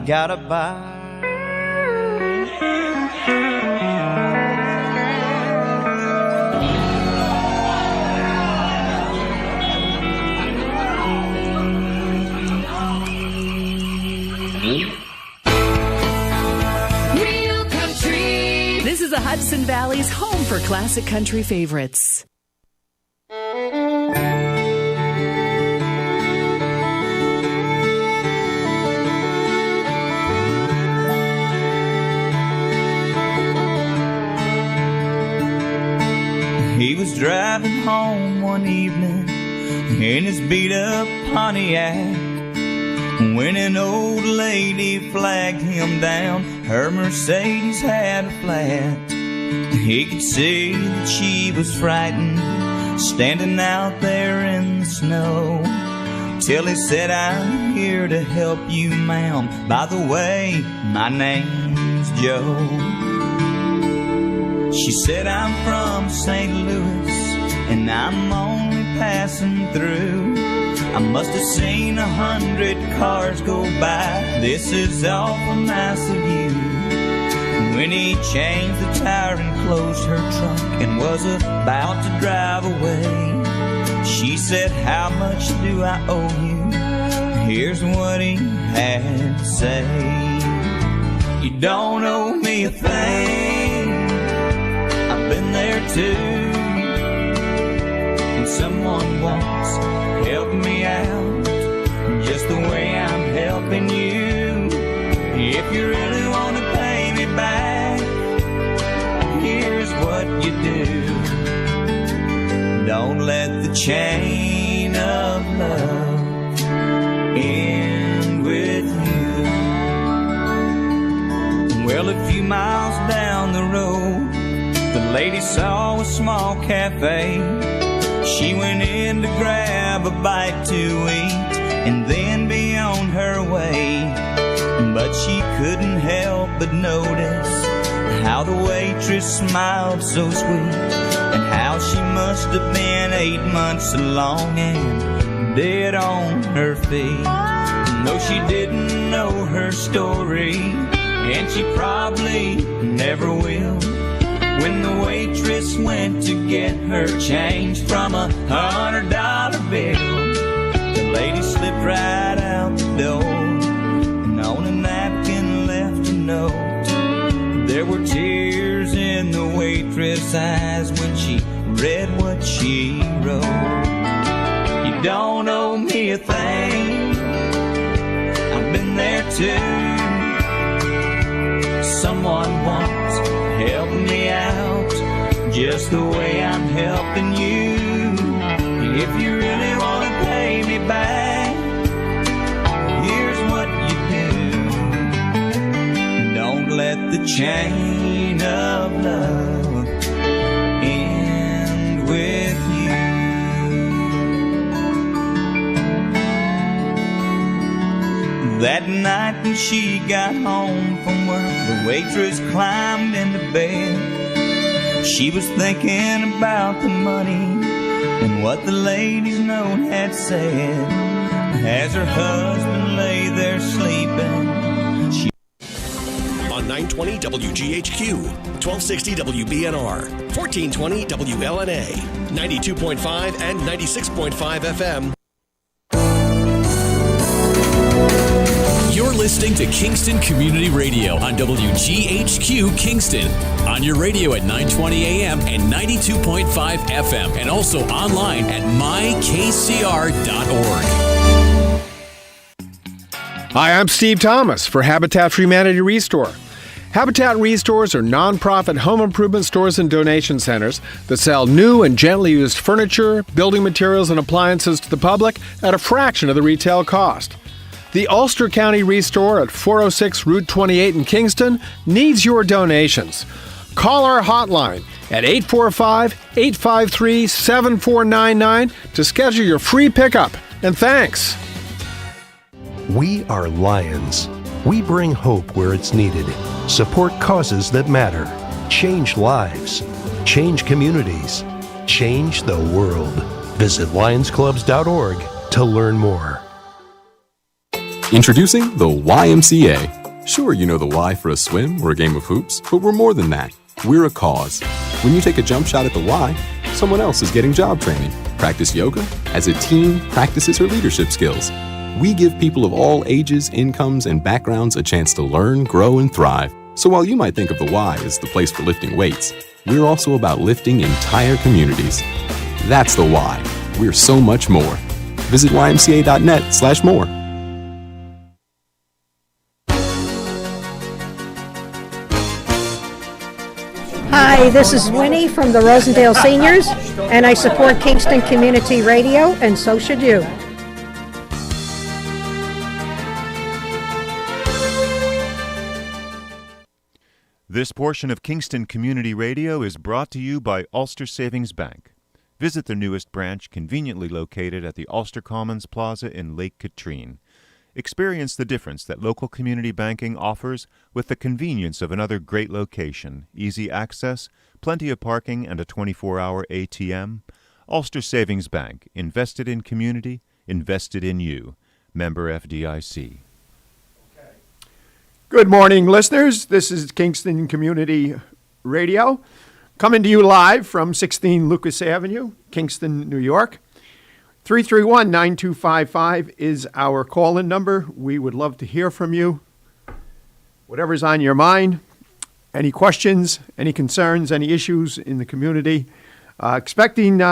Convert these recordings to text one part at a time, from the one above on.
gotta buy. Real country. This is the Hudson Valley's home for classic country favorites. He was driving home one evening in his beat-up Pontiac when an old lady flagged him down. Her Mercedes had a flat. He could see that she was frightened, standing out there in the snow, till he said, "I'm here to help you, ma'am. By the way, my name's Joe." She said, "I'm from St. Louis, and I'm only passing through. I must have seen 100 cars go by. This is awful nice of you." When he changed the tire and closed her trunk and was about to drive away, she said, "How much do I owe you?" Here's what he had to say. "You don't owe me a thing. I've been there too. And someone once helped me out just the way I'm helping you. If you really want to pay me back, here's what you do. Don't let the chain of love end with you." Well, a few miles down the road, the lady saw a small cafe. She went in to grab a bite to eat and then be on her way. But she couldn't help but notice how the waitress smiled so sweet, and how she must have been 8 months along and dead on her feet. No, she didn't know her story, and she probably never will. When the waitress went to get her change from a $100 bill, the lady slipped right out the door and on a napkin left a note. There were tears in the waitress' eyes when she read what she wrote. "You don't owe me a thing. I've been there too. Someone once helped me out just the way I'm helping you. If you really want to pay me back, here's what you do. Don't let the chain of love end with you." That night when she got home from work, the waitress climbed into bed. She was thinking about the money and what the lady's note had said. As her husband lay there sleeping, she... On 920 WGHQ, 1260 WBNR, 1420 WLNA, 92.5 and 96.5 FM. You're listening to Kingston Community Radio on WGHQ Kingston. On your radio at 920 AM and 92.5 FM, and also online at mykcr.org. Hi, I'm Steve Thomas for Habitat for Humanity Restore. Habitat Restores are nonprofit home improvement stores and donation centers that sell new and gently used furniture, building materials, and appliances to the public at a fraction of the retail cost. The Ulster County Restore at 406 Route 28 in Kingston needs your donations. Call our hotline at 845-853-7499 to schedule your free pickup. And thanks. We are Lions. We bring hope where it's needed, support causes that matter, change lives, change communities, change the world. Visit lionsclubs.org to learn more. Introducing the YMCA. Sure, you know the Y for a swim or a game of hoops, but we're more than that. We're a cause. When you take a jump shot at the Y, someone else is getting job training. Practice yoga as a team practices her leadership skills. We give people of all ages, incomes, and backgrounds a chance to learn, grow, and thrive. So while you might think of the Y as the place for lifting weights, we're also about lifting entire communities. That's the Y. We're so much more. Visit ymca.net/more. Hi, this is Winnie from the Rosendale Seniors, and I support Kingston Community Radio, and so should you. This portion of Kingston Community Radio is brought to you by Ulster Savings Bank. Visit their newest branch, conveniently located at the Ulster Commons Plaza in Lake Katrine. Experience the difference that local community banking offers with the convenience of another great location, easy access, plenty of parking, and a 24-hour ATM. Ulster Savings Bank, invested in community, invested in you. Member FDIC. Good morning, listeners. This is Kingston Community Radio, coming to you live from 16 Lucas Avenue, Kingston, New York. 331-9255 is our call-in number. We would love to hear from you. Whatever's on your mind, any questions, any concerns, any issues in the community. Expecting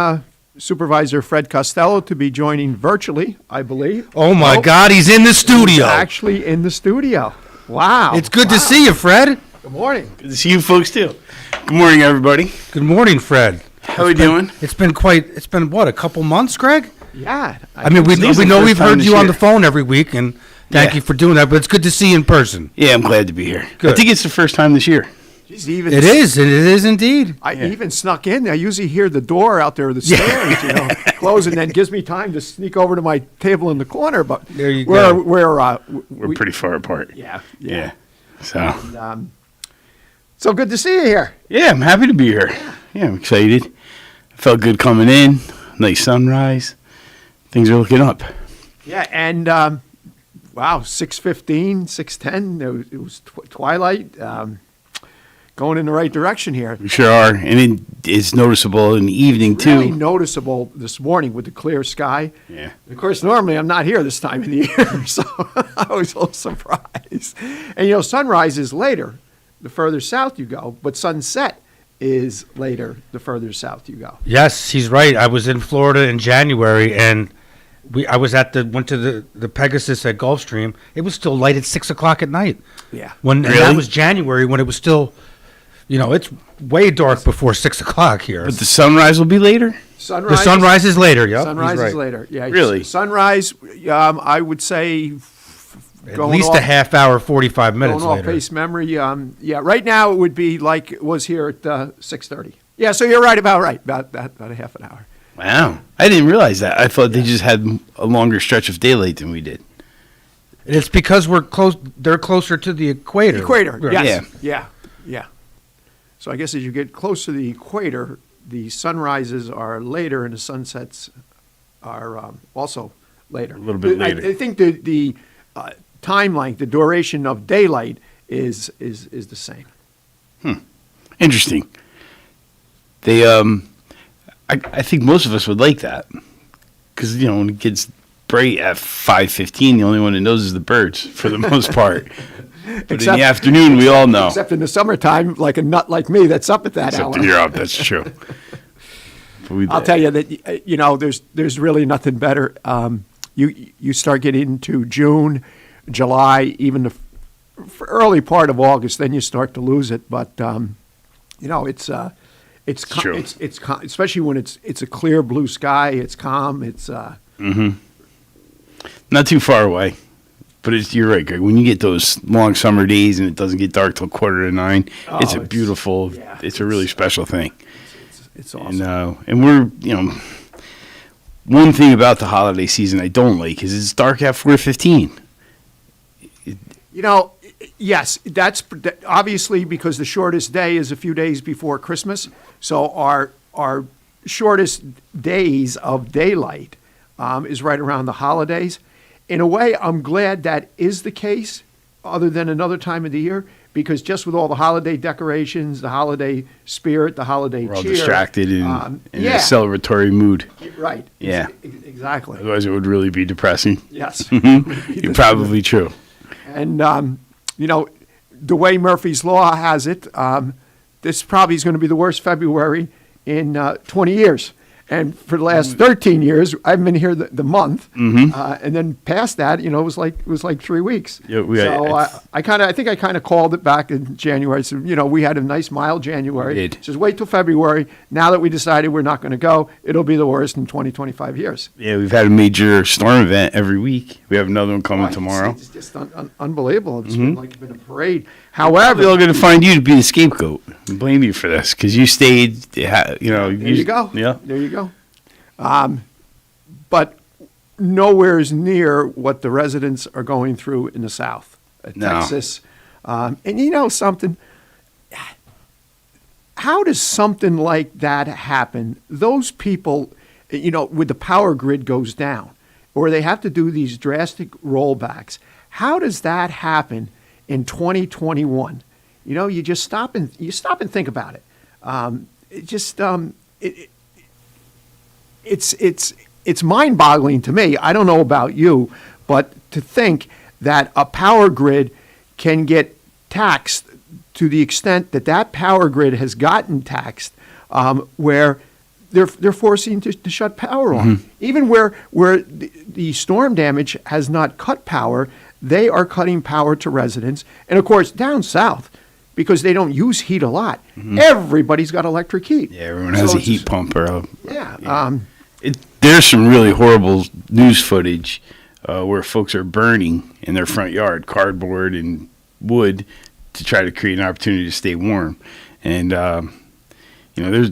Supervisor Fred Costello to be joining virtually, I believe. Oh, my God, he's in the studio. He's actually in the studio. Wow. It's good to see you, Fred. Good morning. Good to see you folks, too. Good morning, everybody. Good morning, Fred. How are we doing? It's been what, a couple months, Greg? Yeah. I mean, we know we've heard you on the phone every week, and thank you for doing that, but it's good to see you in person. Yeah, I'm glad to be here. Good. I think it's the first time this year. Jeez, It is indeed. I even snuck in. I usually hear the door out there, the stairs, close, and then gives me time to sneak over to my table in the corner. But there you go. We're pretty far apart. Yeah. So. And, so good to see you here. Yeah, I'm happy to be here. Yeah, I'm excited. Felt good coming in. Nice sunrise. Things are looking up. Yeah, and wow, 6:15, 6:10. It was twilight. Going in the right direction here. We sure are, and it is noticeable in the evening too. Really noticeable this morning with the clear sky. Yeah. Of course, normally I'm not here this time of the year, so I was a little surprised. And sunrise is later, the further south you go, but sunset is later, the further south you go. Yes, he's right. I was in Florida in January, and I went to the Pegasus at Gulfstream. It was still light at 6 o'clock at night. Yeah. And that was January when it was still, it's way dark before 6 o'clock here. But the sunrise will be later? The sunrise is later, yeah. Sunrise is later. Yeah. Really? Sunrise, I would say at least a half hour, 45 minutes going later. Off pace memory. Right now it would be like it was here at 6:30. Yeah, so you're right, about a half an hour. Wow. I didn't realize that. I thought they just had a longer stretch of daylight than we did. It's because they're closer to the equator. Yes. Yeah. So I guess as you get closer to the equator, the sunrises are later and the sunsets are also later. A little bit later. I think the time length, the duration of daylight is the same. Interesting. They, I think most of us would like that because when it gets bright at 5:15, the only one that knows is the birds for the most part. But in the afternoon, we all know. Except in the summertime, like a nut like me that's up at that hour. Except you're up. That's true. I'll tell you that there's really nothing better. You start getting into June, July, even the early part of August, then you start to lose it. But it's true. It's especially when it's a clear blue sky. It's calm. It's not too far away. But you're right, Greg. When you get those long summer days and it doesn't get dark till 8:45, it's a beautiful. Yeah, it's a really special thing. It's awesome. And we're one thing about the holiday season I don't like is it's dark at 4:15. Yes, that's obviously because the shortest day is a few days before Christmas. So our shortest days of daylight is right around the holidays. in a way, I'm glad that is the case, other than another time of the year, because just with all the holiday decorations, the holiday spirit, the holiday We're all cheer. distracted and in yeah. a celebratory mood. Right. Yeah. Exactly. Otherwise, it would really be depressing. Yes. You're probably true. And, the way Murphy's Law has it, this probably is going to be the worst February in 20 years. And for the last 13 years, I've been here the month, and then past that, it was like 3 weeks. Yeah, I think I kind of called it back in January. So we had a nice mild January. We did. Just wait till February. Now that we decided we're not going to go, it'll be the worst in 20, 25 years. Yeah, we've had a major storm event every week. We have another one coming Right. tomorrow. It's just unbelievable. It's been a parade. They're However, all going to find you to be the scapegoat and blame you for this because you stayed. there you go. Yeah. There you go. But nowhere near what the residents are going through in the South, No. Texas. And something, how does something like that happen? Those people, with the power grid goes down, or they have to do these drastic rollbacks. How does that happen in 2021? You just stop and think about it. It's mind-boggling to me. I don't know about you, but to think that a power grid can get taxed to the extent that power grid has gotten taxed, where they're forcing to shut power on. Even where the storm damage has not cut power, they are cutting power to residents. And of course, down south, because they don't use heat a lot, everybody's got electric heat. Yeah, everyone has a heat pump or a. Yeah. There's some really horrible news footage where folks are burning in their front yard cardboard and wood to try to create an opportunity to stay warm. And there's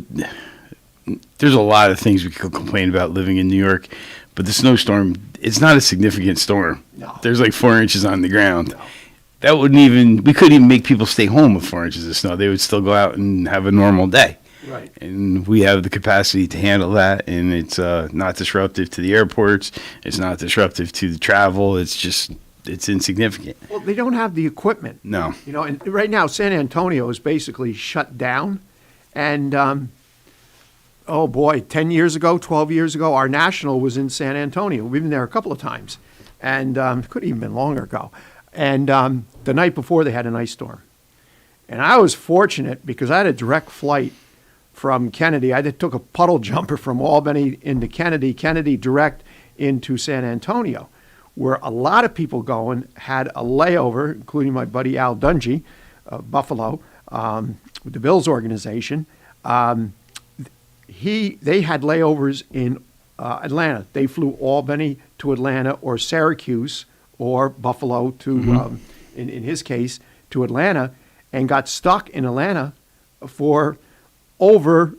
a lot of things we could complain about living in New York, but the snowstorm, it's not a significant storm. No. There's like 4 inches on the ground. No. That we couldn't even make people stay home with 4 inches of snow. They would still go out and have a normal day. Right. And we have the capacity to handle that, and it's not disruptive to the airports. It's not disruptive to the travel. It's insignificant. Well, they don't have the equipment. No. And right now, San Antonio is basically shut down. And, 10 years ago, 12 years ago, our national was in San Antonio. We've been there a couple of times. And could have even been longer ago. And the night before, they had an ice storm. And I was fortunate because I had a direct flight from Kennedy. I took a puddle jumper from Albany into Kennedy direct into San Antonio, where a lot of people had a layover, including my buddy Al Dungy of Buffalo, with the Bills organization. They had layovers in Atlanta. They flew Albany to Atlanta, or Syracuse or Buffalo to, in his case, to Atlanta, and got stuck in Atlanta for it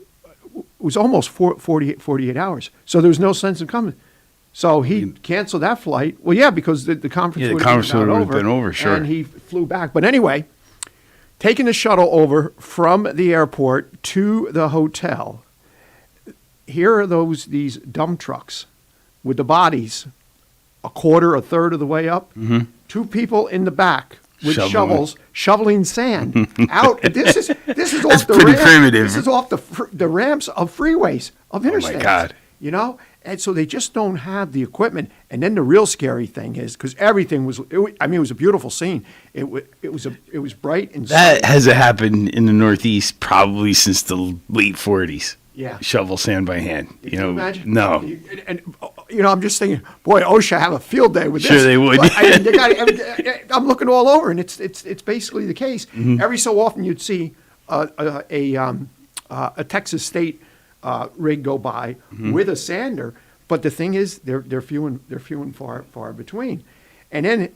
was almost 48 hours. So there was no sense in coming. So he canceled that flight. Well, yeah, because the conference would have been over, sure. And he flew back. But anyway, taking the shuttle over from the airport to the hotel, here are these dump trucks with the bodies a third of the way up. Two people in the back with shovels shoveling sand out. This is off the ramp. Primitive. This is off the ramps of freeways, of interstates. Oh my God! And so they just don't have the equipment. And then the real scary thing is, because everything was, it was a beautiful scene. It was bright and that hasn't happened in the Northeast probably since the late 40s. Yeah. Shovel sand by hand. Can you imagine? No. And I'm just thinking, boy, OSHA have a field day with this. Sure they would. But, I'm looking all over, and it's basically the case. Every so often you'd see a Texas State rig go by with a sander, but the thing is, they're few and far between. And then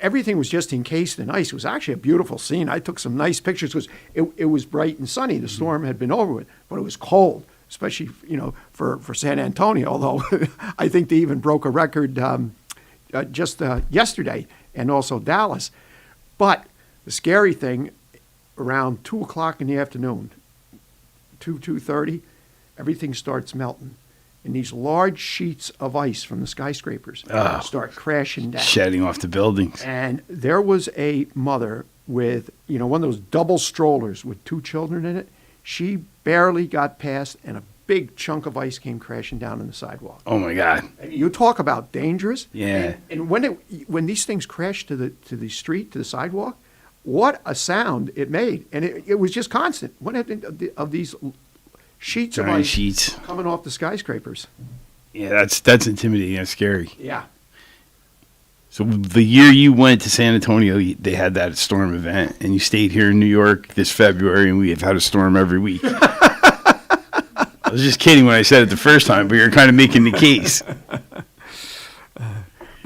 everything was just encased in ice. It was actually a beautiful scene. I took some nice pictures because it was bright and sunny. The storm had been over with, but it was cold, especially for San Antonio. Although I think they even broke a record just yesterday, and also Dallas. But the scary thing, around 2:00 in the afternoon, 2:30, everything starts melting. and these large sheets of ice from the skyscrapers start crashing down. Shedding off the buildings. And there was a mother with, one of those double strollers with 2 children in it. She barely got past, and a big chunk of ice came crashing down on the sidewalk. Oh my God! You talk about dangerous. Yeah. And when these things crashed to the street, to the sidewalk, what a sound it made, and it was just constant. What of these sheets of Giant ice sheets coming off the skyscrapers? Yeah, that's intimidating. That's scary. Yeah. So the year you went to San Antonio, they had that storm event, and you stayed here in New York this February, and we have had a storm every week. I was just kidding when I said it the first time, but you're kind of making the case.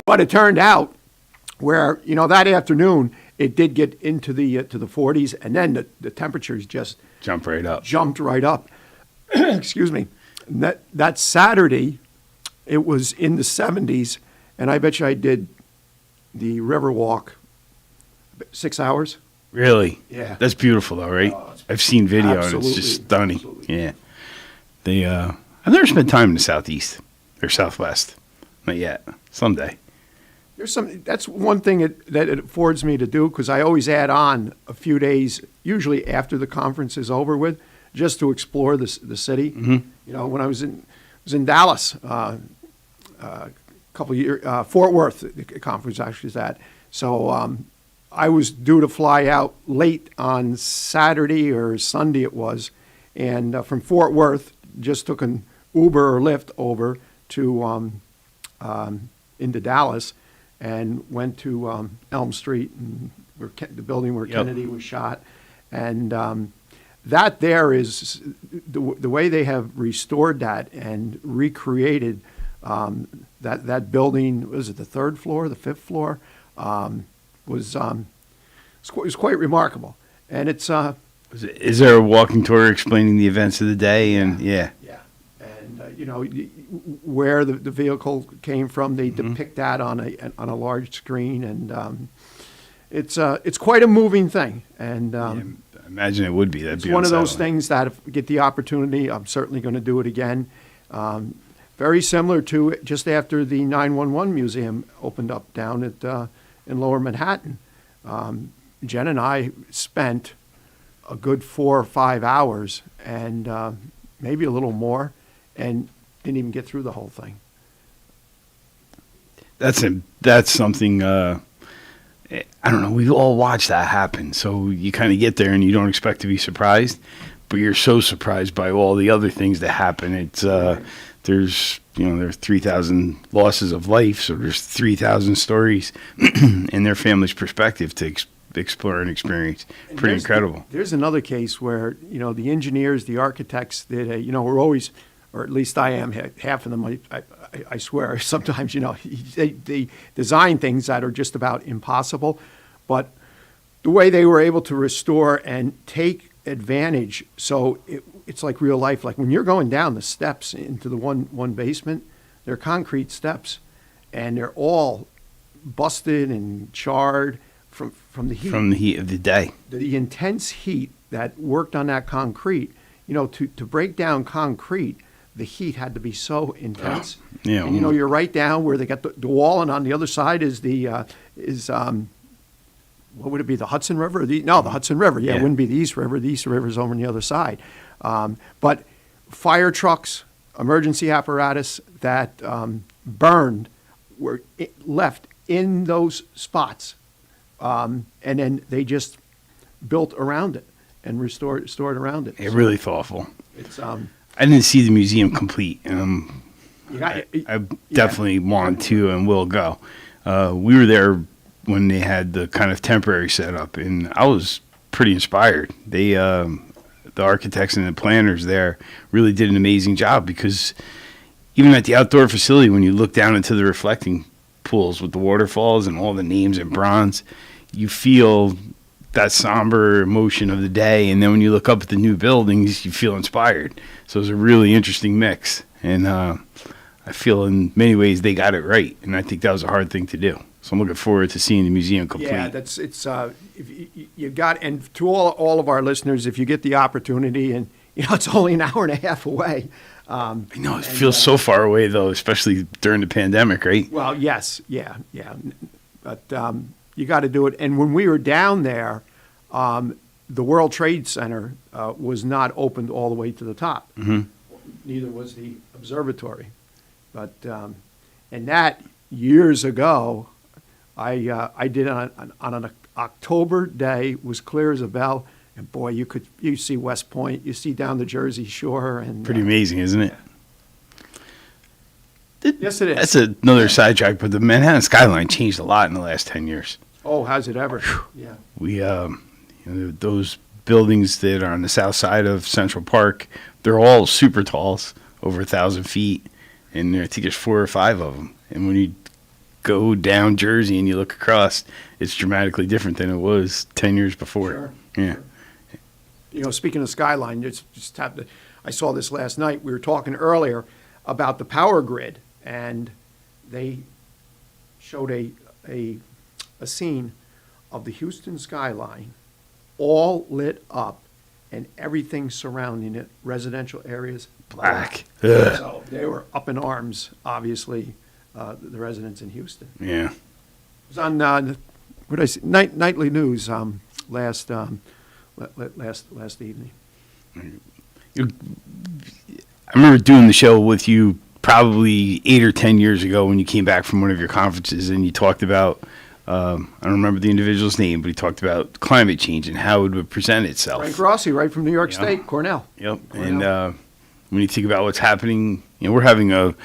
But it turned out where, that afternoon, it did get into the 40s, and then the temperatures just jumped right up. Excuse me. And that Saturday, it was in the 70s, and I bet you I did the river walk 6 hours. Really? Yeah. That's beautiful, though, right? I've seen video, and it's just stunning. Absolutely. Yeah. I've never spent time in the Southeast or Southwest. Not yet. Someday. That's one thing that it affords me to do, because I always add on a few days, usually after the conference is over with, just to explore the city. Mm-hmm. When I was in Dallas a couple of years, Fort Worth, the conference actually is at. So I was due to fly out late on Saturday or Sunday it was, and from Fort Worth, just took an Uber or Lyft over to into Dallas, and went to Elm Street, and the building where Kennedy was shot, and that there is the way they have restored that and recreated that building. Was it the 3rd floor, the 5th floor? Was quite remarkable, and it's. Is there a walking tour explaining the events of the day? And yeah. And where the vehicle came from, they depict that on a large screen, and it's quite a moving thing. And I imagine it would be. It's one of those things that if we get the opportunity, I'm certainly going to do it again. Very similar to just after the 911 museum opened up down at in Lower Manhattan. Jen and I spent a good 4 or 5 hours, and maybe a little more, and didn't even get through the whole thing. That's something. I don't know. We've all watched that happen, so you kind of get there and you don't expect to be surprised, but you're so surprised by all the other things that happen. It's there's 3,000 losses of life, so there's 3,000 stories in their family's perspective to explore and experience. Pretty incredible. There's another case where the engineers, the architects that we're always, or at least I am, half of them. I swear sometimes they design things that are just about impossible, but the way they were able to restore and take advantage, so it's like real life. Like when you're going down the steps into the one basement, they're concrete steps, and they're all busted and charred from the heat. From the heat of the day. The intense heat that worked on that concrete, to break down concrete, the heat had to be so intense. Yeah. And, you're right down where they got the wall, and on the other side is what would it be, the Hudson River? The Hudson River. Yeah, it wouldn't be the East River. The East River is over on the other side. But fire trucks, emergency apparatus that burned were left in those spots. And then they just built around it and restored around it. It's really thoughtful. It's I didn't see the museum complete, and I definitely want to and will go. We were there when they had the kind of temporary setup, and I was pretty inspired. They, the architects and the planners there really did an amazing job, because even at the outdoor facility, when you look down into the reflecting pools with the waterfalls and all the names in bronze, you feel that somber emotion of the day, and then when you look up at the new buildings, you feel inspired. So it was a really interesting mix, and I feel in many ways they got it right, and I think that was a hard thing to do. So I'm looking forward to seeing the museum complete. Yeah, it's if you got, and to all of our listeners, if you get the opportunity, and it's only an hour and a half away, I know, it feels so far away, though, especially during the pandemic, right? Well, yes, yeah. But you got to do it. And when we were down there, the World Trade Center was not opened all the way to the top. Mm-hmm. Neither was the observatory. But and that years ago, I did on an October day, was clear as a bell, and boy, you see West Point, you see down the Jersey Shore, and Pretty amazing, isn't it? Yes, it is. That's another sidetrack, but the Manhattan skyline changed a lot in the last 10 years. Oh, has it ever? Yeah. We, those buildings that are on the south side of Central Park, they're all super talls, over 1,000 feet, and I think there's 4 or 5 of them. And when you go down Jersey and you look across, it's dramatically different than it was 10 years before. Sure. Yeah. Sure. Speaking of skyline, I saw this last night. We were talking earlier about the power grid, and they showed a scene of the Houston skyline all lit up and everything surrounding it, residential areas, Black. So they were up in arms, obviously, the residents in Houston. Yeah. It was on what did I say? Nightly news last evening. I remember doing the show with you probably 8 or 10 years ago when you came back from one of your conferences, and you talked about, I don't remember the individual's name, but he talked about climate change and how it would present itself. Frank Rossi, right from New York State, Cornell. Yep. Cornell. And when you think about what's happening, we're having a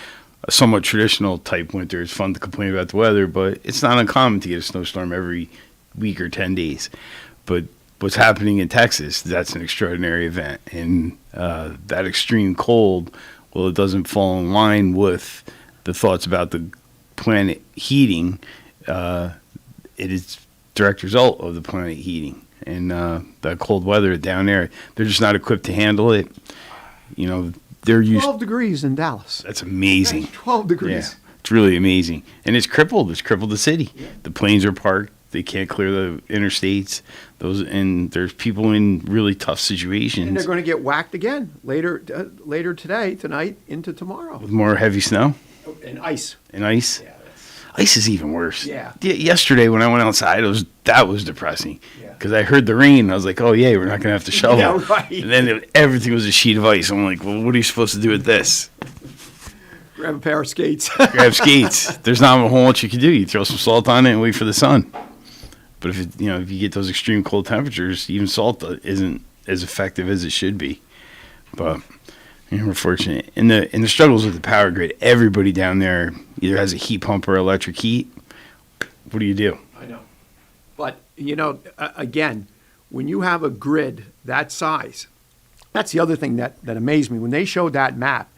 somewhat traditional type winter. It's fun to complain about the weather, but it's not uncommon to get a snowstorm every week or 10 days. But what's happening in Texas, that's an extraordinary event. And that extreme cold, well, it doesn't fall in line with the thoughts about the planet heating. It is direct result of the planet heating. And the cold weather down there, they're just not equipped to handle it. They're used 12 degrees in Dallas. That's amazing. That's 12 degrees. Yeah, it's really amazing. And it's crippled. It's crippled the city. Yeah. The planes are parked. They can't clear the interstates. And there's people in really tough situations. And they're going to get whacked again later today, tonight, into tomorrow. With more heavy snow? And ice. Yeah, ice is even worse. Yeah. Yesterday when I went outside, that was depressing. Yeah. Because I heard the rain. I was like, oh, yeah, we're not going to have to shovel. Yeah, right. And then everything was a sheet of ice. I'm like, well, what are you supposed to do with this? Grab a pair of skates. Grab skates. There's not a whole lot you can do. You throw some salt on it and wait for the sun. But if you get those extreme cold temperatures, even salt isn't as effective as it should be. But we're fortunate. In the struggles with the power grid, everybody down there either has a heat pump or electric heat. What do you do? I know. But, again, when you have a grid that size, that's the other thing that amazed me. When they showed that map,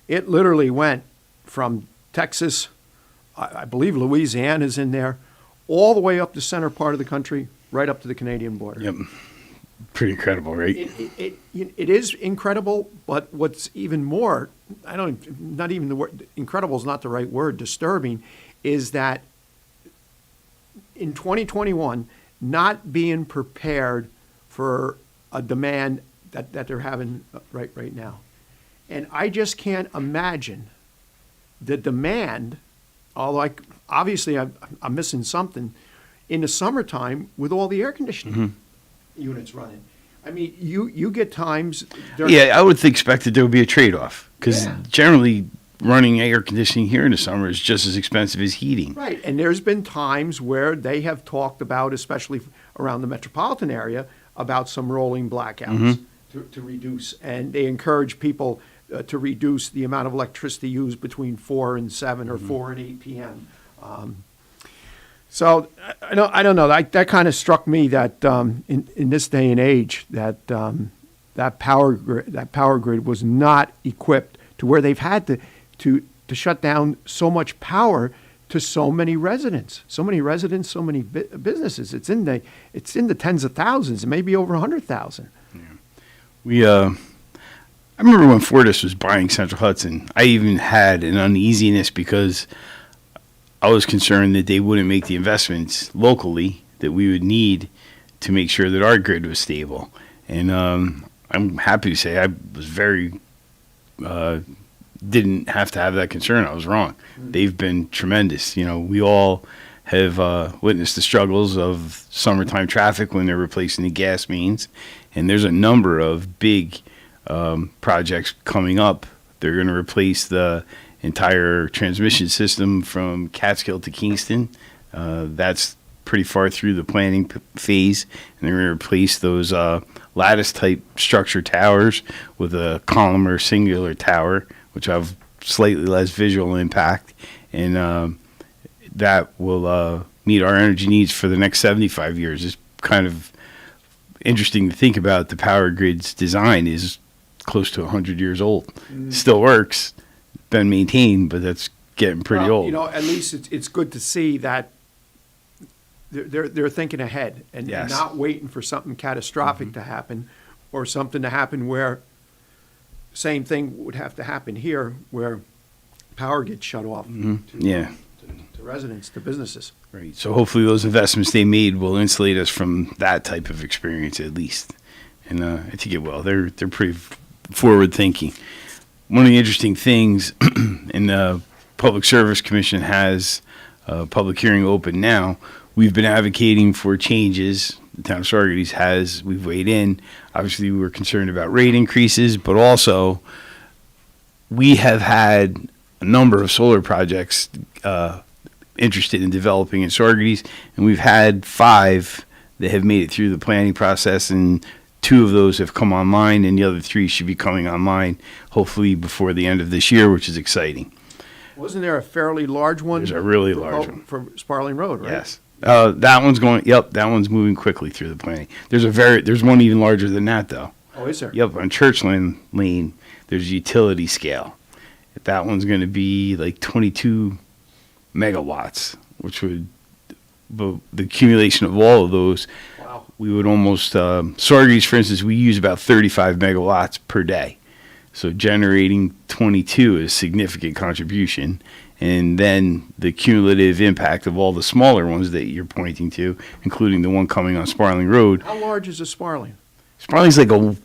it literally went from Texas, I believe Louisiana's in there, all the way up the center part of the country, right up to the Canadian border. Yep. Pretty incredible, right? It is incredible, but what's even more, not even the word, incredible is not the right word, disturbing, is that in 2021, not being prepared for a demand that they're having right now. And I just can't imagine the demand, although obviously I'm missing something, in the summertime with all the air conditioning units running. I mean, you get times... I would expect that there would be a trade-off, because generally running air conditioning here in the summer is just as expensive as heating. Right, and there's been times where they have talked about, especially around the metropolitan area, about some rolling blackouts to reduce, and they encourage people to reduce the amount of electricity used between 4 and 7 or 4 and 8 p.m. So I don't know. That kind of struck me that in this day and age that power grid was not equipped to where they've had to shut down so much power to so many residents, so many businesses. It's in the tens of thousands, maybe over 100,000. Yeah. I remember when Fortis was buying Central Hudson, I even had an uneasiness because I was concerned that they wouldn't make the investments locally that we would need to make sure that our grid was stable. And I'm happy to say I was very didn't have to have that concern. I was wrong. They've been tremendous. We all have witnessed the struggles of summertime traffic when they're replacing the gas mains, and there's a number of big projects coming up. They're going to replace the entire transmission system from Catskill to Kingston. That's pretty far through the planning phase, and they're going to replace those lattice-type structure towers with a column or singular tower, which have slightly less visual impact, and that will meet our energy needs for the next 75 years. It's kind of interesting to think about. The power grid's design is close to 100 years old. Still works, been maintained, but that's getting pretty old. At least it's good to see that they're thinking ahead and Yes. not waiting for something catastrophic to happen, or something to happen where same thing would have to happen here, where power gets shut off Yeah. to residents, to businesses. Right. So hopefully those investments they made will insulate us from that type of experience at least. And I think it will. They're pretty forward thinking. One of the interesting things, and the Public Service Commission has a public hearing open now. We've been advocating for changes. The town of Saugerties has. We've weighed in. Obviously, we were concerned about rate increases, but also we have had a number of solar projects interested in developing in Saugerties, and we've had 5 that have made it through the planning process, and 2 of those have come online, and the other 3 should be coming online hopefully before the end of this year, which is exciting. Wasn't there a fairly large one? There's a really large one. For Sparling Road, right? Yes. That one's going. Yep, that one's moving quickly through the planning. There's one even larger than that though. Oh, is there? Yep, on Churchland Lane, there's utility scale. That one's going to be like 22 megawatts, which would, but the accumulation of all of those, Wow. we would almost, Saugerties, for instance, we use about 35 megawatts per day. So generating 22 is a significant contribution. And then the cumulative impact of all the smaller ones that you're pointing to, including the one coming on Sparling Road. How large is a Sparling? Sparling's like a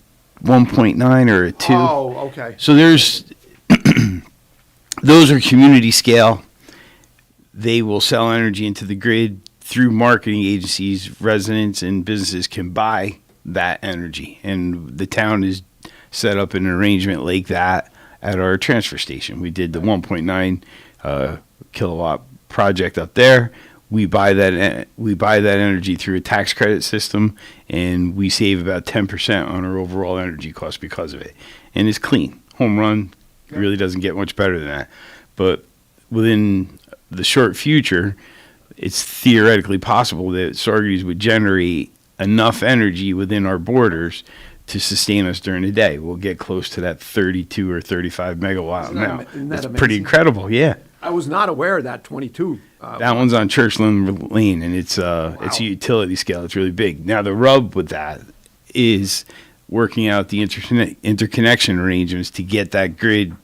1.9 or a 2. Oh, okay. So there's, those are community scale. They will sell energy into the grid through marketing agencies. Residents and businesses can buy that energy. And the town is set up an arrangement like that at our transfer station. We did the 1.9 kilowatt project up there. We buy that energy through a tax credit system, and we save about 10% on our overall energy cost because of it. And it's clean. Home run. It really doesn't get much better than that. But within the short future, it's theoretically possible that Saugerties would generate enough energy within our borders to sustain us during the day. We'll get close to that 32 or 35 megawatt amount. Isn't that It's amazing? pretty incredible, yeah. I was not aware of that 22. That one's on Churchland Lane, and it's a utility scale. It's really big. Now, the rub with that is working out the interconnection arrangements to get that grid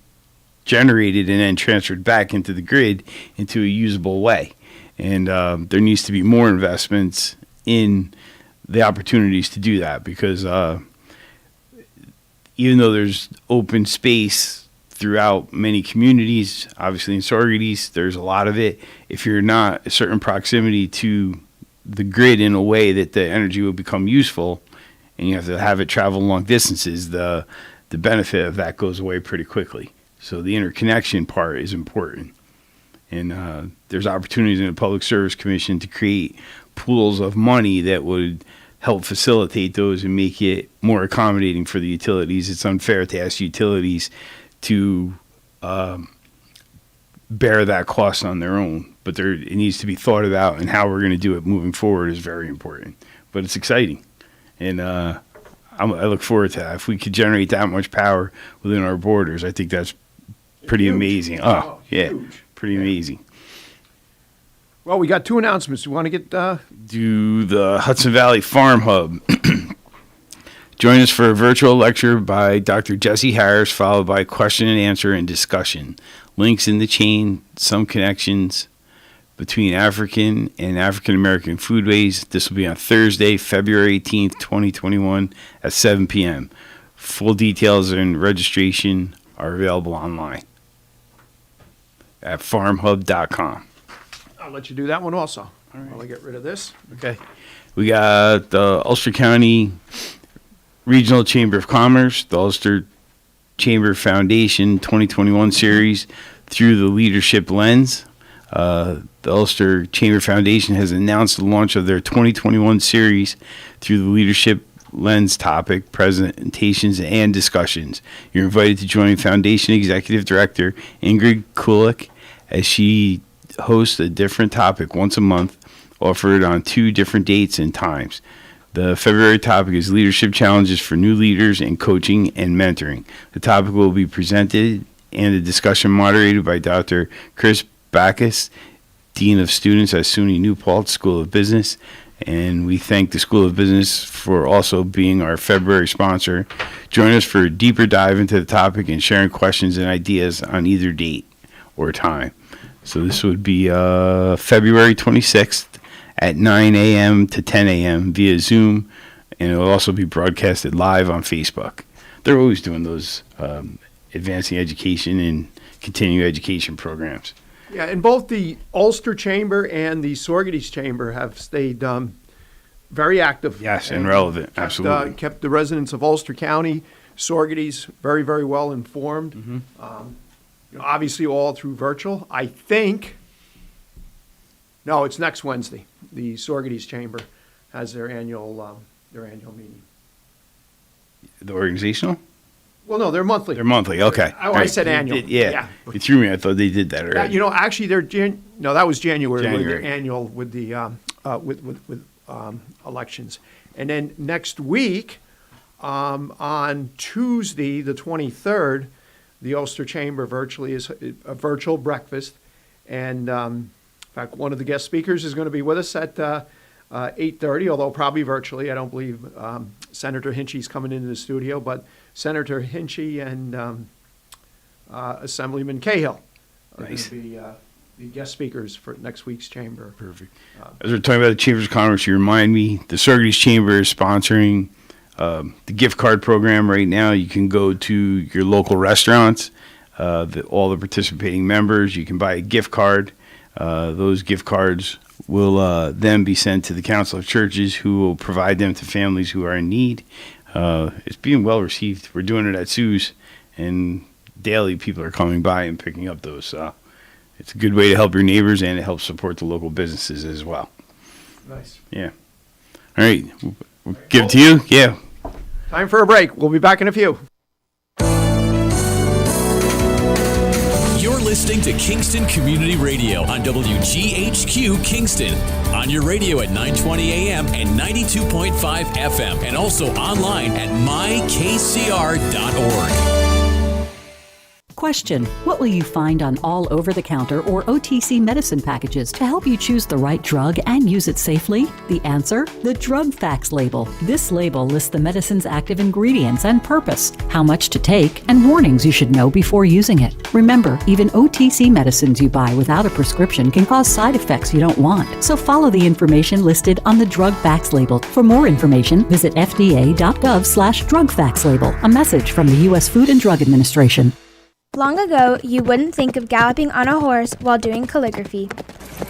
generated and then transferred back into the grid into a usable way. And there needs to be more investments in the opportunities to do that, because even though there's open space throughout many communities, obviously in Saugerties, there's a lot of it. If you're not a certain proximity to the grid in a way that the energy will become useful, and you have to have it travel long distances, the benefit of that goes away pretty quickly. So the interconnection part is important. And there's opportunities in the Public Service Commission to create pools of money that would help facilitate those and make it more accommodating for the utilities. It's unfair to ask utilities to bear that cost on their own, but it needs to be thought about, and how we're going to do it moving forward is very important. But it's exciting, and I look forward to that. If we could generate that much power within our borders, I think that's pretty Huge. amazing. Oh, yeah, huge. pretty amazing. Well, we got 2 announcements. You want to get... Do the Hudson Valley Farm Hub. Join us for a virtual lecture by Dr. Jesse Harris, followed by question and answer and discussion. Links in the chain, some connections between African and African American foodways. This will be on Thursday, February 18th, 2021 at 7 p.m. Full details and registration are available online at farmhub.com. I'll let you do that one also. All right. While I get rid of this. Okay. We got the Ulster County Regional Chamber of Commerce, the Ulster Chamber Foundation 2021 series Through the Leadership Lens. The Ulster Chamber Foundation has announced the launch of their 2021 series Through the Leadership Lens topic, presentations, and discussions. You're invited to join Foundation Executive Director Ingrid Kulik as she hosts a different topic once a month, offered on 2 different dates and times. The February topic is Leadership Challenges for New Leaders in Coaching and Mentoring. The topic will be presented and a discussion moderated by Dr. Chris Backus, Dean of Students at SUNY New Paltz School of Business. And we thank the School of Business for also being our February sponsor. Join us for a deeper dive into the topic and sharing questions and ideas on either date or time. So this would be February 26th at 9 a.m. to 10 a.m. via Zoom, and it will also be broadcasted live on Facebook. They're always doing those advancing education and continuing education programs. Yeah, and both the Ulster Chamber and the Sorgeties Chamber have stayed very active. Yes, and relevant, absolutely. Kept the residents of Ulster County, Sorgeties, very, very well informed. Mm-hmm. Obviously all through virtual. I think, no, it's next Wednesday. The Sorgeties Chamber has their annual meeting. The organizational? Well, no, they're monthly. They're monthly, okay. I said annual. Yeah. You threw me. I thought they did that already. Actually, that was January. With the annual with the with elections, and then next week, on Tuesday the 23rd, the Ulster Chamber virtually is a virtual breakfast, and in fact, one of the guest speakers is going to be with us at 8:30, although probably virtually. I don't believe Senator Hinchy's coming into the studio, but Senator Hinchy and Assemblyman Cahill are going to be the guest speakers for next week's chamber. Perfect. As we're talking about the Chambers of Commerce, you remind me the Sorgeties Chamber is sponsoring the gift card program right now. You can go to your local restaurants, all the participating members. You can buy a gift card. Those gift cards will then be sent to the Council of Churches, who will provide them to families who are in need. It's being well received. We're doing it at Sue's, and daily people are coming by and picking up those. It's a good way to help your neighbors, and it helps support the local businesses as well. Nice. Yeah. All right. We'll give it to you. Yeah. Time for a break. We'll be back in a few. You're listening to Kingston Community Radio on WGHQ Kingston. On your radio at 920 AM and 92.5 FM, and also online at mykcr.org. Question: what will you find on all over-the-counter or OTC medicine packages to help you choose the right drug and use it safely? The answer: the drug facts label. This label lists the medicine's active ingredients and purpose, how much to take, and warnings you should know before using it. Remember, even OTC medicines you buy without a prescription can cause side effects you don't want. So follow the information listed on the drug facts label. For more information, visit fda.gov/drug facts label. A message from the U.S. Food and Drug Administration. Long ago, you wouldn't think of galloping on a horse while doing calligraphy,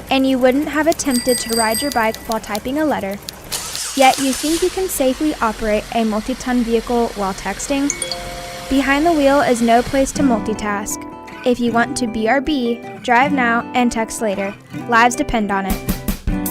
and you wouldn't have attempted to ride your bike while typing a letter. Yet you think you can safely operate a multi-ton vehicle while texting? Behind the wheel is no place to multitask. If you want to BRB, drive now and text later. Lives depend on it.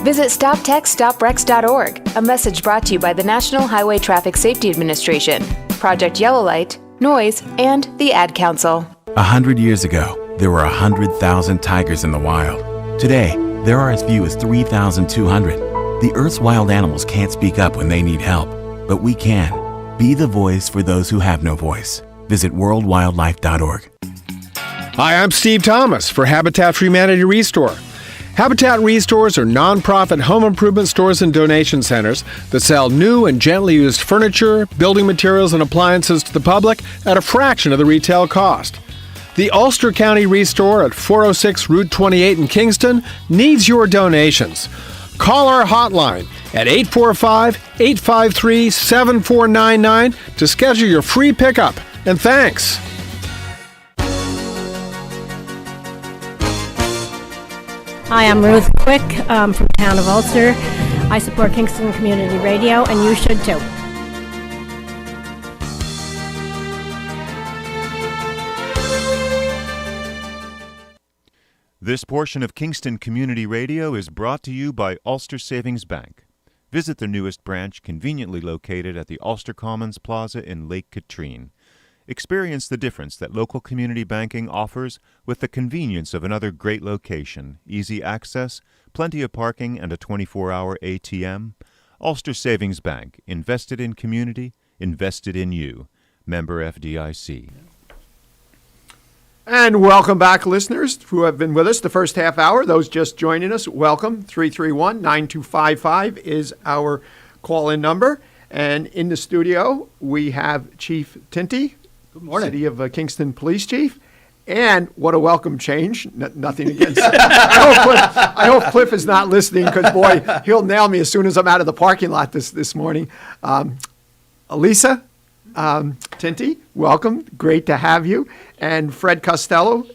Visit StopTextStopWrecks.org, a message brought to you by the National Highway Traffic Safety Administration, Project Yellow Light, Noise, and the Ad Council. 100 years ago, there were 100,000 tigers in the wild. Today, there are as few as 3,200. The Earth's wild animals can't speak up when they need help, but we can. Be the voice for those who have no voice. Visit worldwildlife.org. Hi, I'm Steve Thomas for Habitat for Humanity Restore. Habitat Restores are nonprofit home improvement stores and donation centers that sell new and gently used furniture, building materials, and appliances to the public at a fraction of the retail cost. The Ulster County Restore at 406 Route 28 in Kingston needs your donations. Call our hotline at 845-853-7499 to schedule your free pickup. And thanks. Hi, I'm Ruth Quick from the town of Ulster. I support Kingston Community Radio, and you should too. This portion of Kingston Community Radio is brought to you by Ulster Savings Bank. Visit their newest branch, conveniently located at the Ulster Commons Plaza in Lake Katrine. Experience the difference that local community banking offers with the convenience of another great location, easy access, plenty of parking, and a 24-hour ATM. Ulster Savings Bank, invested in community, invested in you. Member FDIC. And welcome back, listeners who have been with us the first half hour. Those just joining us, welcome. 331-9255 is our call-in number. And in the studio, we have Chief Tinty. Good morning. City of Kingston Police Chief. And what a welcome change. Nothing against I hope Cliff is not listening because, boy, he'll nail me as soon as I'm out of the parking lot this morning. Elisa Tinty, welcome. Great to have you. And Fred Costello,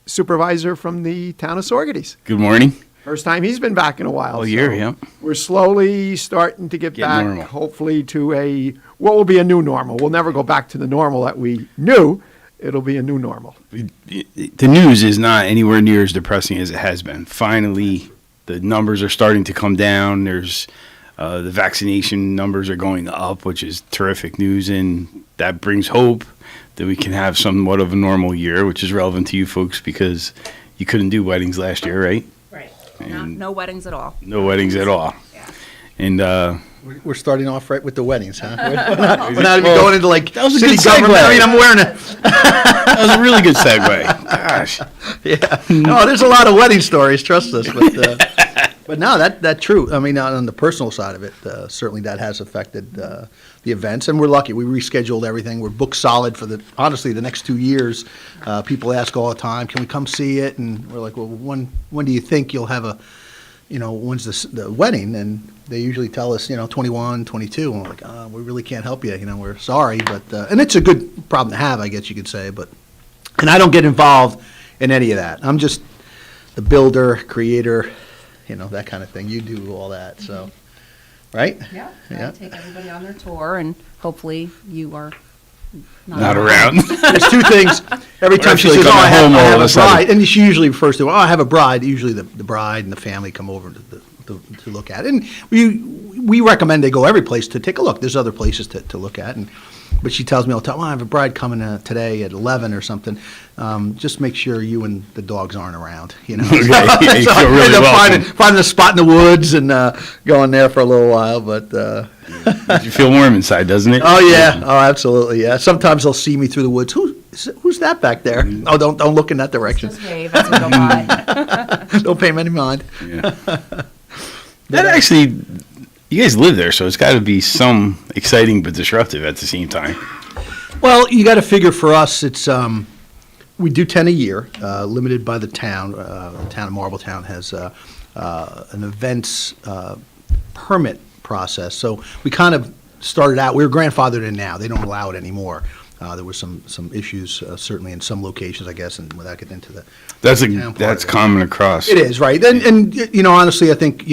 supervisor from the town of Sorgeties. Good morning. First time he's been back in a while. All year, yeah. We're slowly starting to get back, normal. hopefully, to what will be a new normal. We'll never go back to the normal that we knew. It'll be a new normal. The news is not anywhere near as depressing as it has been. Finally, the numbers are starting to come down. There's the vaccination numbers are going up, which is terrific news, and that brings hope that we can have somewhat of a normal year, which is relevant to you folks because you couldn't do weddings last year, right? Right. No weddings at all. No weddings at all. Yeah. And we're starting off right with the weddings, huh? We're not even going into like that was a city good government. segue. I mean, I'm wearing it. That was a really good segue. Gosh. Yeah. No, there's a lot of wedding stories. Trust us. But no, that true. I mean, on the personal side of it, certainly that has affected the events, and we're lucky. We rescheduled everything. We're booked solid for honestly the next 2 years. People ask all the time, "Can we come see it?" And we're like, "Well, when do you think you'll have when's the wedding?" And they usually tell us, 21, 22. And we're like, "We really can't help you. We're sorry." But and it's a good problem to have, I guess you could say. And I don't get involved in any of that. I'm just the builder, creator, that kind of thing. You do all that, so. Right? Yeah. I take everybody on their tour, and hopefully you are not around. There's two things. Every time she says, I have a bride, and she usually refers to, I have a bride. Usually the bride and the family come over to look at it. And we recommend they go every place to take a look. There's other places to look at. But she tells me all the time, I have a bride coming today at 11 or something. Just make sure you and the dogs aren't around. Okay. So you feel really welcome. Finding a spot in the woods and going there for a little while. But you feel warm inside, doesn't it? Oh yeah. Oh, absolutely. Yeah. Sometimes they'll see me through the woods. Who's that back there? Oh, don't look in that direction. Just wave as we go by. Don't pay them any mind. Yeah. That actually. You guys live there, so it's got to be some exciting but disruptive at the same time. Well, you got to figure for us, it's we do 10 a year, limited by the town. The town of Marbletown has an events permit process. So we kind of started out. We were grandfathered in now. They don't allow it anymore. There were some issues certainly in some locations, I guess, and without getting into the that's common across. It is, right. And honestly, I think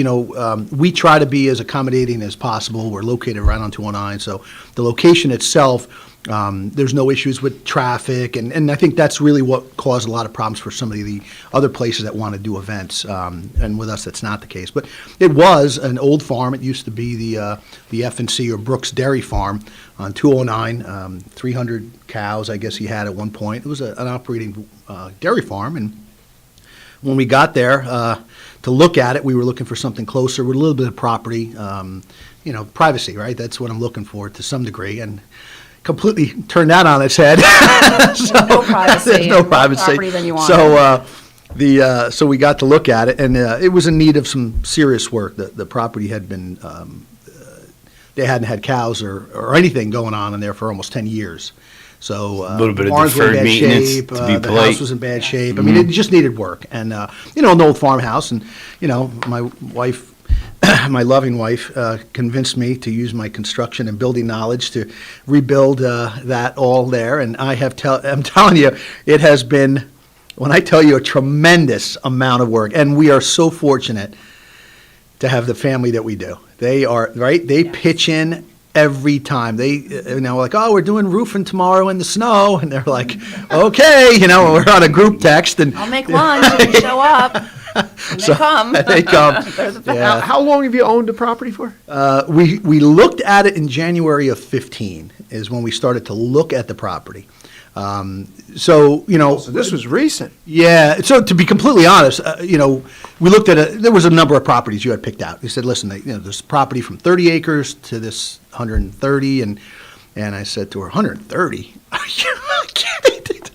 we try to be as accommodating as possible. We're located right on 209, so the location itself, there's no issues with traffic, and I think that's really what caused a lot of problems for some of the other places that want to do events. And with us, that's not the case. But it was an old farm. It used to be the F&C or Brooks Dairy Farm on 209, 300 cows, I guess he had at one point. It was an operating dairy farm, and when we got there to look at it, we were looking for something closer with a little bit of property, privacy, right? That's what I'm looking for to some degree, and completely turned that on its head. No privacy. There's no privacy. Property than you want. So we got to look at it, and it was in need of some serious work. The property had been they hadn't had cows or anything going on in there for almost 10 years. So a little bit of barns were in deferred bad maintenance, shape. to be The polite. house was in bad shape. I mean, it just needed work, and an old farmhouse. And my wife, my loving wife, convinced me to use my construction and building knowledge to rebuild that all there. And I'm telling you, it has been when I tell you a tremendous amount of work, and we are so fortunate to have the family that we do. They are, right? They pitch in every time. They, like, oh, we're doing roofing tomorrow in the snow. And they're like, okay, we're on a group text. And I'll make lunch and show up. And they come. They come. There's a Yeah. How long have you owned the property for? We looked at it in January of 15 is when we started to look at the property. So this was recent. Yeah. So to be completely honest, we looked at there was a number of properties you had picked out. You said, listen, there's property from 30 acres to this 130, and I said to her, 130?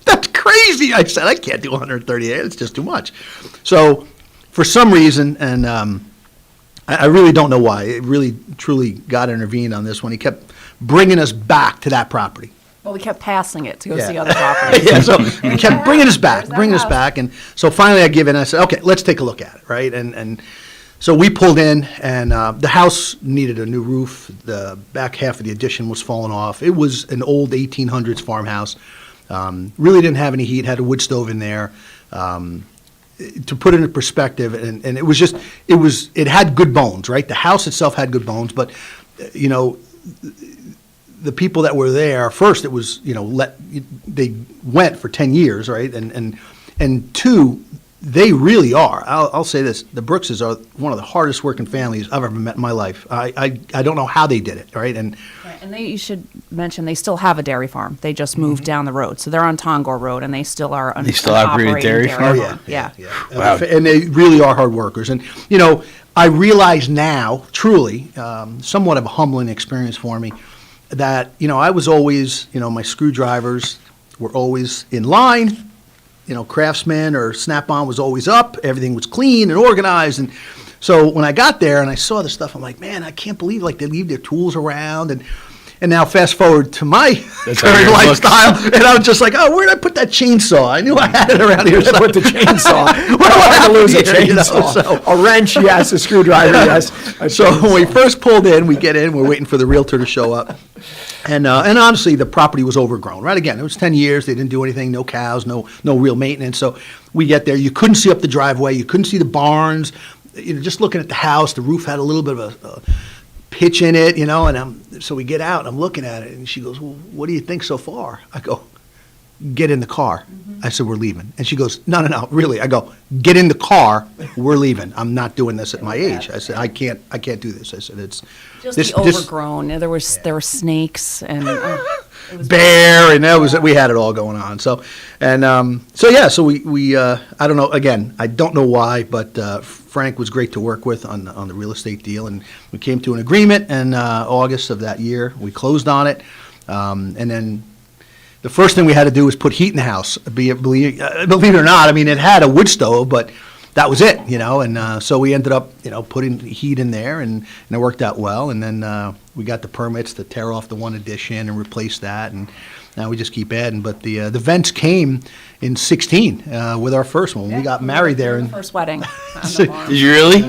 That's crazy. I said, I can't do 130 acres. It's just too much. So for some reason, and I really don't know why, it really truly God intervened on this one. He kept bringing us back to that property. Well, we kept passing it to go Yeah. see other properties. Yeah, so he kept bringing us back, and so finally I give in. I said, okay, let's take a look at it, right? And so we pulled in, and the house needed a new roof. The back half of the addition was falling off. It was an old 1800s farmhouse. Really didn't have any heat. Had a wood stove in there. To put it in perspective, and it had good bones, right? The house itself had good bones, but the people that were there, first it was, they went for 10 years, right? And two, they really are. I'll say this, the Brookses are one of the hardest working families I've ever met in my life. I don't know how they did it, right? And You should mention, they still have a dairy farm. They just moved down the road. So they're on Tongor Road, and they still are They still operate a operating dairy farm? farm. Yeah. Wow. And they really are hard workers. And, I realize now, truly, somewhat of a humbling experience for me, that, I was always, my screwdrivers were always in line, Craftsman or Snap-on was always up, everything was clean and organized, and so when I got there and I saw the stuff, I'm like, man, I can't believe, they leave their tools around, and now fast forward to my current lifestyle, and I was just like, oh, where did I put that chainsaw? I knew I had it around here. Put the chainsaw. Where do I have to lose a chainsaw? A wrench, yes. A screwdriver, yes. So when we first pulled in, we get in, we're waiting for the realtor to show up. And honestly, the property was overgrown, right? Again, it was 10 years. They didn't do anything, no cows, no real maintenance. So we get there. You couldn't see up the driveway. You couldn't see the barns. Just looking at the house, the roof had a little bit of a pitch in it, and so we get out, and I'm looking at it, and she goes, well, what do you think so far? I go, get in the car. I said, we're leaving. And she goes, no, really. I go, get in the car, we're leaving. I'm not doing this at my age. I said, I can't do this. I said, it's Just the overgrown. There were snakes and it was bear, and we had it all going on. So we I don't know. Again, I don't know why, but Frank was great to work with on the real estate deal, and we came to an agreement in August of that year. We closed on it, and then the first thing we had to do was put heat in the house. Believe it or not, I mean, it had a wood stove, but that was it, and so we ended up, putting heat in there, and it worked out well, and then we got the permits to tear off the one addition and replace that, and now we just keep adding. But the vents came in 16 with our first one. We got married there. The first wedding. Did you really?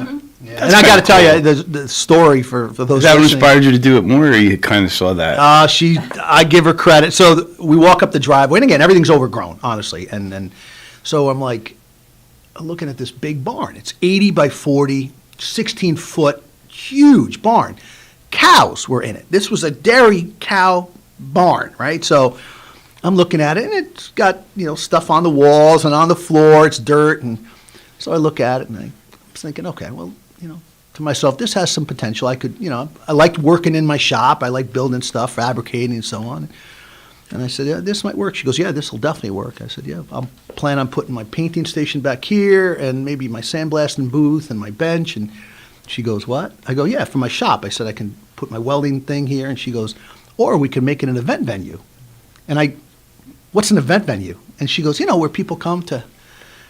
Yeah. And I got to tell you, the story for those. Is that what listening- inspired you to do it more, or you kind of saw that? I give her credit. So we walk up the driveway, and again, everything's overgrown, honestly. And so I'm like, looking at this big barn. It's 80 by 40, 16-foot, huge barn. Cows were in it. This was a dairy cow barn, right? So I'm looking at it, and it's got, stuff on the walls and on the floor. It's dirt. And so I look at it, and I'm thinking, okay, well, to myself, this has some potential. I could, I liked working in my shop. I like building stuff, fabricating, and so on. And I said, yeah, this might work. She goes, yeah, this will definitely work. I said, yeah, I'll plan on putting my painting station back here and maybe my sandblasting booth and my bench. And she goes, what? I go, yeah, for my shop. I said, I can put my welding thing here. And she goes, or we can make it an event venue. And what's an event venue? And she goes, where people come to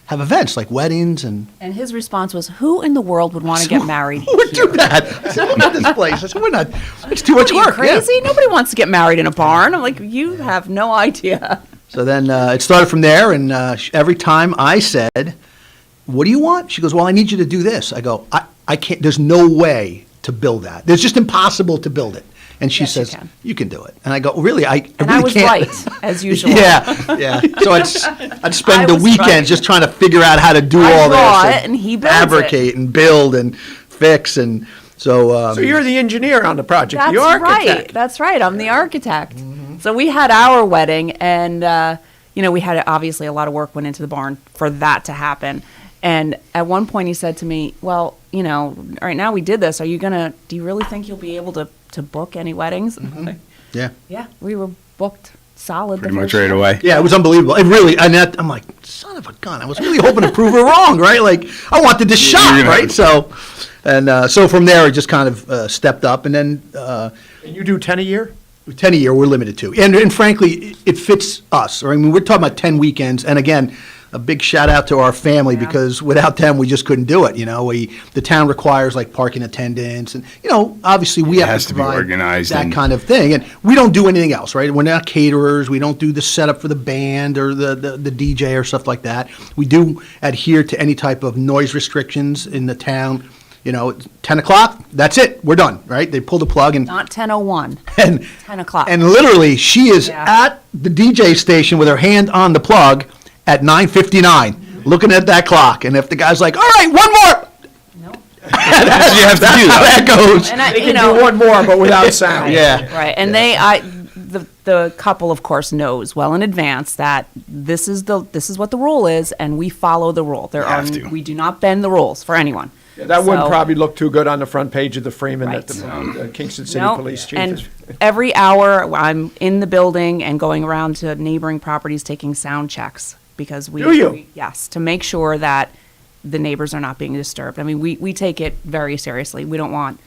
have events like weddings and. And his response was, who in the world would want to get married Who would do that? I said, look at this place. I said, we're not, it's too much work. Crazy? Yeah. Nobody wants to get married in a barn. I'm like, you have no idea. So then it started from there, and every time I said, what do you want? She goes, well, I need you to do this. I go, I can't, there's no way to build that. It's just impossible to build it. And she Yes, you says, can. you can do it. And I go, really? I And really I was can't. right, as usual. Yeah. So I'd spend I the was weekends right. just trying to figure out how to do I all draw this. it and he builds fabricate and build and fix. And so. So you're the engineer on the project, That's the architect. right. That's right. I'm the architect. So we had our wedding, and we had obviously a lot of work went into the barn for that to happen. And at one point, he said to me, "Well, right now we did this. Do you really think you'll be able to book any weddings?" Yeah. Yeah, we were booked solid. Pretty much right away. Yeah, it was unbelievable. It really, I'm like, son of a gun. I was really hoping to prove her wrong, right? Like, I wanted this shot, right? So, so from there, it just kind of stepped up. And then. And you do 10 a year? 10 a year, we're limited to. And frankly, it fits us. I mean, we're talking about 10 weekends. And again, a big shout out to our family because without them, we just couldn't do it. The town requires like parking attendants and, obviously we have has to to be provide organized that and- kind of thing. And we don't do anything else, right? We're not caterers. We don't do the setup for the band or the DJ or stuff like that. We do adhere to any type of noise restrictions in the town. 10 o'clock, that's it. We're done, right? They pull the plug and Not 10:01. And 10 o'clock. and literally, she is at the DJ station with her hand on the plug at 9:59, looking at that clock. And if the guy's like, "All right, one more," That's what you have to do. how that goes. And I, They you can know, do one more, but without sound. Yeah. Right. And the couple, of course, knows well in advance that this is what the rule is, and we follow the rule. We do not bend the rules for anyone. Yeah, that wouldn't So- probably look too good on the front page of the Freeman that Right. the Kingston City Nope. Police Chief And is. every hour, I'm in the building and going around to neighboring properties taking sound checks because Do you? yes, to make sure that the neighbors are not being disturbed. I mean, we take it very seriously. We don't want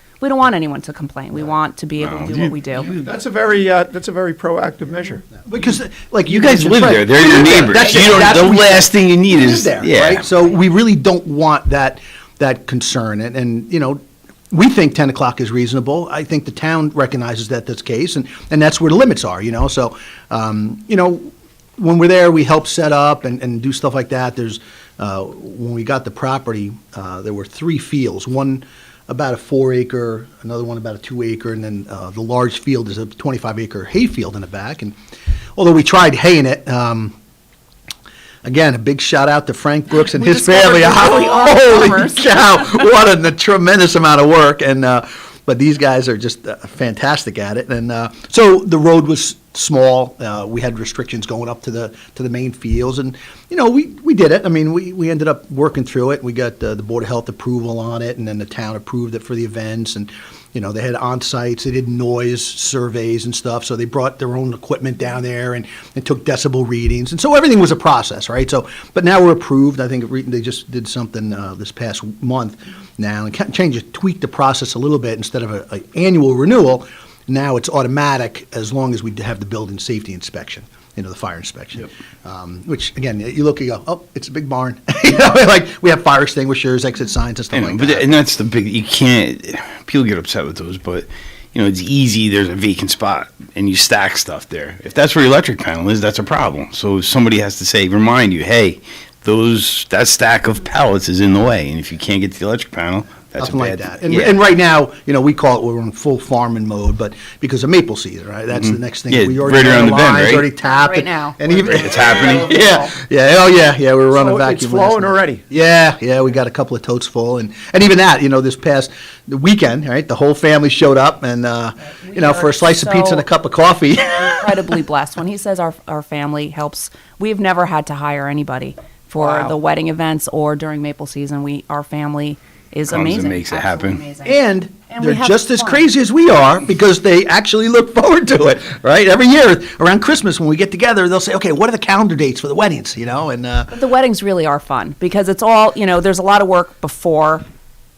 anyone to complain. We want to be able to do what we do. That's a very proactive measure. Because, like You guys live right. there. They're We your live there. neighbors. That's You it. don't- That's the what we- last thing you need we is- live there, yeah. right? So we really don't want that concern. And we think 10 o'clock is reasonable. I think the town recognizes that that's the case, and that's where the limits are, So, when we're there, we help set up and do stuff like that. There's, when we got the property, there were 3 fields, one about a 4-acre, another one about a 2-acre, and then the large field is a 25-acre hay field in the back. And although we tried haying it, again, a big shout out to Frank Brooks and We his discovered family. we really are Holy farmers. cow! What a tremendous amount of work, and but these guys are just fantastic at it. And so the road was small. We had restrictions going up to the main fields, and we did it. I mean, we ended up working through it. We got the Board of Health approval on it, and then the town approved it for the events, and they had on-sites, they did noise surveys and stuff, so they brought their own equipment down there and took decibel readings, and so everything was a process, right? So, but now we're approved. I think they just did something this past month now, and tweaked the process a little bit. Instead of an annual renewal, now it's automatic as long as we have the building safety inspection, the fire inspection. Which, again, you look and go, oh, it's a big barn. Like we have fire extinguishers, exit signs and stuff like that. And that's the big, people get upset with those, but, it's easy, there's a vacant spot, and you stack stuff there. If that's where your electric panel is, that's a problem. So somebody has to remind you, hey, that stack of pallets is in the way, and if you can't get to the electric panel, that's Something a like bad. that. And right now, we call it, we're in full farming mode, but because of maple season, right? That's the next thing. Yeah, We already right have around the bend, lines right? already tapped. Right now. And even, It's happening. Yeah, we're running So vacuum. it's flowing last night. already. Yeah, we got a couple of totes full, and even that, this past the weekend, right? The whole family showed up, and for a slice of pizza and a cup of coffee. Incredibly blessed. When he says our family helps, we've never had to hire anybody for the wedding events or during maple season. Our family is Comes and amazing. makes it Absolutely happen. amazing. And And we they're have just as fun. crazy as we are because they actually look forward to it, right? Every year around Christmas when we get together, they'll say, okay, what are the calendar dates for the weddings, And But the weddings really are fun because it's all, there's a lot of work before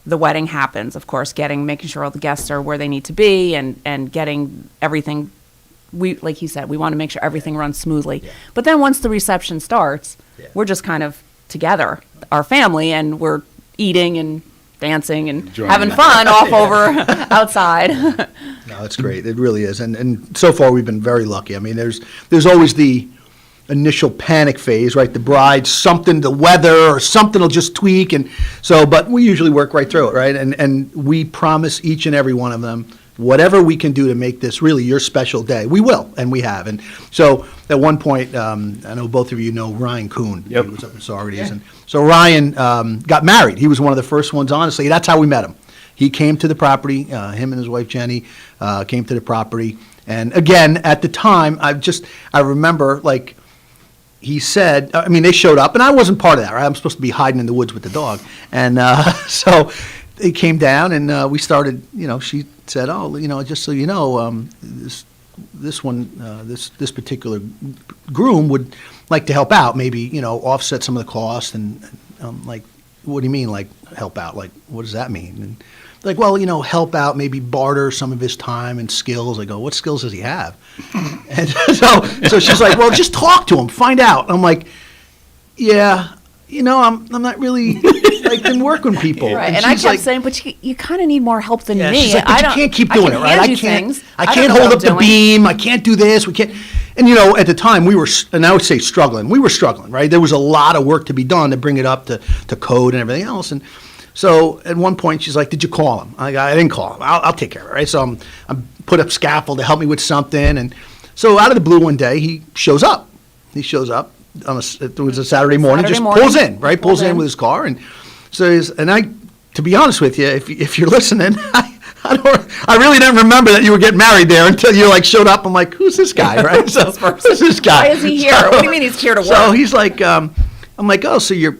the wedding happens, of course, making sure all the guests are where they need to be and getting everything. Like he said, we want to make sure everything runs smoothly. But then once the reception starts, we're just kind of together, our family, and we're eating and dancing and Enjoying having it. fun off over outside. No, it's great. It really is. And so far, we've been very lucky. I mean, there's always the initial panic phase, right? The bride, the weather or something will just tweak. And so, but we usually work right through it, right? And we promise each and every one of them whatever we can do to make this really your special day, we will, and we have. And so at one point, I know both of you know Ryan Kuhn. Yep. He was up in Saugerties. And so Ryan got married. He was one of the first ones, honestly. That's how we met him. He came to the property, him and his wife Jenny came to the property. And again, at the time, I remember, like, he said, I mean, they showed up, and I wasn't part of that, right? I'm supposed to be hiding in the woods with the dog. And so they came down, and we started, she said, oh, just so you know, this particular groom would like to help out, maybe, offset some of the cost. And I'm like, what do you mean, like, help out? Like, what does that mean? And like, well, help out, maybe barter some of his time and skills. I go, what skills does he have? And so she's like, well, just talk to him, find out. I'm like, yeah, I'm not really like been working with people. Right. And I kept saying, but you kind of need more help than me. She's like, but you can't keep doing it, right? I can't hold up the beam. I can't do this. We can't. And at the time we were, and I would say struggling. We were struggling, right? There was a lot of work to be done to bring it up to code and everything else. And so at one point she's like, did you call him? I didn't call him. I'll take care of it, right? So I'm put up scaffold to help me with something. And so out of the blue one day, he shows up. It was a Saturday morning, pulls in, right? Pulls in with his car. And so to be honest with you, if you're listening, I really didn't remember that you were getting married there until you showed up. I'm like, who's this guy, right? So who's this guy? Why is he here? What do you mean he's here to work? So he's like, I'm like, oh, so you're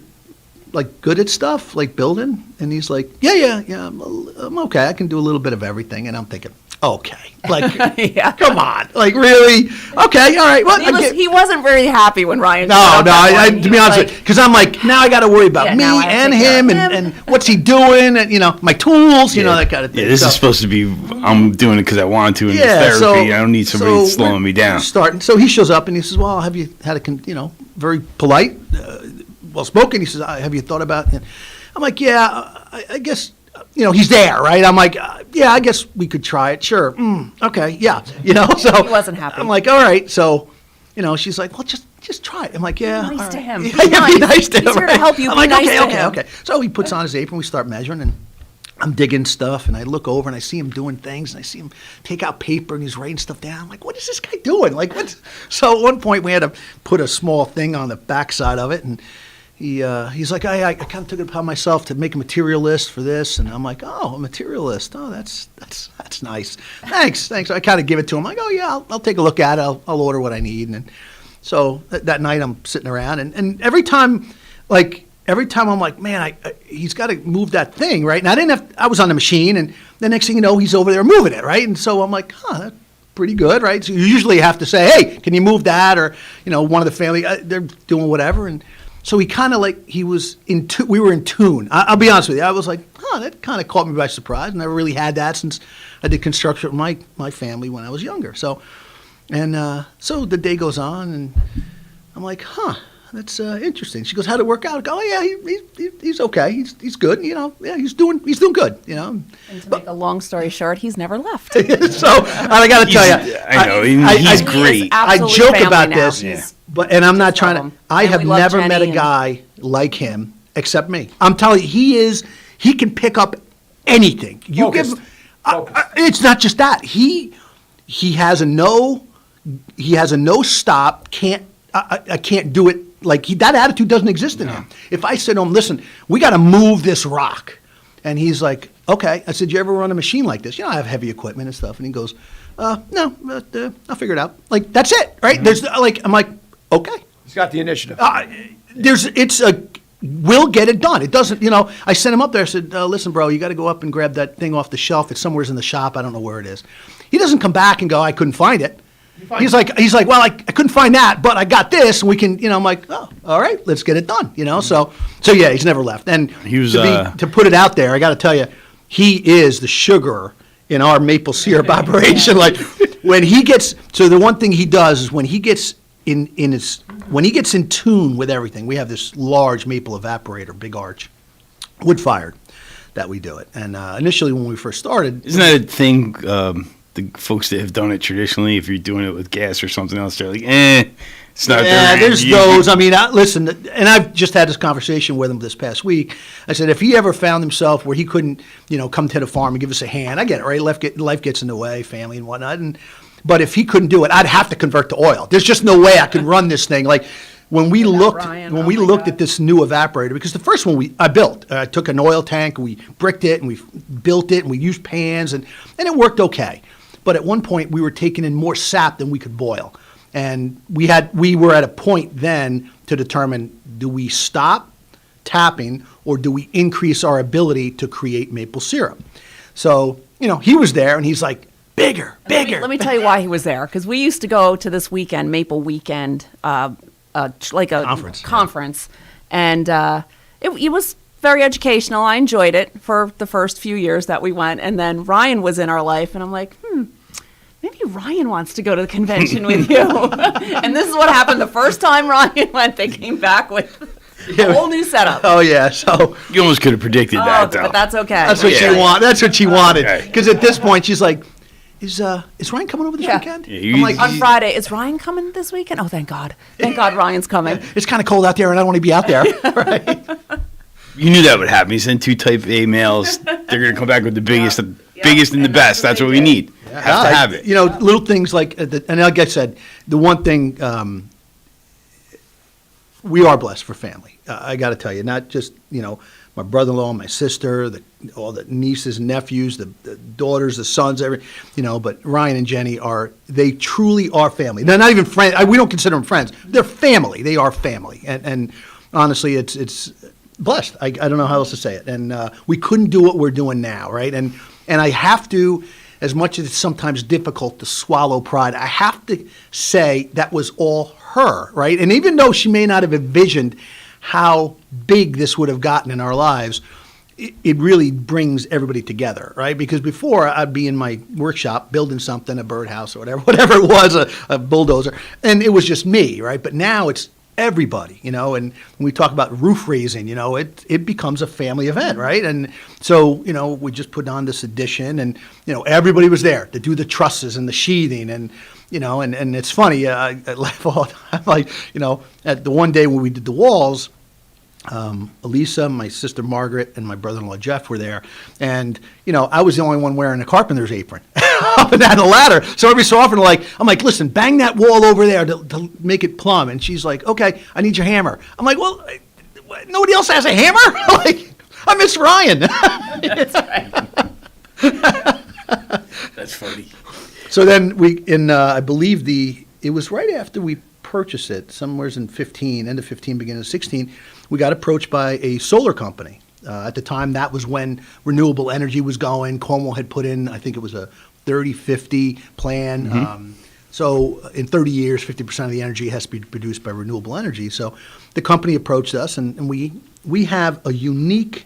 like good at stuff, like building? And he's like, yeah, I'm okay. I can do a little bit of everything. And I'm thinking, okay, like, come on, like really? Okay, all right. Well, he wasn't very happy when Ryan. No, to be honest with you, because I'm like, now I got to worry about me and him and what's he doing and my tools, that kind of thing. Yeah, this is supposed to be. I'm doing it because I want to in this therapy. I don't need somebody slowing me down. So he shows up and he says, well, have you had very polite, well spoken. He says, have you thought about it? I'm like, yeah, I guess. He's there, right? I'm like, yeah, I guess we could try it. Sure. Okay. Yeah. So he wasn't happy. I'm like, all right. So, she's like, well, just try it. I'm like, yeah. Be nice to him. Yeah, be nice to him. He's here to help you. I'm like, nice to him. Okay. So he puts on his apron. We start measuring, and I'm digging stuff, and I look over, and I see him doing things, and I see him take out paper, and he's writing stuff down. I'm like, what is this guy doing? Like, what? So at one point, we had to put a small thing on the backside of it, and he's like, I kind of took it upon myself to make a material list for this, and I'm like, oh, a material list. Oh, that's nice. Thanks. So I kind of give it to him. I go, yeah, I'll take a look at it. I'll order what I need. And so that night I'm sitting around, and every time I'm like, man, he's got to move that thing, right? And I was on the machine, and the next thing you know, he's over there moving it, right? And so I'm like, that's pretty good, right? So you usually have to say, hey, can you move that? Or, one of the family, they're doing whatever. And so he kind of we were in tune. I'll be honest with you. I was like, that kind of caught me by surprise. Never really had that since I did construction with my family when I was younger. So the day goes on, and I'm like, that's interesting. She goes, how'd it work out? I go, oh yeah, he's okay. He's good. Yeah, he's doing good. And to make a long story short, he's never left. So I got to tell you, I know he's great. I joke about this. Yeah. And I'm not trying to. I have never met a guy like him except me. I'm telling you, he can pick up anything. It's not just that. He has a no stop. I can't do it. Like that attitude doesn't exist in him. If I said to him, listen, we got to move this rock, and he's like, okay. I said, you ever run a machine like this? I have heavy equipment and stuff. And he goes, no, but I'll figure it out. Like that's it, right? Mm-hmm. I'm like. Okay. He's got the initiative. We'll get it done. It doesn't, I sent him up there. I said, listen, bro, you got to go up and grab that thing off the shelf. It's somewhere in the shop. I don't know where it is. He doesn't come back and go, I couldn't find it. He's like, well, I couldn't find that, but I got this, and we can, I'm like, oh, all right, let's get it done, Mm-hmm. So yeah, he's never left. And he was, to put it out there, I got to tell you, he is the sugar in our maple syrup operation. Like when he gets, so the one thing he does is when he gets when he gets in tune with everything, we have this large maple evaporator, big arch, wood fired, that we do it. And initially when we first started, isn't that a thing the folks that have done it traditionally, if you're doing it with gas or something else, they're like, it's not Yeah, their there's end. those. I mean, listen, and I've just had this conversation with him this past week. I said, if he ever found himself where he couldn't, come to the farm and give us a hand, I get it, right? Life gets in the way, family and whatnot. But if he couldn't do it, I'd have to convert to oil. There's just no way I could run this thing. Like when we looked at this new evaporator, because the first one I built, I took an oil tank, we bricked it, and we built it, and we used pans, and it worked okay. But at one point, we were taking in more sap than we could boil. And we were at a point then to determine, do we stop tapping or do we increase our ability to create maple syrup? So, he was there and he's like, bigger. Let me tell you why he was there, because we used to go to this weekend, Maple Weekend, like a conference. And it was very educational. I enjoyed it for the first few years that we went. And then Ryan was in our life, and I'm like, maybe Ryan wants to go to the convention with you. And this is what happened the first time Ryan went. They came back with a whole new setup. Oh, yeah. So you almost could have predicted that, though. But that's okay. That's what she wanted. That's what she wanted. Because at this point, she's like, is Ryan coming over this weekend? Yeah, I'm like, on Friday, is Ryan coming this weekend? Oh, thank God. Thank God Ryan's coming. It's kind of cold out there, and I don't want to be out there. Right? You knew that would happen. You send 2 type A males, they're going to come back with the biggest and the best. That's what we need. Have to have it. Little things like, and like I said, the one thing, we are blessed for family. I got to tell you, not just, my brother-in-law, my sister, all the nieces and nephews, the daughters, the sons, but Ryan and Jenny they truly are family. They're not even friends. We don't consider them friends. They're family. They are family. And honestly, it's blessed. I don't know how else to say it. And we couldn't do what we're doing now, right? And I have to, as much as it's sometimes difficult to swallow pride, I have to say that was all her, right? And even though she may not have envisioned how big this would have gotten in our lives, it really brings everybody together, right? Because before, I'd be in my workshop building something, a birdhouse or whatever it was, a bulldozer, and it was just me, right? But now it's everybody, and when we talk about roof raising, it becomes a family event, right? And so, we just put on this addition, and, everybody was there to do the trusses and the sheathing, and, and it's funny, I laugh all the time, like, at the one day when we did the walls, Elisa, my sister Margaret, and my brother-in-law Jeff were there, and I was the only one wearing a carpenter's apron up and down the ladder. So every so often, I'm like, listen, bang that wall over there to make it plumb. And she's like, okay, I need your hammer. I'm like, well, nobody else has a hammer. I miss Ryan. That's right. That's funny. So then I believe it was right after we purchased it, somewhere in 15, end of 15, beginning of 16. We got approached by a solar company. At the time, that was when renewable energy was going. Cornwall had put in, I think it was a 30-50 plan. Mm-hmm. So in 30 years, 50% of the energy has to be produced by renewable energy. So the company approached us, and we have a unique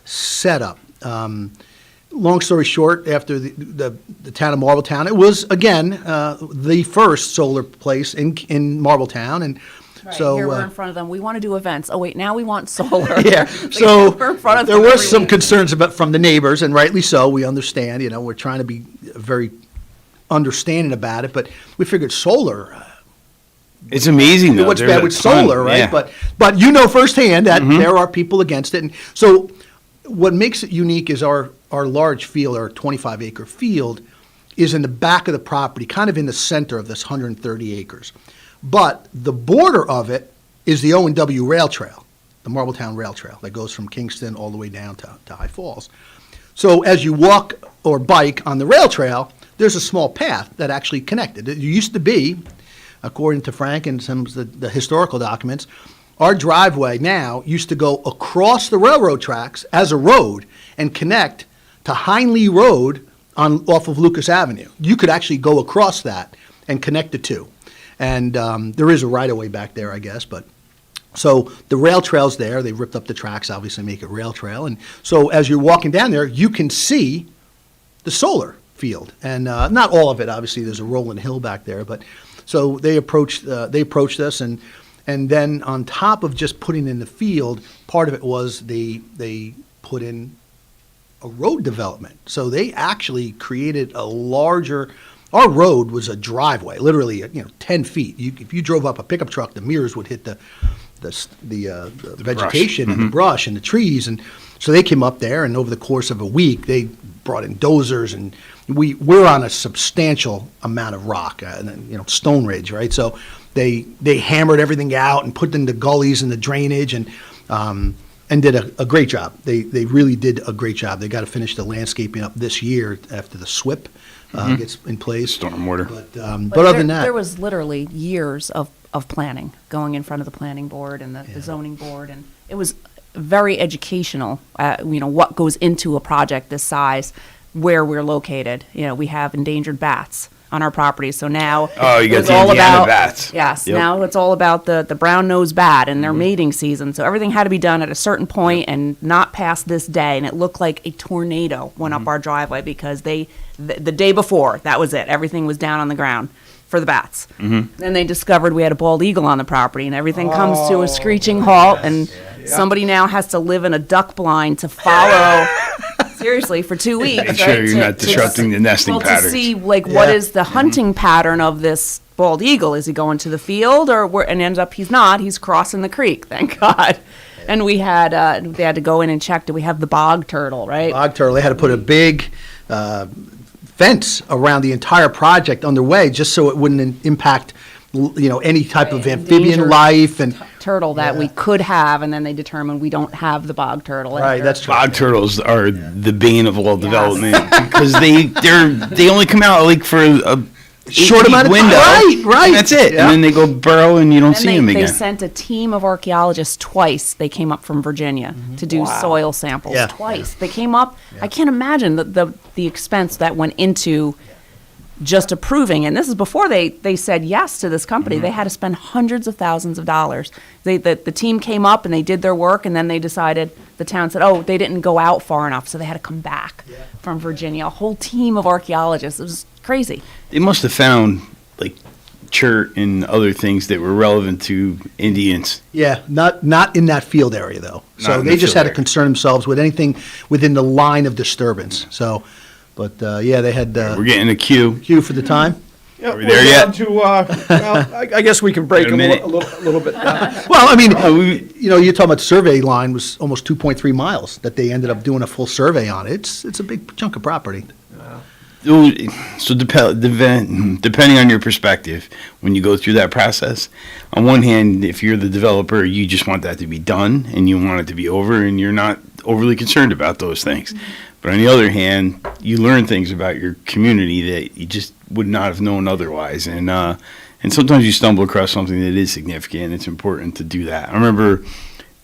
setup. Long story short, after the town of Marbletown, it was, again, the first solar place in Marbletown, and right, so here we're in front of them. We want to do events. Oh wait, now we want solar. Yeah, so we're in front of there them were every some week. concerns from the neighbors, and rightly so. We understand. We're trying to be very understanding about it, but we figured solar. It's amazing, though. What's There's bad a with ton, solar, right? yeah. But firsthand that there are people against it, and so what makes it unique is our large field, our 25-acre field, is in the back of the property, kind of in the center of this 130 acres. But the border of it is the O&W Rail Trail, the Marbletown Rail Trail that goes from Kingston all the way down to High Falls. So as you walk or bike on the rail trail, there's a small path that actually connected. It used to be, according to Frank and some of the historical documents, our driveway now used to go across the railroad tracks as a road and connect to Hindley Road off of Lucas Avenue. You could actually go across that and connect the two. And there is a right-of-way back there, I guess. But so the rail trail's there. They ripped up the tracks, obviously, make it rail trail. And so as you're walking down there, you can see the solar field. And not all of it, obviously. There's a rolling hill back there. But so they approached us, and then on top of just putting in the field, part of it was they put in a road development. So they actually created a larger. Our road was a driveway, literally 10 feet. If you drove up a pickup truck, the mirrors would hit the vegetation and the brush and the trees, and so they came up there, and over the course of a week, they brought in dozers, and we're on a substantial amount of rock, Stone Ridge, right? So they hammered everything out and put in the gullies and the drainage, and did a great job. They really did a great job. They got to finish the landscaping up this year after the SWIP gets in place. Stormwater. But other than that, there was literally years of planning going in front of the planning board and the zoning board, and it was very educational. What goes into a project this size, where we're located. We have endangered bats on our property, so now you got it's the all Indiana about bats. Yes, Yep. now it's all about the brown-nosed bat and their mating season. So everything had to be done at a certain point and not past this day. And it looked like a tornado went up our driveway because the day before, that was it. Everything was down on the ground for the bats. Then they discovered we had a bald eagle on the property, and everything comes to a screeching halt, and somebody now has to live in a duck blind to follow. Seriously, for 2 weeks. Make sure you're not disrupting the nesting patterns. To see, what is the hunting pattern of this bald eagle? Is he going to the field, and ends up he's not. He's crossing the creek, thank God. And we had, they had to go in and check, do we have the bog turtle, right? Bog turtle, they had to put a big fence around the entire project underway just so it wouldn't impact any type of amphibian life and turtle that we could have, and then they determined we don't have the bog turtle. Right, that's true. Bog turtles are the bane of all development because they only come out like for a short amount of window. Right. And that's it. Yeah. And then they go burrow and you don't see them again. They sent a team of archaeologists twice. They came up from Virginia to do soil samples twice. They came up. I can't imagine the expense that went into just approving, and this is before they said yes to this company. They had to spend hundreds of thousands of dollars. The team came up and they did their work, and then they decided, the town said, they didn't go out far enough, so they had to come back from Virginia. A whole team of archaeologists. It was crazy. They must have found like chert and other things that were relevant to Indians. Yeah, not in that field area though. So they just had to concern themselves with anything within the line of disturbance. So. But they had. We're getting a cue. Cue for the time. Yeah, Are we there yet? I guess we can break a a minute. little bit. Well, I mean, you're talking about survey line was almost 2.3 miles that they ended up doing a full survey on. It's a big chunk of property. So depending on your perspective, when you go through that process, on one hand, if you're the developer, you just want that to be done and you want it to be over, and you're not overly concerned about those things. But on the other hand, you learn things about your community that you just would not have known otherwise. And sometimes you stumble across something that is significant, and it's important to do that. I remember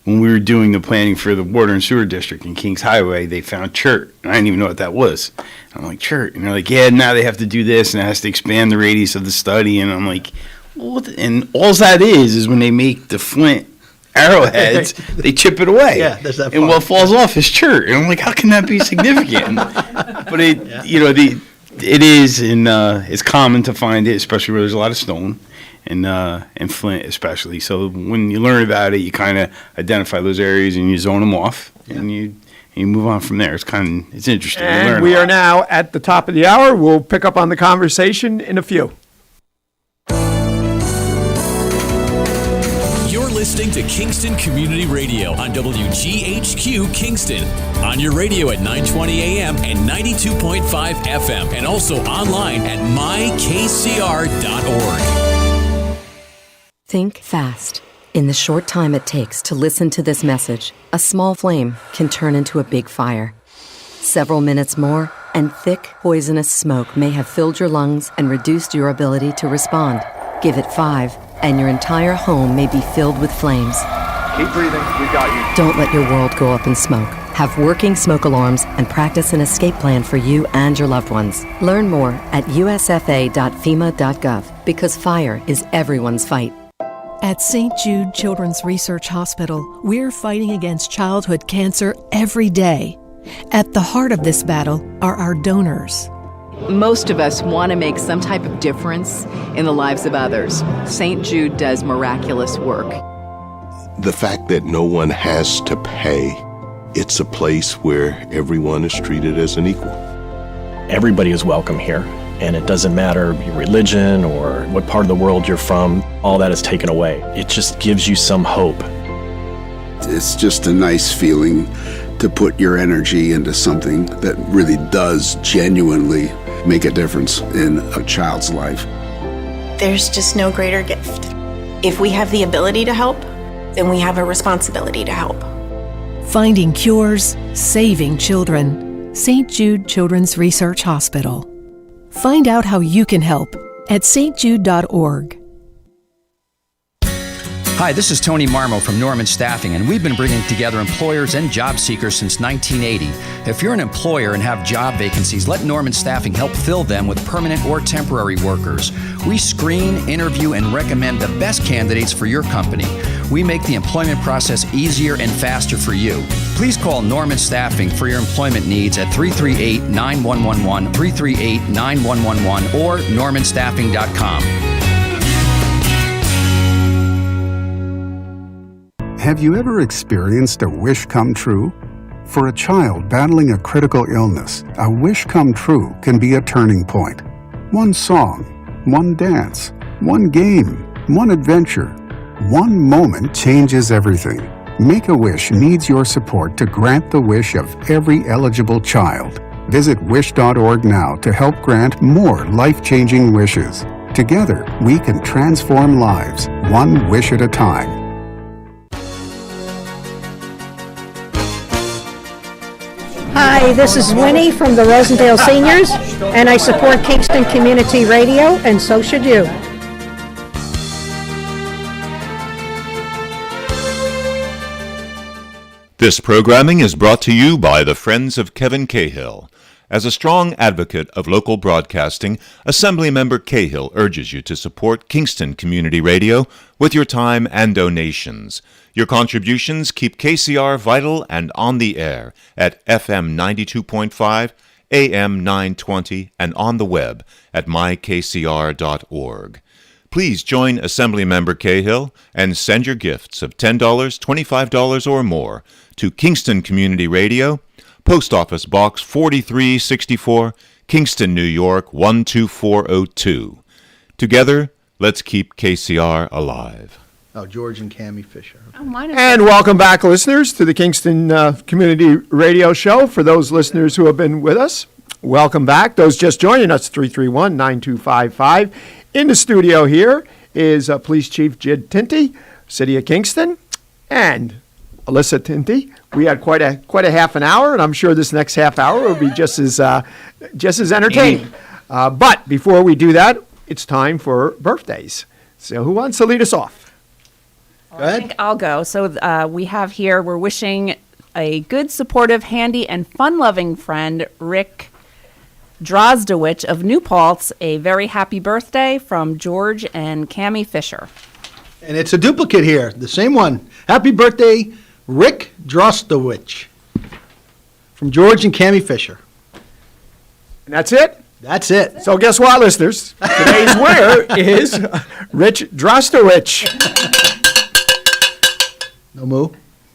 when we were doing the planning for the water and sewer district in Kings Highway, they found chert. And I didn't even know what that was. I'm like, chert? And they're like, yeah, now they have to do this, and it has to expand the radius of the study. And I'm like, what? And all that is when they make the flint arrowheads, they chip it away. Yeah, there's that. And what falls off is chert. And I'm like, how can that be significant? But it is, and it's common to find it, especially where there's a lot of stone and flint, especially. So when you learn about it, you kind of identify those areas and you zone them off, and you move on from there. It's interesting. And we are now at the top of the hour. We'll pick up on the conversation in a few. Listening to Kingston Community Radio on WGHQ Kingston. On your radio at 920 AM and 92.5 FM, and also online at mykcr.org. Think fast. In the short time it takes to listen to this message, a small flame can turn into a big fire. Several minutes more, and thick, poisonous smoke may have filled your lungs and reduced your ability to respond. Give it 5, and your entire home may be filled with flames. Keep breathing. We got you. Don't let your world go up in smoke. Have working smoke alarms and practice an escape plan for you and your loved ones. Learn more at usfa.fema.gov, because fire is everyone's fight. At St. Jude Children's Research Hospital, we're fighting against childhood cancer every day. At the heart of this battle are our donors. Most of us want to make some type of difference in the lives of others. St. Jude does miraculous work. The fact that no one has to pay It's a place where everyone is treated as an equal. Everybody is welcome here, and it doesn't matter your religion or what part of the world you're from. All that is taken away. It just gives you some hope. It's just a nice feeling to put your energy into something that really does genuinely make a difference in a child's life. There's just no greater gift. If we have the ability to help, then we have a responsibility to help. Finding cures, saving children. St. Jude Children's Research Hospital. Find out how you can help at stjude.org. Hi, this is Tony Marmo from Norman Staffing, and we've been bringing together employers and job seekers since 1980. If you're an employer and have job vacancies, let Norman Staffing help fill them with permanent or temporary workers. We screen, interview, and recommend the best candidates for your company. We make the employment process easier and faster for you. Please call Norman Staffing for your employment needs at 338-9111, 338-9111, or normanstaffing.com. Have you ever experienced a wish come true? For a child battling a critical illness, a wish come true can be a turning point. One song, one dance, one game, one adventure, one moment changes everything. Make-A-Wish needs your support to grant the wish of every eligible child. Visit wish.org now to help grant more life-changing wishes. Together, we can transform lives, one wish at a time. Hi, this is Winnie from the Rosendale Seniors, and I support Kingston Community Radio, and so should you. This programming is brought to you by the Friends of Kevin Cahill. As a strong advocate of local broadcasting, Assemblymember Cahill urges you to support Kingston Community Radio with your time and donations. Your contributions keep KCR vital and on the air at FM 92.5, AM 920, and on the web at mykcr.org. Please join Assemblymember Cahill and send your gifts of $10, $25, or more to Kingston Community Radio, Post Office Box 4364, Kingston, New York 12402. Together, let's keep KCR alive. Oh, George and Cammie Fisher. And welcome back, listeners, to the Kingston Community Radio Show. For those listeners who have been with us, welcome back. Those just joining us, 331-9255. In the studio here is Police Chief Jid Tinty, City of Kingston, and Alyssa Tinty. We had quite a half an hour, and I'm sure this next half hour will be just as entertaining. But before we do that, it's time for birthdays. So who wants to lead us off? I think I'll go. So we have here, we're wishing a good, supportive, handy, and fun-loving friend, Rick Drozdowicz of New Paltz, a very happy birthday from George and Cammie Fisher. And it's a duplicate here, the same one. Happy birthday, Rick Drozdowicz from George and Cammie Fisher. And that's it? That's it. So guess what, listeners? Today's winner is Rich Drozdowicz. No moo?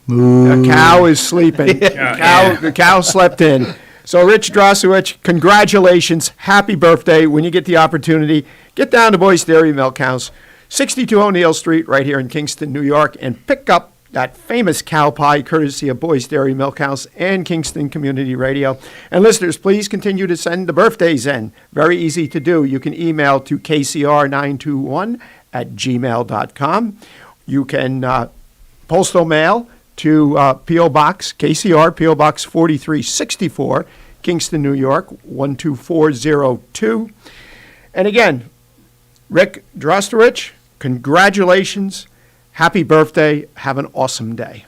The cow is sleeping. The cow slept in. So, Rich Drozdowicz, congratulations. Happy birthday. When you get the opportunity, get down to Boy's Dairy Milk House, 62 O'Neill Street, right here in Kingston, New York, and pick up that famous cow pie courtesy of Boy's Dairy Milk House and Kingston Community Radio. And listeners, please continue to send the birthdays in. Very easy to do. You can email to kcr921@gmail.com. You can postal mail to P.O. Box, KCR, P.O. Box 4364, Kingston, New York, 12402. And again, Rick Drozdowicz, congratulations. Happy birthday. Have an awesome day.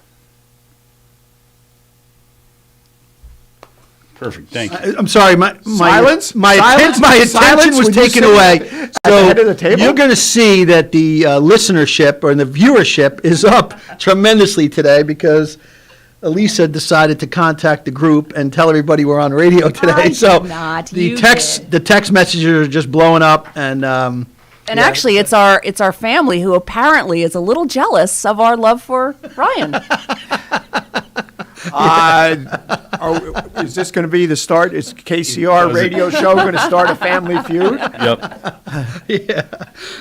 Perfect. Thank you. I'm sorry, my Silence? My Silence? attention was Would you taken sit away. at the head of the table? You're going to see that the listenership or the viewership is up tremendously today because Elisa decided to contact the group and tell everybody we're on radio today. I So did not. the You text messages are just blowing up, and And actually, it's our family who apparently is a little jealous of our love for Ryan. Is this going to be the start? Is KCR radio show going to start a family feud? Yep.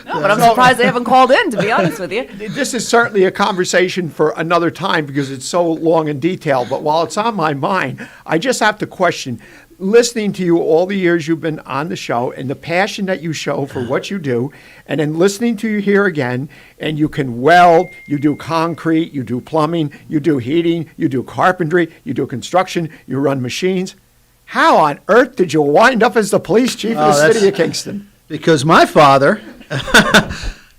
No, but I'm surprised they haven't called in, to be honest with you. This is certainly a conversation for another time because it's so long and detailed. But while it's on my mind, I just have to question, listening to you all the years you've been on the show and the passion that you show for what you do, and then listening to you here again, and you can weld, you do concrete, you do plumbing, you do heating, you do carpentry, you do construction, you run machines. How on earth did you wind up as the police chief of the city of Kingston? Because my father,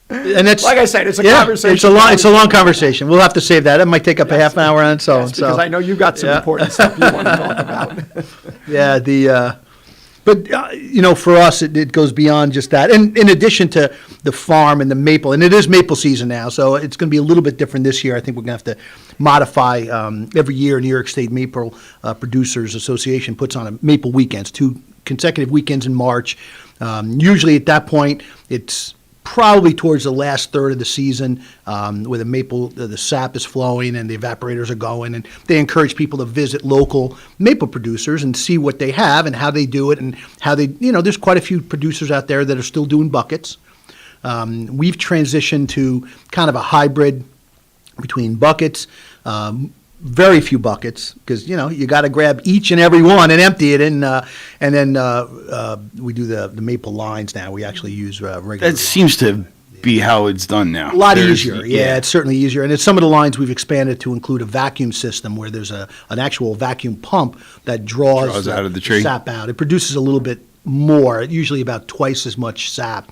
and it's like I said, it's a conversation. It's a long conversation. We'll have to save that. It might take up a half an hour on its own. Because I know you've got some important stuff you want to talk about. But for us, it goes beyond just that. And in addition to the farm and the maple, and it is maple season now, so it's going to be a little bit different this year. I think we're going to have to modify every year. New York State Maple Producers Association puts on a maple weekends, 2 consecutive weekends in March. Usually at that point, it's probably towards the last third of the season, where the maple, the sap is flowing and the evaporators are going, and they encourage people to visit local maple producers and see what they have and how they do it and how they, there's quite a few producers out there that are still doing buckets. We've transitioned to kind of a hybrid between buckets, very few buckets, because you got to grab each and every one and empty it, and then we do the maple lines now. We actually use regular. That seems to be how it's done now. A lot easier, yeah. It's certainly easier, and some of the lines we've expanded to include a vacuum system where there's an actual vacuum pump that draws out of the tree, sap out. It produces a little bit more, usually about twice as much sap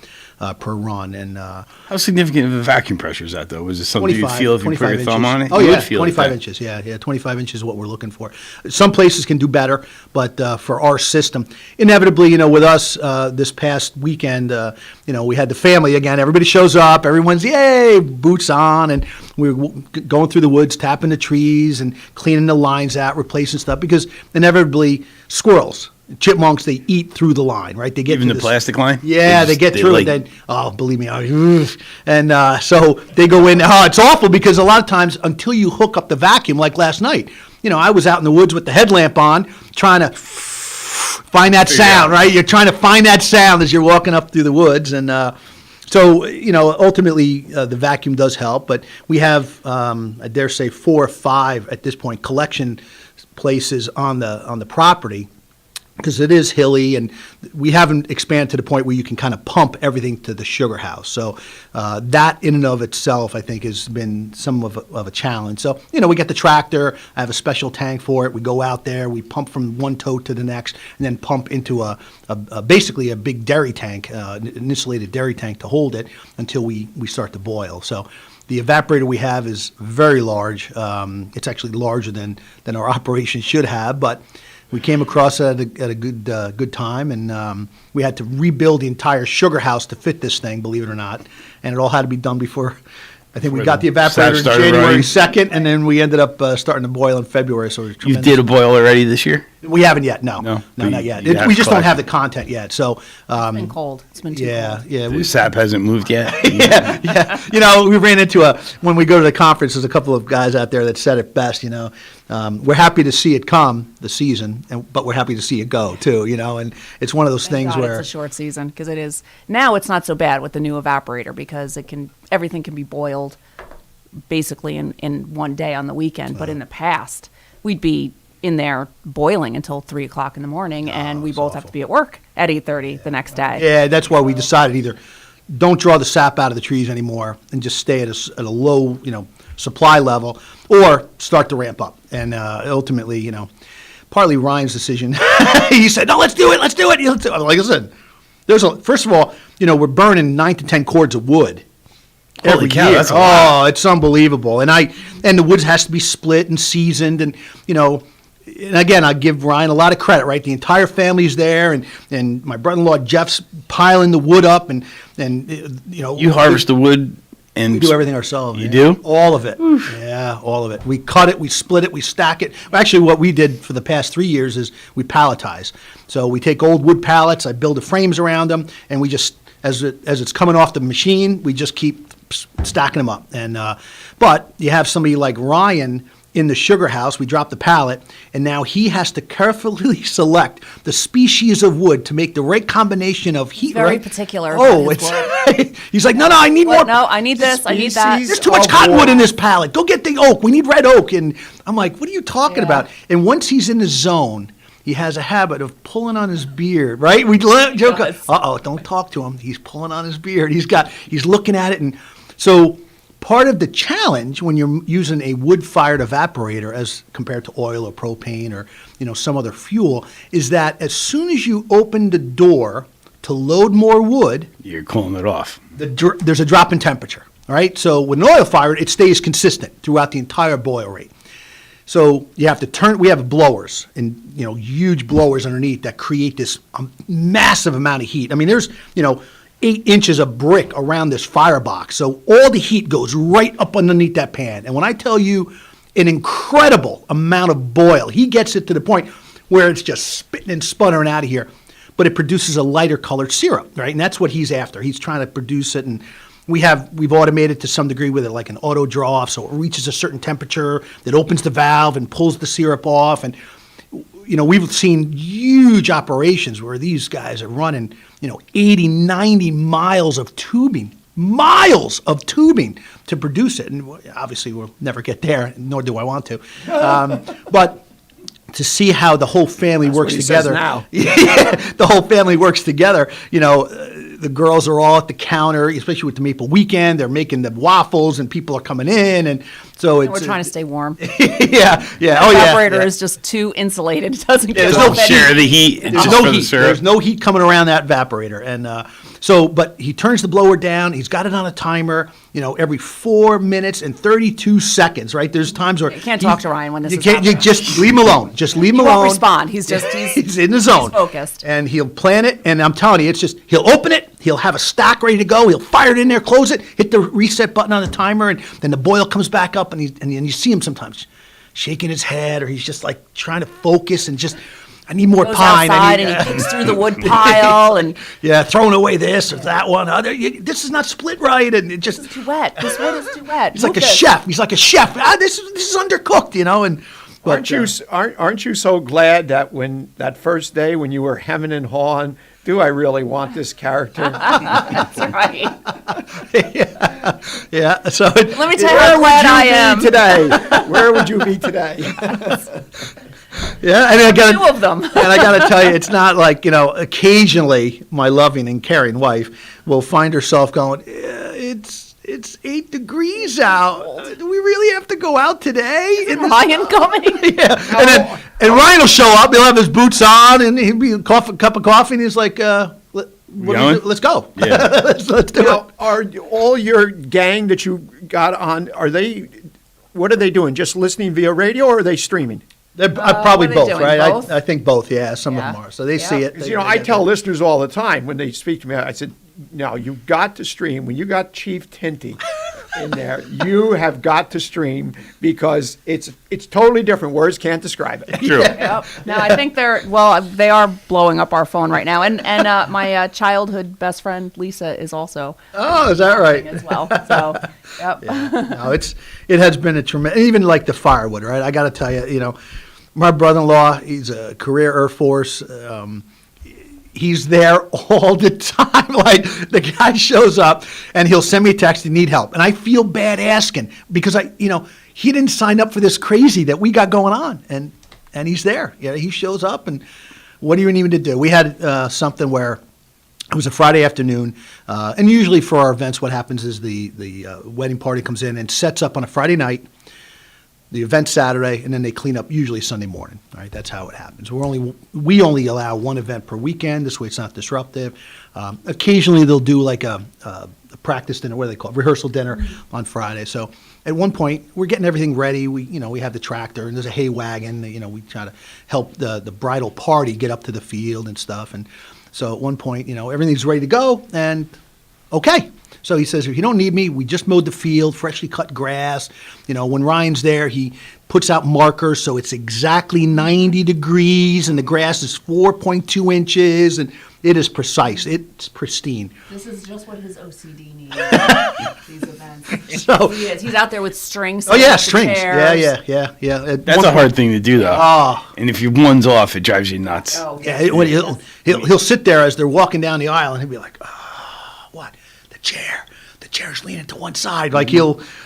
per run. And how significant of a vacuum pressure is that, though? Is it something you'd feel if you put your thumb on it? Oh, you yeah, would feel 25 inches. Yeah, 25 inches is what we're looking for. Some places can do better, but for our system, inevitably, with us this past weekend, we had the family again. Everybody shows up. Everyone's, yay, boots on, and we're going through the woods, tapping the trees and cleaning the lines out, replacing stuff, because inevitably squirrels, chipmunks, they eat through the line, right? They get even the plastic line. Yeah, they get through it. Then, believe me, and so they go in. Oh, it's awful because a lot of times until you hook up the vacuum, like last night, I was out in the woods with the headlamp on, trying to find that sound, right? You're trying to find that sound as you're walking up through the woods, and so ultimately the vacuum does help. But we have, I dare say, 4 or 5 at this point collection places on the property, because it is hilly, and we haven't expanded to the point where you can kind of pump everything to the sugar house. So that in and of itself, I think, has been some of a challenge. So, we get the tractor. I have a special tank for it. We go out there. We pump from one tote to the next, and then pump into basically a big dairy tank, an insulated dairy tank to hold it until we start to boil. So the evaporator we have is very large. It's actually larger than our operation should have, but we came across it at a good time, and we had to rebuild the entire sugar house to fit this thing, believe it or not, and it all had to be done before. I think we got the evaporator January 2nd, and then we ended up starting to boil in February. So you did a boil already this year? We haven't yet. No, not yet. We just don't have the content yet. So it's been cold. It's been too cold. Yeah. The sap hasn't moved yet. yeah. We ran into when we go to the conference. There's a couple of guys out there that said it best. We're happy to see it come, the season, but we're happy to see it go too. And it's one of those things where it's a short season, because it is now. It's not so bad with the new evaporator because everything can be boiled basically in one day on the weekend. But in the past, we'd be in there boiling until 3 o'clock in the morning, and we both have to be at work at 8:30 the next day. Yeah, that's why we decided either don't draw the sap out of the trees anymore and just stay at a low, supply level, or start to ramp up. And ultimately, partly Ryan's decision. He said, "No, let's do it. Like I said, first of all, we're burning 9 to 10 cords of wood. Holy cow, year. that's a lot. It's unbelievable. And the wood has to be split and seasoned, and and again, I give Ryan a lot of credit, right? The entire family's there, and my brother-in-law Jeff's piling the wood up, and you harvest the wood, and we do everything ourselves. You do all of it. Oof. Yeah, all of it. We cut it, we split it, we stack it. Actually, what we did for the past 3 years is we palletize. So we take old wood pallets, I build the frames around them, and we just as it's coming off the machine, we just keep stacking them up. And but you have somebody like Ryan in the sugar house. We drop the pallet, and now he has to carefully select the species of wood to make the right combination of heat. Very right? particular. Oh, about his it's wood. he's like, no, I need more. No, I need this. I need that. There's too much cottonwood in this pallet. Go get the oak. We need red oak. And I'm like, what are you talking about? And once he's in the zone, he has a habit of pulling on his beard, right? We joke, don't talk to him. He's pulling on his beard. He's looking at it. And so part of the challenge when you're using a wood-fired evaporator as compared to oil or propane or, some other fuel is that as soon as you open the door to load more wood, you're cooling it off. There's a drop in temperature, all right? So with an oil fire, it stays consistent throughout the entire boil rate. So you have to turn. We have blowers and huge blowers underneath that create this massive amount of heat. I mean, there's 8 inches of brick around this firebox, so all the heat goes right up underneath that pan. And when I tell you an incredible amount of boil, he gets it to the point where it's just spitting and sputtering out of here, but it produces a lighter colored syrup, right? And that's what he's after. He's trying to produce it, and we've automated to some degree with it, like an auto draw off, so it reaches a certain temperature that opens the valve and pulls the syrup off. And we've seen huge operations where these guys are running 80, 90 miles of tubing to produce it. And obviously we'll never get there, nor do I want to. But to see how the whole family works together. Now. The whole family works together. The girls are all at the counter, especially with the Maple Weekend. They're making the waffles, and people are coming in, and so we're trying to stay warm. Yeah. The evaporator is just too insulated. It doesn't. There's no share the heat. There's no heat. There's no heat coming around that evaporator, and but he turns the blower down. He's got it on a timer. Every 4 minutes and 32 seconds. Right? There's times where you can't talk to Ryan when this is happening. You just leave him alone. Just leave him he alone. Won't respond. He's in the zone. He's focused, and he'll plan it. And I'm telling you, it's just he'll open it. He'll have a stack ready to go. He'll fire it in there, close it, hit the reset button on the timer, and then the boil comes back up, and you see him sometimes shaking his head, or he's just like trying to focus and just, I need more goes pine. Outside and he kicks through the wood pile and throwing away this or that one. This is not split right, and it just it's too wet. This wood is too wet. He's like a chef. He's like a chef. This is undercooked, and. But, aren't you so glad that when that first day when you were hemming and hawing, do I really want this character? That's right. Yeah. So let me tell you how glad I am today. Where would you be today? Yeah, and I got 2 of them. And I got to tell you, it's not like occasionally my loving and caring wife will find herself going, It's 8 degrees out. Do we really have to go out today? Is Ryan coming? Yeah. And Ryan will show up. He'll have his boots on, and he'll be a cup of coffee, and he's like, let's go. Yeah. let's do it. Are all your gang that you got on, what are they doing? Just listening via radio, or are they streaming? They're probably what are they both, doing, right? both? I think both, yeah. Some of them are. So they see it. I tell listeners all the time when they speak to me, I said, no, you've got to stream. When you got Chief Tinty in there, you have got to stream because it's totally different. Words can't describe it. True. Yep. No, I think they are blowing up our phone right now. And my childhood best friend, Lisa, is also. Oh, is that right? As well. So, yep. Yeah. No, it has been a tremendous, even like the firewood, right? I got to tell you, my brother-in-law, he's a career Air Force. He's there all the time. Like, the guy shows up and he'll send me a text, "You need help." And I feel bad asking because he didn't sign up for this crazy that we got going on. And he's there. Yeah, he shows up, and what do you need to do? We had something where it was a Friday afternoon, and usually for our events, what happens is the wedding party comes in and sets up on a Friday night, the event Saturday, and then they clean up usually Sunday morning. All right, that's how it happens. We only allow one event per weekend. This way, it's not disruptive. Occasionally, they'll do like a practice dinner. What do they call it? Rehearsal dinner on Friday. So at one point, we're getting everything ready. We have the tractor and there's a hay wagon. We try to help the bridal party get up to the field and stuff. And so at one point, everything's ready to go. And okay. So he says, "If you don't need me, we just mowed the field, freshly cut grass. When Ryan's there, he puts out markers so it's exactly 90 degrees and the grass is 4.2 inches. And It is precise. It's pristine. This is just what his OCD needs. These events. So- He's out there with strings. Oh, yeah, the strings. chairs. Yeah. That's a hard thing to do, though. Oh. And if one's off, it drives you nuts. Yeah, he'll sit there as they're walking down the aisle, and he'll be like, "Oh, what? The chair's leaning to one side." Like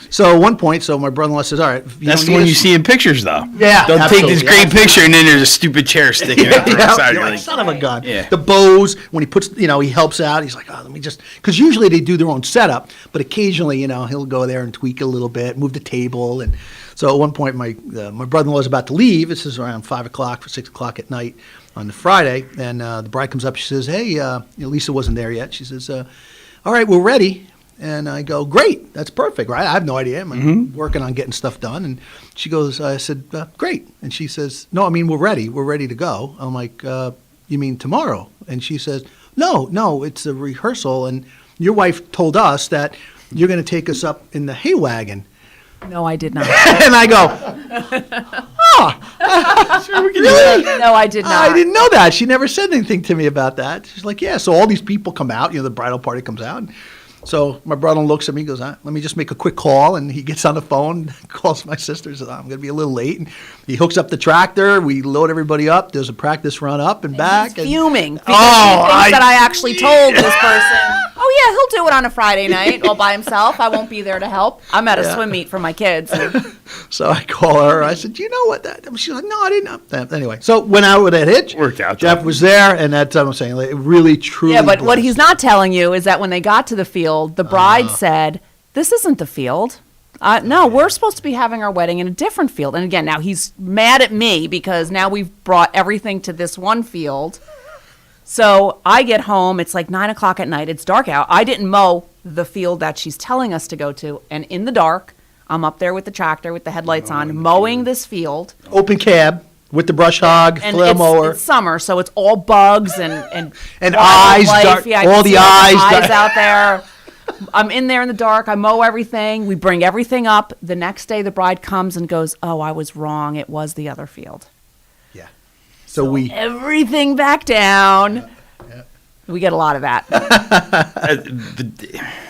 So at one point, so my brother-in-law says, "All right, That's the one you see in pictures, though. Yeah, They'll take this absolutely, great picture, and then there's a stupid chair sticking out the right side. You're You're like, like, son of a gun. Yeah. The bows, when he puts, he helps out. He's like, "Oh, let me just," because usually they do their own setup, but occasionally, he'll go there and tweak a little bit, move the table, and so at one point, my brother-in-law was about to leave. This is around 5 o'clock or 6 o'clock at night on the Friday, and the bride comes up. She says, "Hey," Lisa wasn't there yet. She says, "All right, we're ready." And I go, "Great, that's perfect, right?" I have no idea. I'm working on getting stuff done. And she goes, I said, "Great." And she says, "No, I mean, we're ready. We're ready to go." I'm like, "You mean tomorrow?" And she says, No, it's a rehearsal. And your wife told us that you're going to take us up in the hay wagon." No, I did not. And I go, "Really?" No, I did not. I didn't know that. She never said anything to me about that. She's like, "Yeah." So all these people come out. The bridal party comes out. And so my brother looks at me and goes, "Let me just make a quick call." And he gets on the phone, calls my sister, says, "I'm going to be a little late." And he hooks up the tractor. We load everybody up. There's a practice run up and back. He's fuming because Oh, he thinks that I actually told this person, "Oh yeah, he'll do it on a Friday night all by himself. I won't be there to help. I'm at a swim meet for my kids." So I call her. I said, "Do you know what that?" She's like, "No, I didn't know that." Anyway, so went out with that hitch. Worked out. Jeff was there, and that's what I'm saying. Like, it really, truly. Yeah, but what blessed. he's not telling you is that when they got to the field, the bride said, "This isn't the field. No, we're supposed to be having our wedding in a different field." And again, now he's mad at me because now we've brought everything to this one field. So I get home, it's like 9 o'clock at night, it's dark out. I didn't mow the field that she's telling us to go to. And in the dark, I'm up there with the tractor with the headlights on, mowing this field. Open cab with the brush hog, And flail mower. it's summer, so it's all bugs and eyes, wildlife. dark, Yeah, I all can see the eyes. out there. I'm in there in the dark. I mow everything. We bring everything up. The next day, the bride comes and goes, "Oh, I was wrong. It was the other field." So we everything back down. We get a lot of that.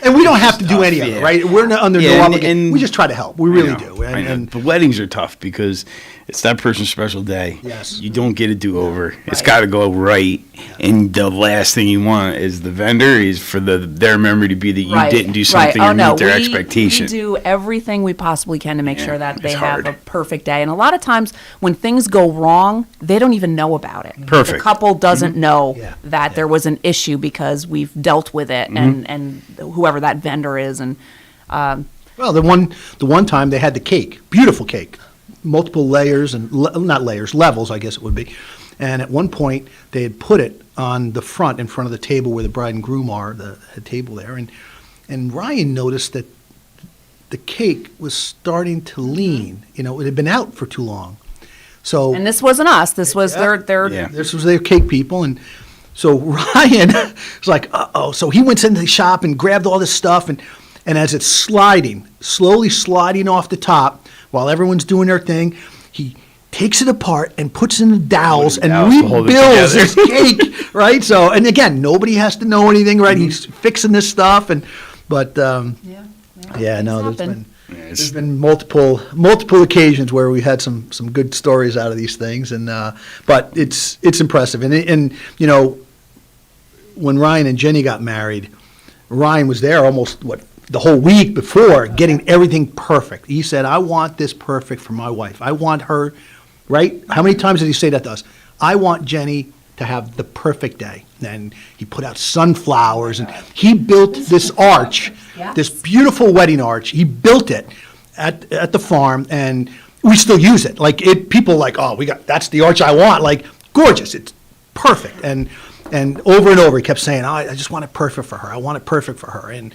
And we don't have to do any of it, yeah. right? We're not under no and- obligation. and- We just try to help. We really I know, do. I know. And But weddings are tough because it's that person's special day. Yes. You don't get a do-over. It's got to go right. And the last thing you want is the vendor is for their memory to be that you didn't do something or meet their expectation. We do everything we possibly can to make sure that they it's have hard. a perfect day. And a lot of times when things go wrong, they don't even know about it. Perfect. The couple doesn't know that there was an issue because we've dealt with it and whoever that vendor is. And well, the one time they had the cake, beautiful cake, multiple layers and not layers, levels, I guess it would be. And at one point they had put it on the front, in front of the table where the bride and groom are, the table there, and Ryan noticed that the cake was starting to lean. It had been out for too long. So and this wasn't us. This was their this was their cake people, and so Ryan was like, "Uh-oh." So he went into the shop and grabbed all this stuff, and as it's slowly sliding off the top, while everyone's doing their thing, he takes it apart and puts in the dowels and dowels to hold it rebuilds together. his cake, right? So, and again, nobody has to know anything, right? He's fixing this stuff, but no, there's been multiple occasions where we had some good stories out of these things, and but it's impressive, and when Ryan and Jenny got married, Ryan was there almost the whole week before, getting everything perfect. He said, "I want this perfect for my wife. I want her," right? How many times did he say that to us? "I want Jenny to have the perfect day." And he put out sunflowers, and he built this arch, this beautiful wedding arch. He built it at the farm, and we still use it. Like people are like, "Oh, that's the arch I want." Like, gorgeous. It's perfect. And over and over, he kept saying, "Oh, I just want it perfect for her. I want it perfect for her. And,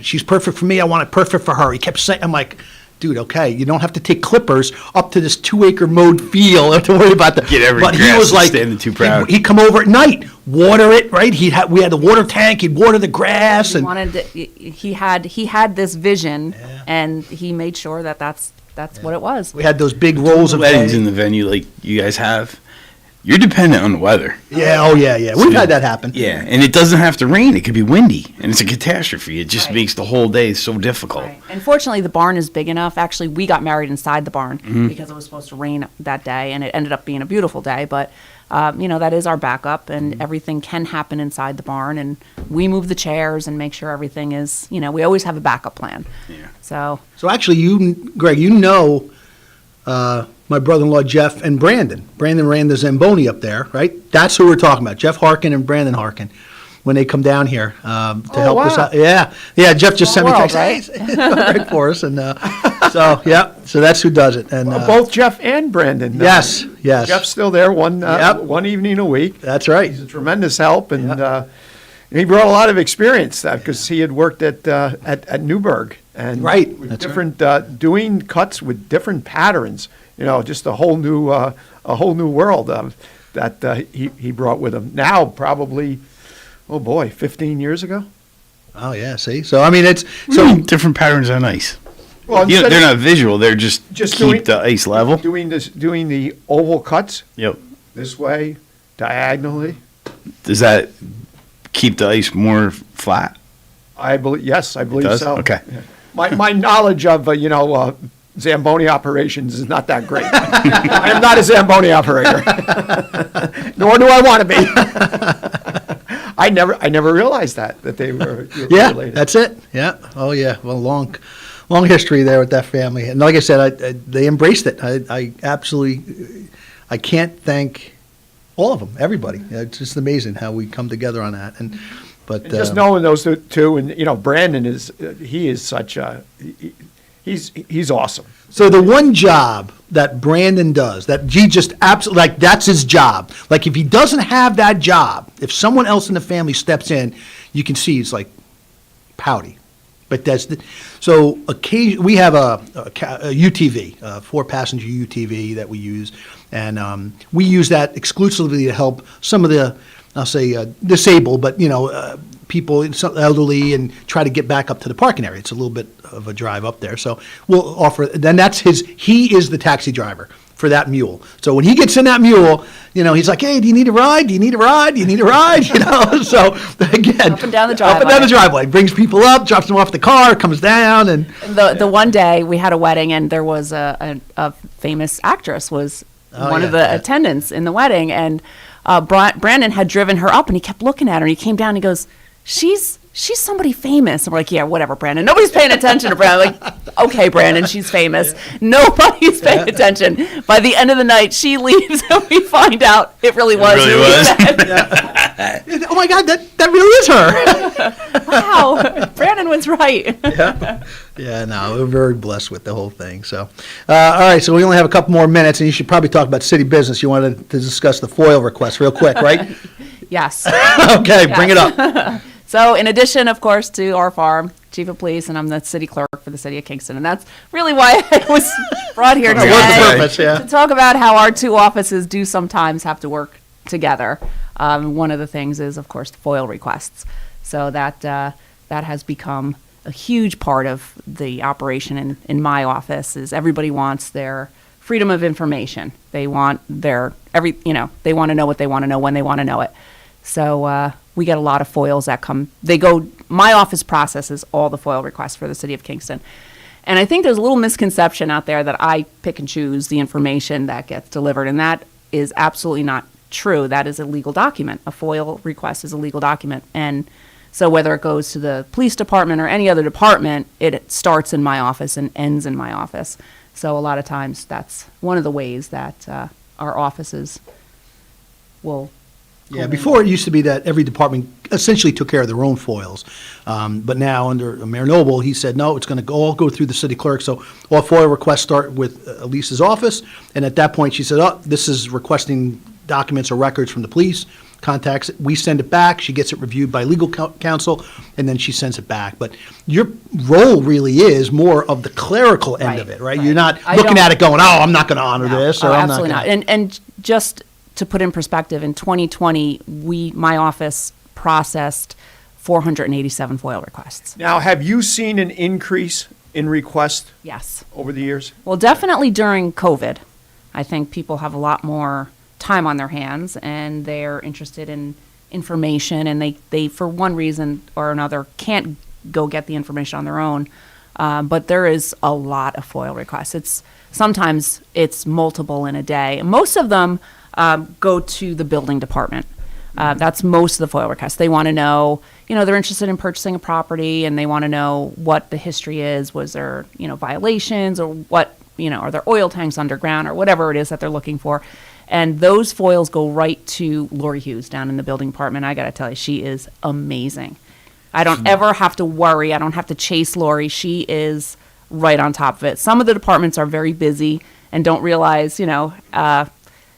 she's perfect for me. I want it perfect for her." He kept saying, I'm like, "Dude, okay, you don't have to take clippers up to this 2-acre mowed field. You have to worry about that." Get every But he grass was and like, standing too proud. He'd come over at night, water it, right? We had the water tank. He'd water the grass. he had this vision, and he made sure that that's what it was. We had those big rolls of weddings hay. in the venue like you guys have. you're dependent on the weather. Yeah, oh yeah. We've had that happen. Yeah, and it doesn't have to rain. It could be windy, and it's a catastrophe. It just makes the whole day so difficult. And fortunately, the barn is big enough. Actually, we got married inside the barn Mhm. because it was supposed to rain that day, and it ended up being a beautiful day. But, that is our backup, and everything can happen inside the barn. And we move the chairs and make sure everything is, we always have a backup plan. Yeah. So actually, Greg, my brother-in-law Jeff and Brandon. Brandon ran the Zamboni up there, right? That's who we're talking about. Jeff Harkin and Brandon Harkin. When they come down here to help us out. Yeah. Jeff just sent me Small text. world, Hey, right for us. And so that's who does it. And Both Jeff and Brandon. Yes. Jeff's still there one evening a week. That's right. He's a tremendous help, and he brought a lot of experience because he had worked at Newburgh and with That's different doing cuts with different patterns. Just a whole new world that he brought with him. Now probably, 15 years ago. Oh yeah, see. So I mean, it's different patterns are nice. Well, they're not visual. They're just doing, keep the ice level. Doing the oval cuts. Yep. This way, diagonally. Does that keep the ice more flat? I believe does? so. Okay. Yeah. My knowledge of Zamboni operations is not that great. I am not a Zamboni operator, nor do I want to be. I never realized that they were related. That's it. Yeah. Oh yeah. Well, long history there with that family, and like I said, they embraced it. I absolutely, I can't thank all of them, everybody. It's just amazing how we come together on that, and just knowing those two, and Brandon is such a he's awesome. So the one job that Brandon does, that he just absolutely, that's his job. Like if he doesn't have that job, if someone else in the family steps in, you can see he's like pouty. But so occasion we have a UTV, a 4-passenger UTV that we use, and we use that exclusively to help some of the, I'll say disabled, but people, elderly, and try to get back up to the parking area. It's a little bit of a drive up there, so we'll offer. Then he is the taxi driver for that mule. So when he gets in that mule, he's like, "Hey, do you need a ride? Do you need a ride? Do you need a ride?" So again, up and down the driveway, brings people up, drops them off the car, comes down, and the one day we had a wedding, and there was a famous actress was one of the attendants in the wedding, and Brandon had driven her up, and he kept looking at her, and he came down, and he goes, she's somebody famous. I'm like, yeah, whatever, Brandon. Nobody's paying attention to Brandon. I'm like, okay, Brandon, she's famous. Nobody's paying attention. By the end of the night, she leaves, and we find out it really was. Oh my God, that really is her. Wow, Brandon was right. Yeah, no, we're very blessed with the whole thing. So, all right, so we only have a couple more minutes, and you should probably talk about city business. You wanted to discuss the FOIL request real quick, right? Yes. Okay, bring it up. So in addition, of course, to our farm, chief of police, and I'm the city clerk for the city of Kingston. And that's really why I was brought here today to talk about how our two offices do sometimes have to work together. One of the things is, of course, the FOIL requests. So that has become a huge part of the operation in my office. Is everybody wants their freedom of information. They want they want to know what they want to know when they want to know it. So we get a lot of FOILs that come. My office processes all the FOIL requests for the city of Kingston. And I think there's a little misconception out there that I pick and choose the information that gets delivered, and that is absolutely not true. That is a legal document. A FOIL request is a legal document. And so whether it goes to the police department or any other department, it starts in my office and ends in my office. So a lot of times that's one of the ways that our offices will. Yeah, before it used to be that every department essentially took care of their own FOILs. But now under Mayor Noble, he said, no, it's going to all go through the city clerk. So all FOIL requests start with Elisa's office. And at that point, she said, oh, this is requesting documents or records from the police. Contacts it. We send it back. She gets it reviewed by legal counsel, and then she sends it back. But your role really is more of the clerical end of it, right? You're not looking at it going, oh, I'm not going to honor this. Or I'm absolutely not. And just to put in perspective, in 2020, my office processed 487 FOIL requests. Now, have you seen an increase in requests? Yes. Over the years? Well, definitely during COVID. I think people have a lot more time on their hands and they're interested in information, and they for one reason or another can't go get the information on their own. But there is a lot of FOIL requests. Sometimes it's multiple in a day. Most of them go to the building department. That's most of the FOIL requests. They want to know, they're interested in purchasing a property, and they want to know what the history is. Was there, violations, or what, are there oil tanks underground, or whatever it is that they're looking for. And those FOILs go right to Lori Hughes down in the building department. I got to tell you, she is amazing. I don't ever have to worry. I don't have to chase Lori. She is right on top of it. Some of the departments are very busy and don't realize,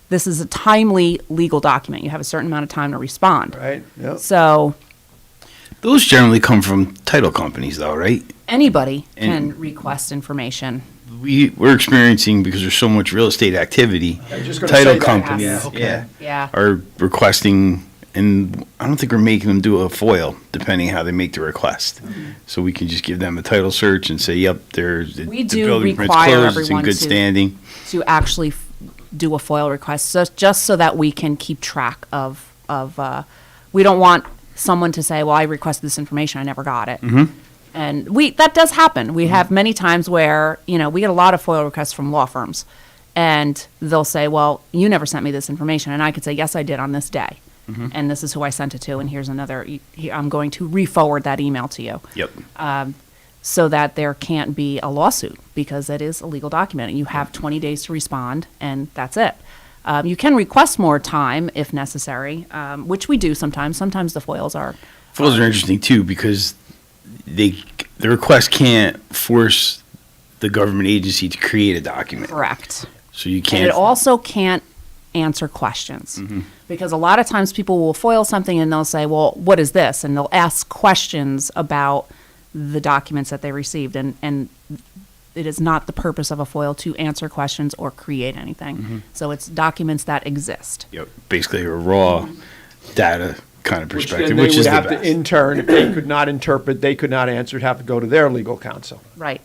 this is a timely legal document. You have a certain amount of time to respond. Right. Yep. So Those generally come from title companies, though, right? anybody can request information. We're experiencing, because there's so much real estate activity, I was just gonna title say that. companies Yes. Okay. Yeah. are requesting, and I don't think we're making them do a FOIL, depending how they make the request. So we can just give them a title search and say, yep, there's the We do building permit's require closed, it's in everyone good standing. to actually do a FOIL request, just so that we can keep track of we don't want someone to say, well, I requested this information, I never got it. Mhm. And that does happen. We have many times where, we get a lot of FOIL requests from law firms, and they'll say, well, you never sent me this information. And I could say, yes, I did on this day. Mhm. And this is who I sent it to, and here's another, I'm going to re-forward that email to you. Yep. So that there can't be a lawsuit, because it is a legal document. You have 20 days to respond, and that's it. You can request more time if necessary, which we do sometimes. Sometimes the FOILs are. FOILs are interesting, too, because the request can't force the government agency to create a document. Correct. So you And can't. it also can't answer questions. Because a lot of times people will FOIL something and they'll say, well, what is this? And they'll ask questions about the documents that they received. And it is not the purpose of a FOIL to answer questions or create anything. So it's documents that exist. Yep. Basically a raw data kind of Which perspective, then they which would is the have best. to intern, if they could not interpret, they could not answer, it'd have to go to their legal counsel. Right.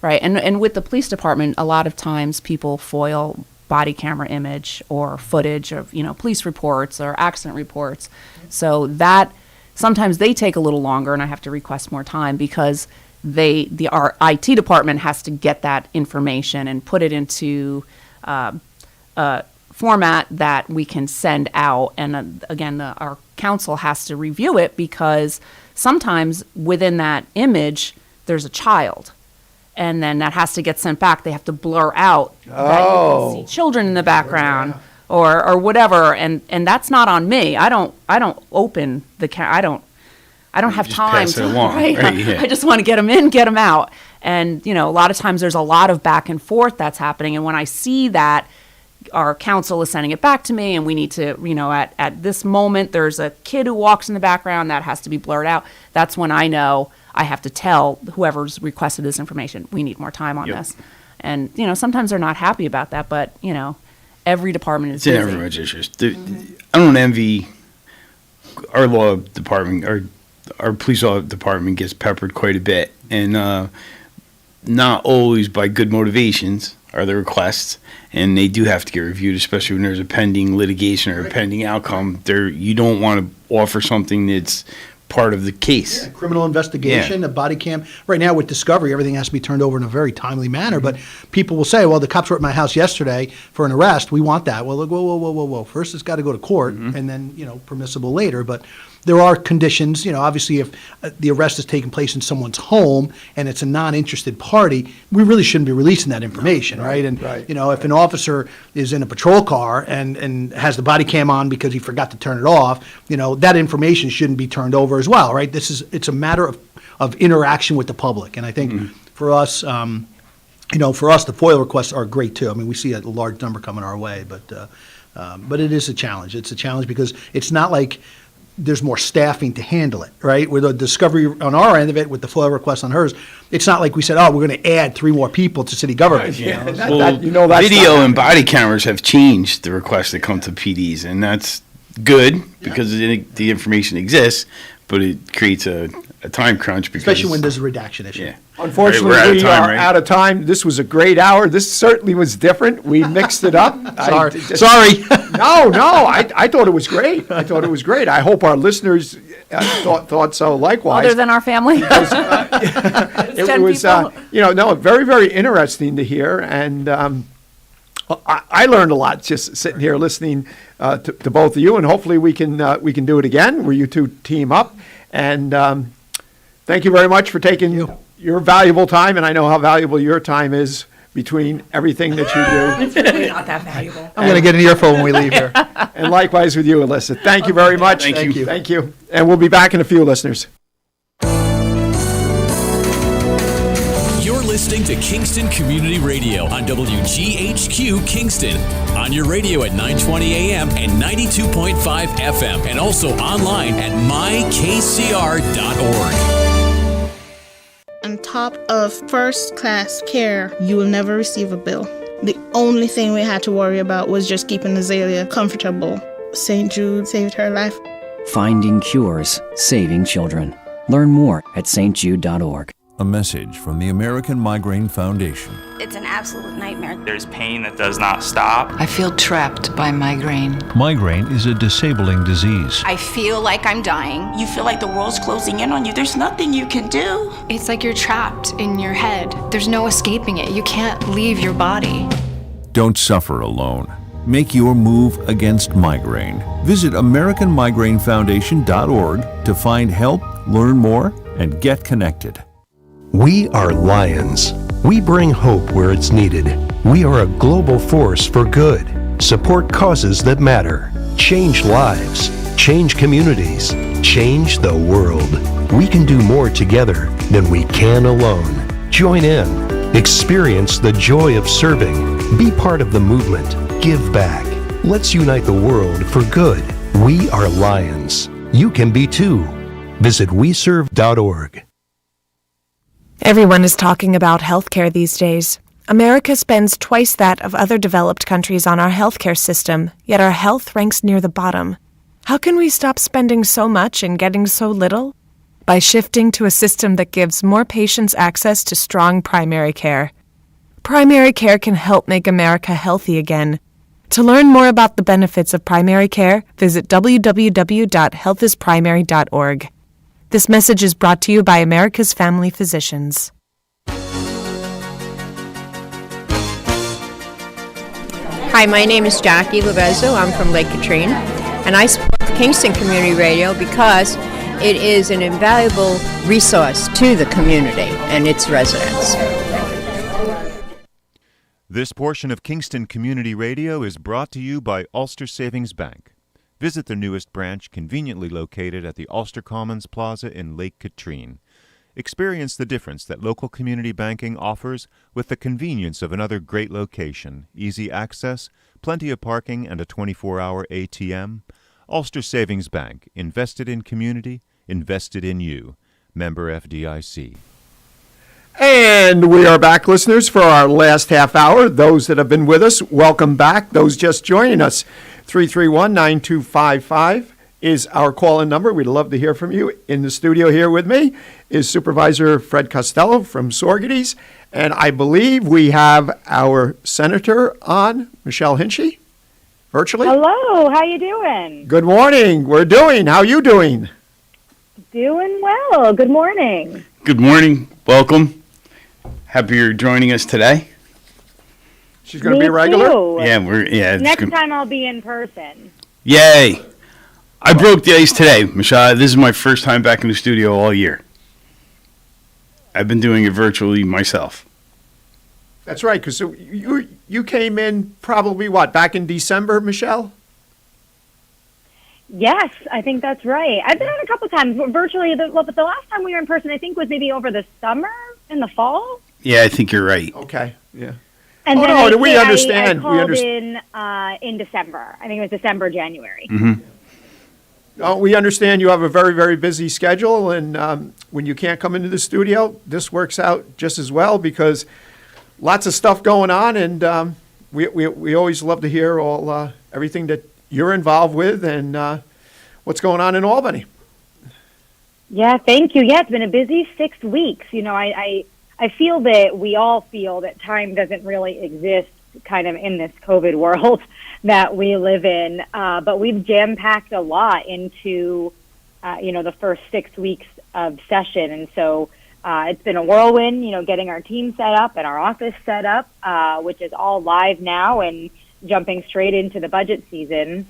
Right. And with the police department, a lot of times people FOIL body camera image or footage of, police reports or accident reports. So that sometimes they take a little longer, and I have to request more time, because our IT department has to get that information and put it into a format that we can send out. And again, our counsel has to review it, because sometimes within that image, there's a child. And then that has to get sent back. They have to blur out that you can see children in the background or whatever. And that's not on me. I don't open the I don't have just time pass it along, right, yeah. I just want to get them in, get them out. And, a lot of times there's a lot of back and forth that's happening. And when I see that our counsel is sending it back to me, and we need to, at this moment, there's a kid who walks in the background, that has to be blurred out. That's when I know I have to tell whoever's requested this information, we need more time on this. And, sometimes they're not happy about that, but, every department is It's in busy. everyone's interest. I don't envy our law department. Our police law department gets peppered quite a bit, and not always by good motivations are the requests, and they do have to get reviewed, especially when there's a pending litigation or a pending outcome. You don't want to offer something that's part of the case. Criminal investigation, a body cam. Right now with discovery, everything has to be turned over in a very timely manner, but people will say, well, the cops were at my house yesterday for an arrest. We want that. Well, look, whoa. First it's got to go to court, and then, permissible later. But there are conditions, obviously if the arrest is taking place in someone's home and it's a non-interested party, we really shouldn't be releasing that information, right? And, if an officer is in a patrol car and has the body cam on because he forgot to turn it off, that information shouldn't be turned over as well, right? It's a matter of interaction with the public. And I think for us, the FOIL requests are great too. I mean, we see a large number coming our way, but it is a challenge. It's a challenge because it's not like there's more staffing to handle it, right? With the discovery on our end of it, with the FOIL request on hers, it's not like we said, we're going to add 3 more people to city government. Video and body cameras have changed the requests that come to PDs, and that's good because the information exists, but it creates a time crunch. Because especially when there's a redaction issue. Yeah. Unfortunately, Right, we are out of time. This was a great hour. This certainly was different. We mixed it up. Sorry. No, I thought it was great. I thought it was great. I hope our listeners thought so likewise. Other than our family. It was, very, very interesting to hear. And I learned a lot just sitting here listening to both of you. And hopefully we can do it again where you two team up. And thank you very much for taking your valuable time. And I know how valuable your time is between everything that you do. It's really not that valuable. I'm going to get an earful when we leave here. And likewise with you, Alyssa. Thank you very much. Thank you. Thank you. And we'll be back in a few, listeners. You're listening to Kingston Community Radio on WGHQ Kingston. On your radio at 920 AM and 92.5 FM. And also online at mykcr.org. On top of first-class care, you will never receive a bill. The only thing we had to worry about was just keeping Azalea comfortable. St. Jude saved her life. Finding cures, saving children. Learn more at stjude.org. A message from the American Migraine Foundation. It's an absolute nightmare. There's pain that does not stop. I feel trapped by migraine. Migraine is a disabling disease. I feel like I'm dying. You feel like the world's closing in on you. There's nothing you can do. It's like you're trapped in your head. There's no escaping it. You can't leave your body. Don't suffer alone. Make your move against migraine. Visit AmericanMigraineFoundation.org to find help, learn more, and get connected. We are Lions. We bring hope where it's needed. We are a global force for good. Support causes that matter. Change lives. Change communities. Change the world. We can do more together than we can alone. Join in. Experience the joy of serving. Be part of the movement. Give back. Let's unite the world for good. We are Lions. You can be too. Visit weserve.org. Everyone is talking about healthcare these days. America spends twice that of other developed countries on our healthcare system, yet our health ranks near the bottom. How can we stop spending so much and getting so little? By shifting to a system that gives more patients access to strong primary care. Primary care can help make America healthy again. To learn more about the benefits of primary care, visit www.healthisprimary.org. This message is brought to you by America's Family Physicians. Hi, my name is Jackie Lovezzo. I'm from Lake Katrine, and I support Kingston Community Radio because it is an invaluable resource to the community and its residents. This portion of Kingston Community Radio is brought to you by Ulster Savings Bank. Visit their newest branch, conveniently located at the Ulster Commons Plaza in Lake Katrine. Experience the difference that local community banking offers with the convenience of another great location, easy access, plenty of parking, and a 24-hour ATM. Ulster Savings Bank, invested in community, invested in you. Member FDIC. And we are back, listeners, for our last half hour. Those that have been with us, welcome back. Those just joining us, 331-9255 is our call-in number. We'd love to hear from you. In the studio here with me is Supervisor Fred Costello from Sorgeties, and I believe we have our Senator on, Michelle Hinchy, virtually. Hello, how you doing? Good morning. We're doing. How you doing? Doing well. Good morning. Good morning. Welcome. Happy you're joining us today. She's going to be a regular? Too. Yeah, Next time I'll be in person. Yay! I broke the ice today, Michelle. This is my first time back in the studio all year. I've been doing it virtually myself. That's right, because you came in probably, back in December, Michelle? Yes, I think that's right. I've been on a couple times, virtually, but the last time we were in person, I think, was maybe over the summer, in the fall. Yeah, I think you're right. Okay, yeah. And then we understand. I called in December. I think it was December, January. Mm-hmm. Oh, we understand you have a very, very busy schedule, and when you can't come into the studio, this works out just as well because lots of stuff going on, and we always love to hear all everything that you're involved with and what's going on in Albany. Yeah, thank you. Yeah, it's been a busy 6 weeks. You know, I feel that we all feel that time doesn't really exist kind of in this COVID world that we live in. But we've jam-packed a lot into, the first 6 weeks of session. And so it's been a whirlwind, getting our team set up and our office set up, which is all live now and jumping straight into the budget season.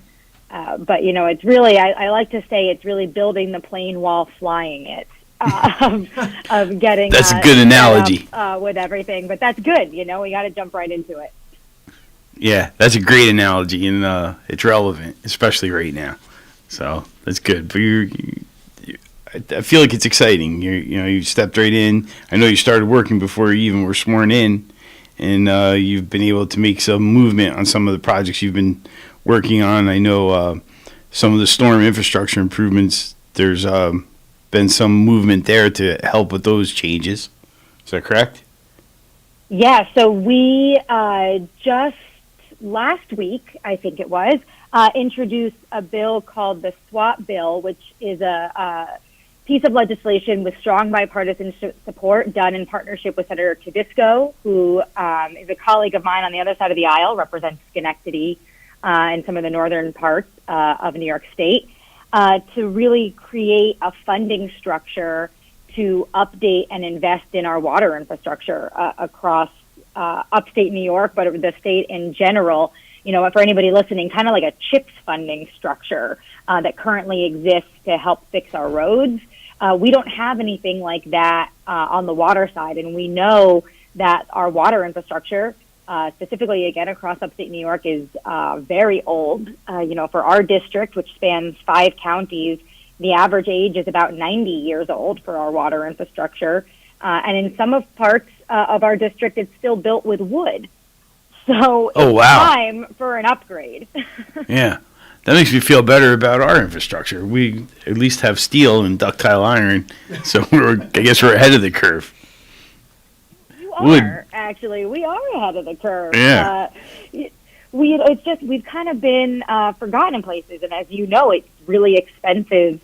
But, it's really, I like to say it's really building the plane while flying it. Of getting that's a good analogy with everything, but that's good. We got to jump right into it. Yeah, that's a great analogy, and it's relevant, especially right now. So that's good. But I feel like it's exciting. You stepped right in. I know you started working before you even were sworn in, and you've been able to make some movement on some of the projects you've been working on. I know some of the storm infrastructure improvements. There's been some movement there to help with those changes. Is that correct? Yeah, so we just last week, I think it was, introduced a bill called the SWAP bill, which is a piece of legislation with strong bipartisan support done in partnership with Senator Tedisco, who is a colleague of mine on the other side of the aisle, represents Schenectady and some of the northern parts of New York State. To really create a funding structure to update and invest in our water infrastructure across upstate New York, but the state in general. For anybody listening, kind of like a CHIPS funding structure that currently exists to help fix our roads. We don't have anything like that on the water side, and we know that our water infrastructure, specifically, again, across upstate New York, is very old. For our district, which spans 5 counties, the average age is about 90 years old for our water infrastructure. And in some parts of our district, it's still built with wood. So it's time for an upgrade. Yeah. That makes me feel better about our infrastructure. We at least have steel and ductile iron, so I guess we're ahead of the curve. Actually, we are ahead of the curve. Yeah. We've kind of been forgotten in places, and as you know, it's really expensive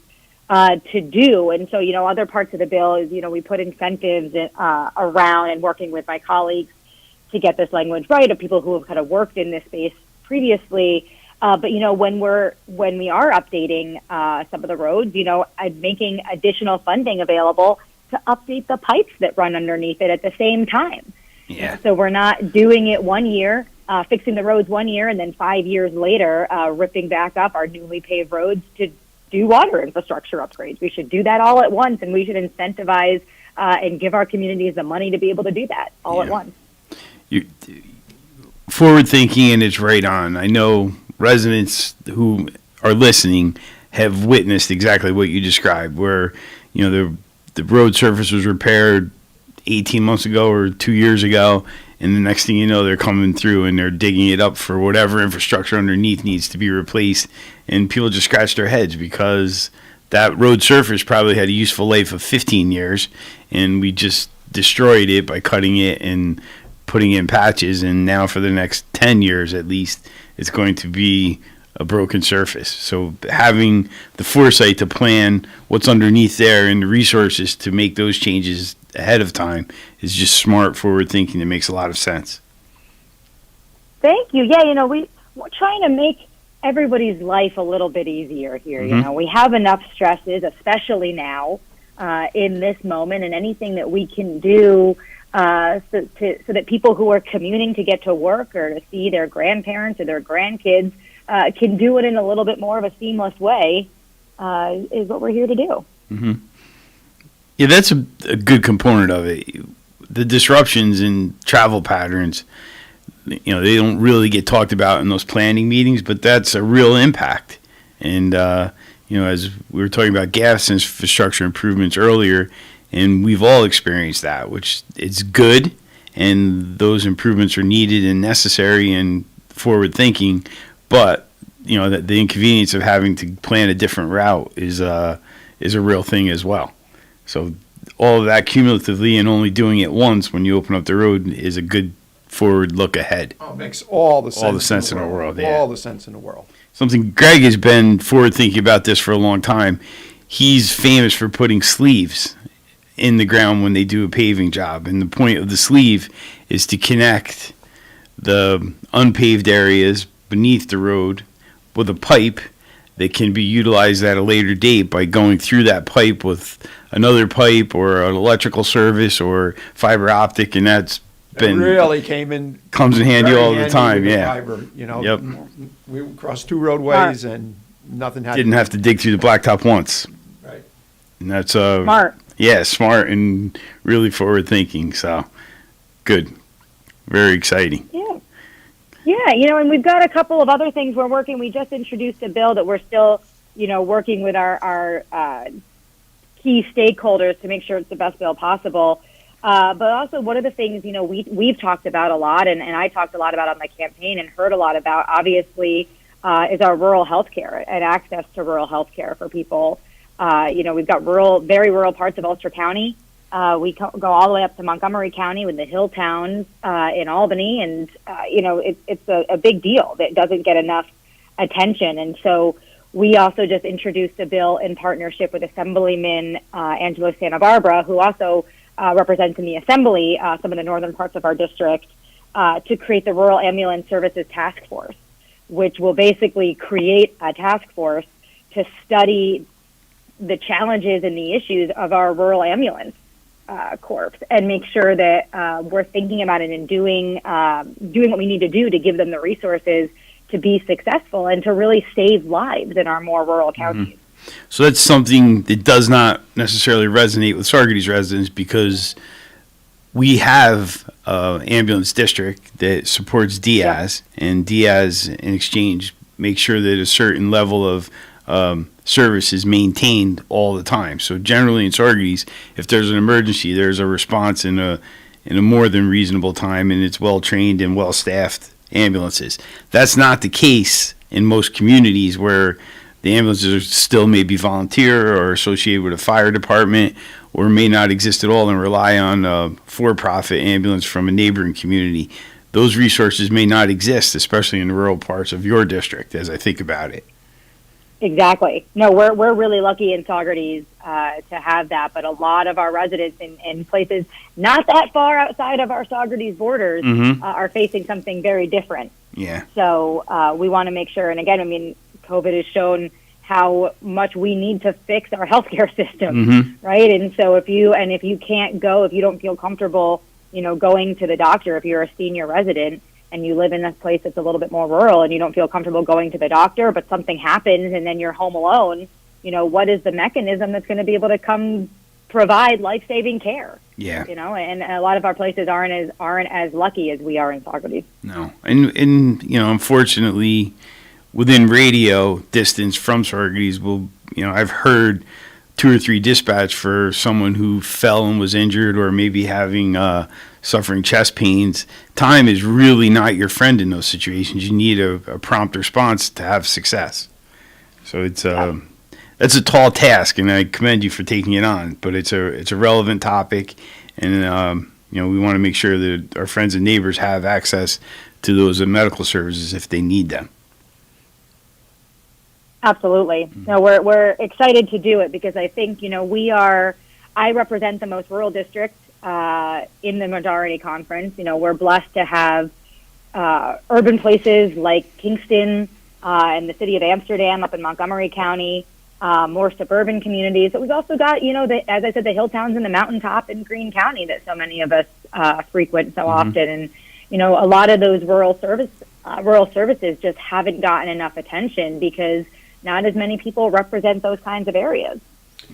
to do. And so, other parts of the bill is, we put incentives around and working with my colleagues to get this language right of people who have kind of worked in this space previously. But when we are updating some of the roads, making additional funding available to update the pipes that run underneath it at the same time. Yeah. So we're not doing it 1 year, fixing the roads 1 year, and then 5 years later, ripping back up our newly paved roads to do water infrastructure upgrades. We should do that all at once, and we should incentivize and give our communities the money to be able to do that all at once. Forward thinking, and it's right on. I know residents who are listening have witnessed exactly what you described, where the road surface was repaired 18 months ago or 2 years ago, and the next thing you know, they're coming through and they're digging it up for whatever infrastructure underneath needs to be replaced, and people just scratch their heads because that road surface probably had a useful life of 15 years, and we just destroyed it by cutting it and putting in patches, and now for the next 10 years at least, it's going to be a broken surface. So having the foresight to plan what's underneath there and the resources to make those changes ahead of time is just smart forward thinking that makes a lot of sense. Thank you. Yeah, we're trying to make everybody's life a little bit easier here. Mm-hmm. We have enough stresses, especially now in this moment, and anything that we can do so that people who are commuting to get to work or to see their grandparents or their grandkids can do it in a little bit more of a seamless way is what we're here to do. Mm-hmm. Yeah, that's a good component of it. The disruptions in travel patterns, they don't really get talked about in those planning meetings, but that's a real impact. And, as we were talking about gas infrastructure improvements earlier, and we've all experienced that, which it's good, and those improvements are needed and necessary and forward thinking, but the inconvenience of having to plan a different route is a real thing as well. So all of that cumulatively and only doing it once when you open up the road is a good forward look ahead. Oh, it makes all the sense in the world. Yeah. All the sense in the world. Something Greg has been forward thinking about this for a long time. He's famous for putting sleeves in the ground when they do a paving job, and the point of the sleeve is to connect the unpaved areas beneath the road with a pipe that can be utilized at a later date by going through that pipe with another pipe or an electrical service or fiber optic, and that's been really comes in handy very all the handy time. with the Yeah. fiber, you know. Yep. We crossed 2 roadways and nothing had Didn't have to dig through the blacktop once. Right. And that's Smart. Yeah, smart and really forward thinking. So good. Very exciting. Yeah. Yeah, you know, and we've got a couple of other things we're working. We just introduced a bill that we're still, you know, working with our key stakeholders to make sure it's the best bill possible. But also one of the things, you know, we've talked about a lot, and I talked a lot about on my campaign and heard a lot about, obviously, is our rural health care and access to rural health care for people. You know, we've got very rural parts of Ulster County. We go all the way up to Montgomery County with the hill towns in Albany, and you know, it's a big deal that doesn't get enough attention. And so we also just introduced a bill in partnership with Assemblyman Angelo Santa Barbara, who also represents in the Assembly some of the northern parts of our district, to create the Rural Ambulance Services Task Force, which will basically create a task force to study the challenges and the issues of our rural ambulance corps and make sure that we're thinking about it and doing what we need to do to give them the resources to be successful and to really save lives in our more rural counties. So that's something that does not necessarily resonate with Saugerties residents, because we have an ambulance district that supports Diaz, and Diaz in exchange makes sure that a certain level of service is maintained all the time. So generally in Saugerties, if there's an emergency, there's a response in a more than reasonable time, and it's well trained and well staffed ambulances. That's not the case in most communities where the ambulances are still maybe volunteer or associated with a fire department, or may not exist at all and rely on a for-profit ambulance from a neighboring community. Those resources may not exist, especially in the rural parts of your district, as I think about it. Exactly. No, we're really lucky in Saugerties to have that, but a lot of our residents in places not that far outside of our Saugerties borders are facing something very different. Yeah. So we want to make sure, and again, I mean, COVID has shown how much we need to fix our healthcare system, right? And so if you can't go, if you don't feel comfortable, you know, going to the doctor, if you're a senior resident and you live in a place that's a little bit more rural and you don't feel comfortable going to the doctor, but something happens and then you're home alone, you know, what is the mechanism that's going to be able to come provide life-saving care? Yeah. You know, and a lot of our places aren't as lucky as we are in Saugerties. No. And you know, unfortunately, within radio distance from Saugerties, I've heard 2 or 3 dispatch for someone who fell and was injured, or maybe having suffering chest pains. Time is really not your friend in those situations. You need a prompt response to have success. So it's that's a tall task, and I commend you for taking it on. But it's a relevant topic, and we want to make sure that our friends and neighbors have access to those medical services if they need them. Absolutely. No, we're excited to do it because I think, I represent the most rural district in the majority conference. You know, we're blessed to have urban places like Kingston and the city of Amsterdam up in Montgomery County, more suburban communities. But we've also got, as I said, the hill towns and the mountaintop in Greene County that so many of us frequent so often. And, a lot of those rural services just haven't gotten enough attention because not as many people represent those kinds of areas.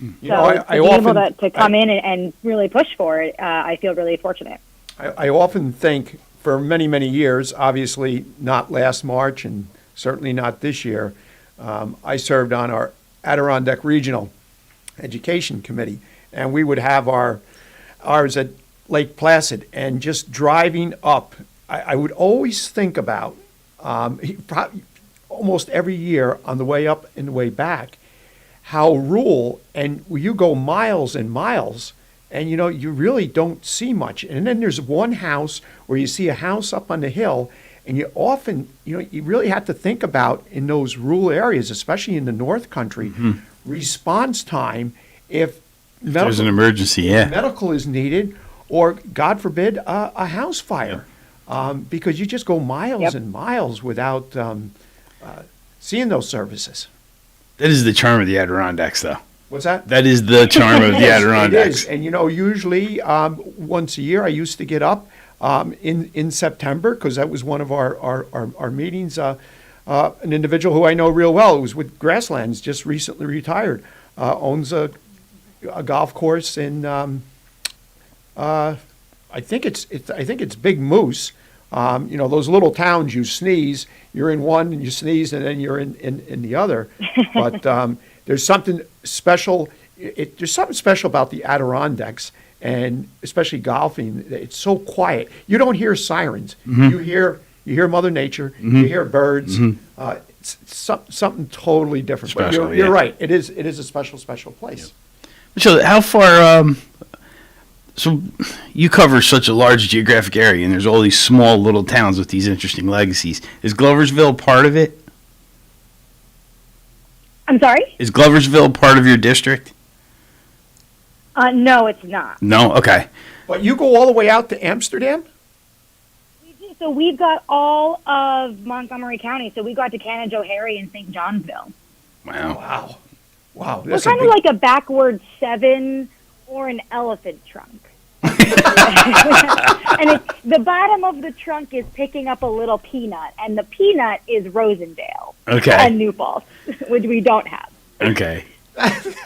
To be able to come in and really push for it, I feel really fortunate. I often think for many, many years, obviously not last March and certainly not this year, I served on our Adirondack Regional Education Committee, and we would have ours at Lake Placid, and just driving up, I would always think about almost every year on the way up and the way back, how rural, and you go miles and miles, and you really don't see much. And then there's one house where you see a house up on the hill, and you often, you really have to think about in those rural areas, especially in the North Country, response time if there's an emergency, medical is needed, or God forbid, a house fire. because you just go miles and miles without seeing those services. That is the charm of the Adirondacks, though. What's that? That is the charm of the Adirondacks. It is. And, usually once a year I used to get up in September because that was one of our meetings. An individual who I know real well, who was with Grasslands, just recently retired, owns a golf course in, I think it's Big Moose. Those little towns, you sneeze, you're in one and you sneeze and then you're in the other. But there's something special. There's something special about the Adirondacks, and especially golfing. It's so quiet. You don't hear sirens. You hear Mother Nature. You hear birds. It's something totally different. Special, but you're right. It is a special place. So how far? So you cover such a large geographic area, and there's all these small little towns with these interesting legacies. Is Gloversville part of it? I'm sorry? Is Gloversville part of your district? No, it's not. No? Okay. But you go all the way out to Amsterdam? So we've got all of Montgomery County. So we got to Canajoharie and St. Johnsville. Wow. We're kind of like a backward 7 or an elephant trunk. And the bottom of the trunk is picking up a little peanut, and the peanut is Rosendale. Okay. And New Falls, which we don't have. Okay.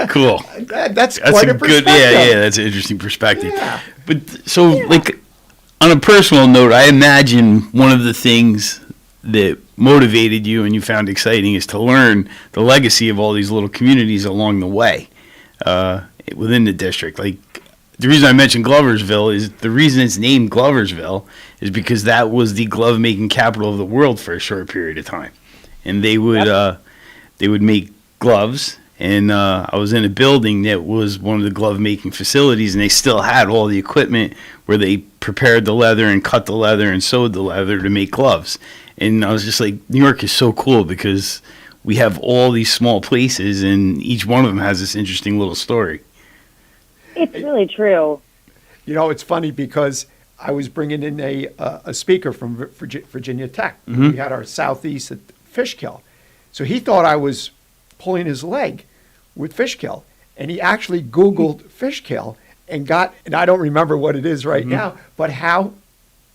Cool. That's quite a perspective. Good. Yeah. That's an interesting perspective. Yeah. But so, like, on a personal note, I imagine one of the things that motivated you and you found exciting is to learn the legacy of all these little communities along the way within the district. Like, the reason I mentioned Gloversville is the reason it's named Gloversville is because that was the glove making capital of the world for a short period of time, and they would make gloves. And I was in a building that was one of the glove making facilities, and they still had all the equipment where they prepared the leather and cut the leather and sewed the leather to make gloves. And I was just like, New York is so cool because we have all these small places, and each one of them has this interesting little story. It's really true. It's funny because I was bringing in a speaker from Virginia Tech. Mm-hmm. We had our Southeast at Fishkill. So he thought I was pulling his leg with Fishkill. And he actually Googled Fishkill and I don't remember what it is right now, but how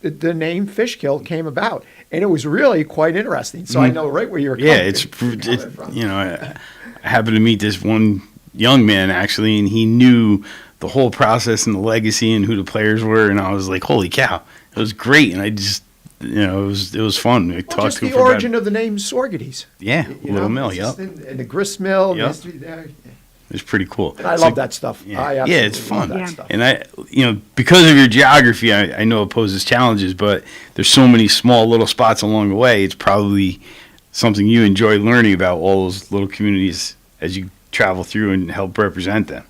the name Fishkill came about. And it was really quite interesting. So I know right where you're coming from. I happened to meet this one young man, actually, and he knew the whole process and the legacy and who the players were. And I was like, holy cow, it was great. And I just, it was fun. We talked just to the origin of the name Sorgetes. Yeah, Little Mill, yep. And the grist mill. Yep. History there. It's pretty cool. And I love that stuff. Yeah, I it's absolutely fun. love that stuff. And because of your geography, I know it poses challenges, but there's so many small little spots along the way. It's probably something you enjoy learning about all those little communities as you travel through and help represent them.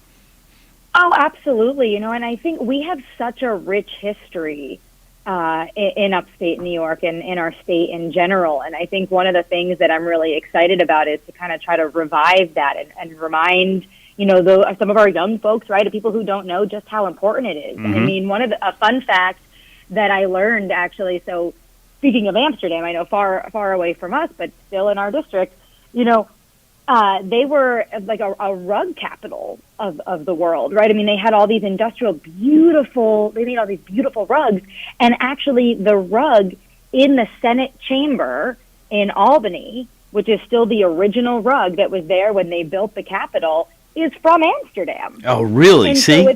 Oh, absolutely. And I think we have such a rich history in upstate New York and in our state in general. And I think one of the things that I'm really excited about is to kind of try to revive that and remind, some of our young folks, right, of people who don't know just how important it is. Mm-hmm. I mean, a fun fact that I learned actually, so speaking of Amsterdam, I know far away from us, but still in our district, they were like a rug capital of the world, right? I mean, they had all these they made all these beautiful rugs. And actually the rug in the Senate chamber in Albany, which is still the original rug that was there when they built the Capitol, is from Amsterdam. Oh, really? And See? So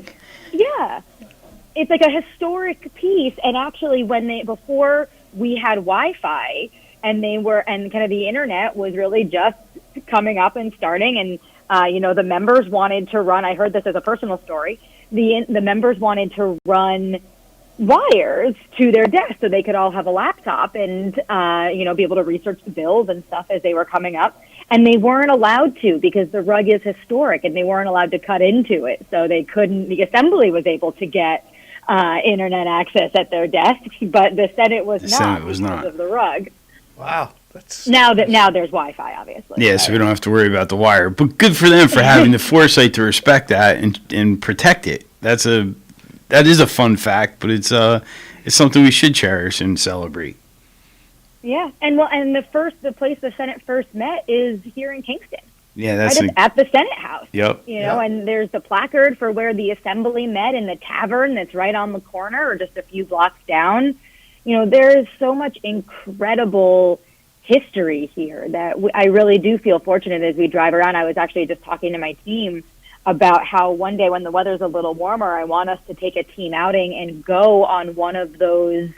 it's like a historic piece. And actually before we had Wi-Fi and kind of the internet was really just coming up and starting, and the members wanted to run. I heard this as a personal story. The members wanted to run wires to their desk so they could all have a laptop and be able to research the bills and stuff as they were coming up. And they weren't allowed to because the rug is historic, and they weren't allowed to cut into it. So they couldn't. The assembly was able to get internet access at their desks, but the Senate was not because of the rug. Wow. Now there's Wi-Fi, obviously. Yeah, so we don't have to worry about the wire. But good for them for having the foresight to respect that and protect it. That is a fun fact, but it's It's something we should cherish and celebrate. Yeah, and the place the Senate first met is here in Kingston. Yeah, that's right at the Senate House. Yep. And there's the placard for where the assembly met in the tavern that's right on the corner or just a few blocks down. There is so much incredible history here that I really do feel fortunate as we drive around. I was actually just talking to my team about how one day when the weather's a little warmer, I want us to take a team outing and go on one of those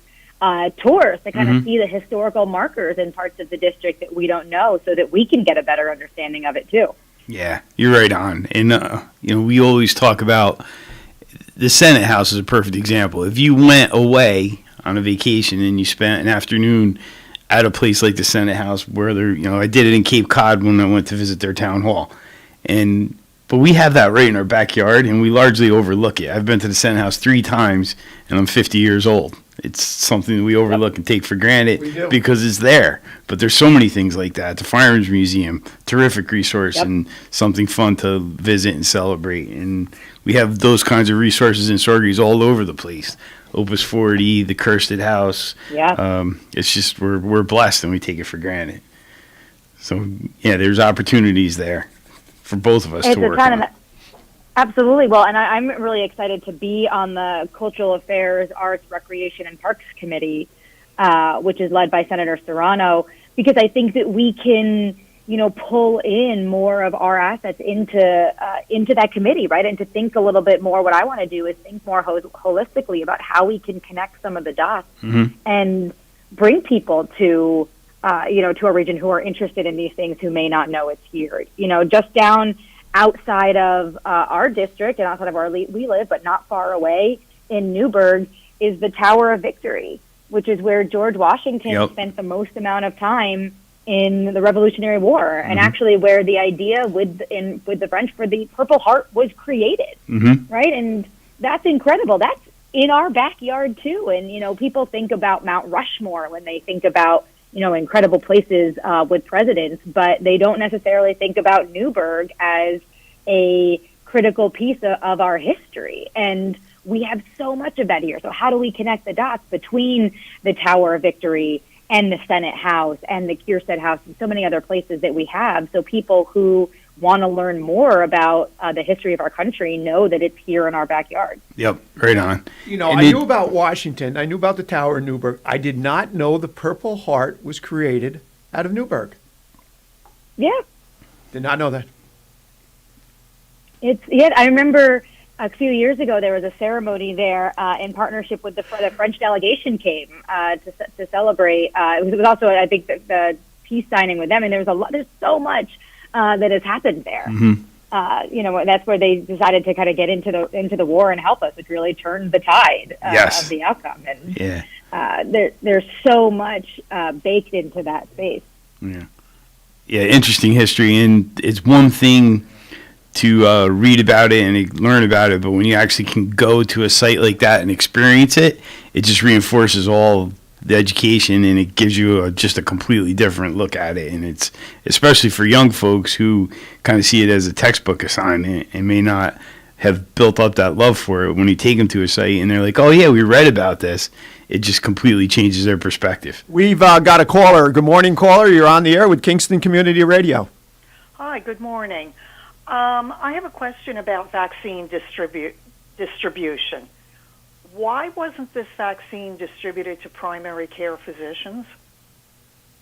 tours to kind of see the historical markers in parts of the district that we don't know so that we can get a better understanding of it too. Yeah, you're right on. And, we always talk about the Senate House is a perfect example. If you went away on a vacation and you spent an afternoon at a place like the Senate House where I did it in Cape Cod when I went to visit their town hall. But we have that right in our backyard and we largely overlook it. I've been to the Senate House 3 times and I'm 50 years old. It's something that we overlook and take for granted because it's there. But there's so many things like that. The Firearms Museum, terrific resource and something fun to visit and celebrate. And we have those kinds of resources in Sorges all over the place. Opus 40, the Kirsted House. Yeah. It's just we're blessed and we take it for granted. So, yeah, there's opportunities there for both of us to work on. Absolutely. Well, and I'm really excited to be on the Cultural Affairs, Arts, Recreation, and Parks Committee, which is led by Senator Serrano, because I think that we can, pull in more of our assets into that committee, right? And to think a little bit more. What I want to do is think more holistically about how we can connect some of the dots and bring people to a region who are interested in these things who may not know it's here. Just down outside of our district and outside of where we live, but not far away in Newburgh, is the Tower of Victory, which is where George Washington spent the most amount of time in the Revolutionary War, and actually where the idea with the French for the Purple Heart was created, right? And that's incredible. That's in our backyard too. And people think about Mount Rushmore when they think about incredible places with presidents, but they don't necessarily think about Newburgh as a critical piece of our history. And we have so much of that here. So how do we connect the dots between the Tower of Victory and the Senate House and the Kirsted House and so many other places that we have, so people who want to learn more about the history of our country know that it's here in our backyard. Yep, right on. I knew about Washington. I knew about the Tower in Newburgh. I did not know the Purple Heart was created out of Newburgh. Yeah. Did not know that. I remember a few years ago there was a ceremony there in partnership with the French delegation came to celebrate. It was also, I think, the peace signing with them, and there's so much that has happened there. That's where they decided to kind of get into the war and help us, which really turned the tide of the outcome. And there's so much baked into that space. Yeah, interesting history, and it's one thing to read about it and learn about it, but when you actually can go to a site like that and experience it, it just reinforces all the education, and it gives you just a completely different look at it. And it's especially for young folks who kind of see it as a textbook assignment and may not have built up that love for it. When you take them to a site and they're like, oh yeah, we read about this, it just completely changes their perspective. We've got a caller. Good morning, caller. You're on the air with Kingston Community Radio. Hi, good morning. I have a question about vaccine distribution. Why wasn't this vaccine distributed to primary care physicians?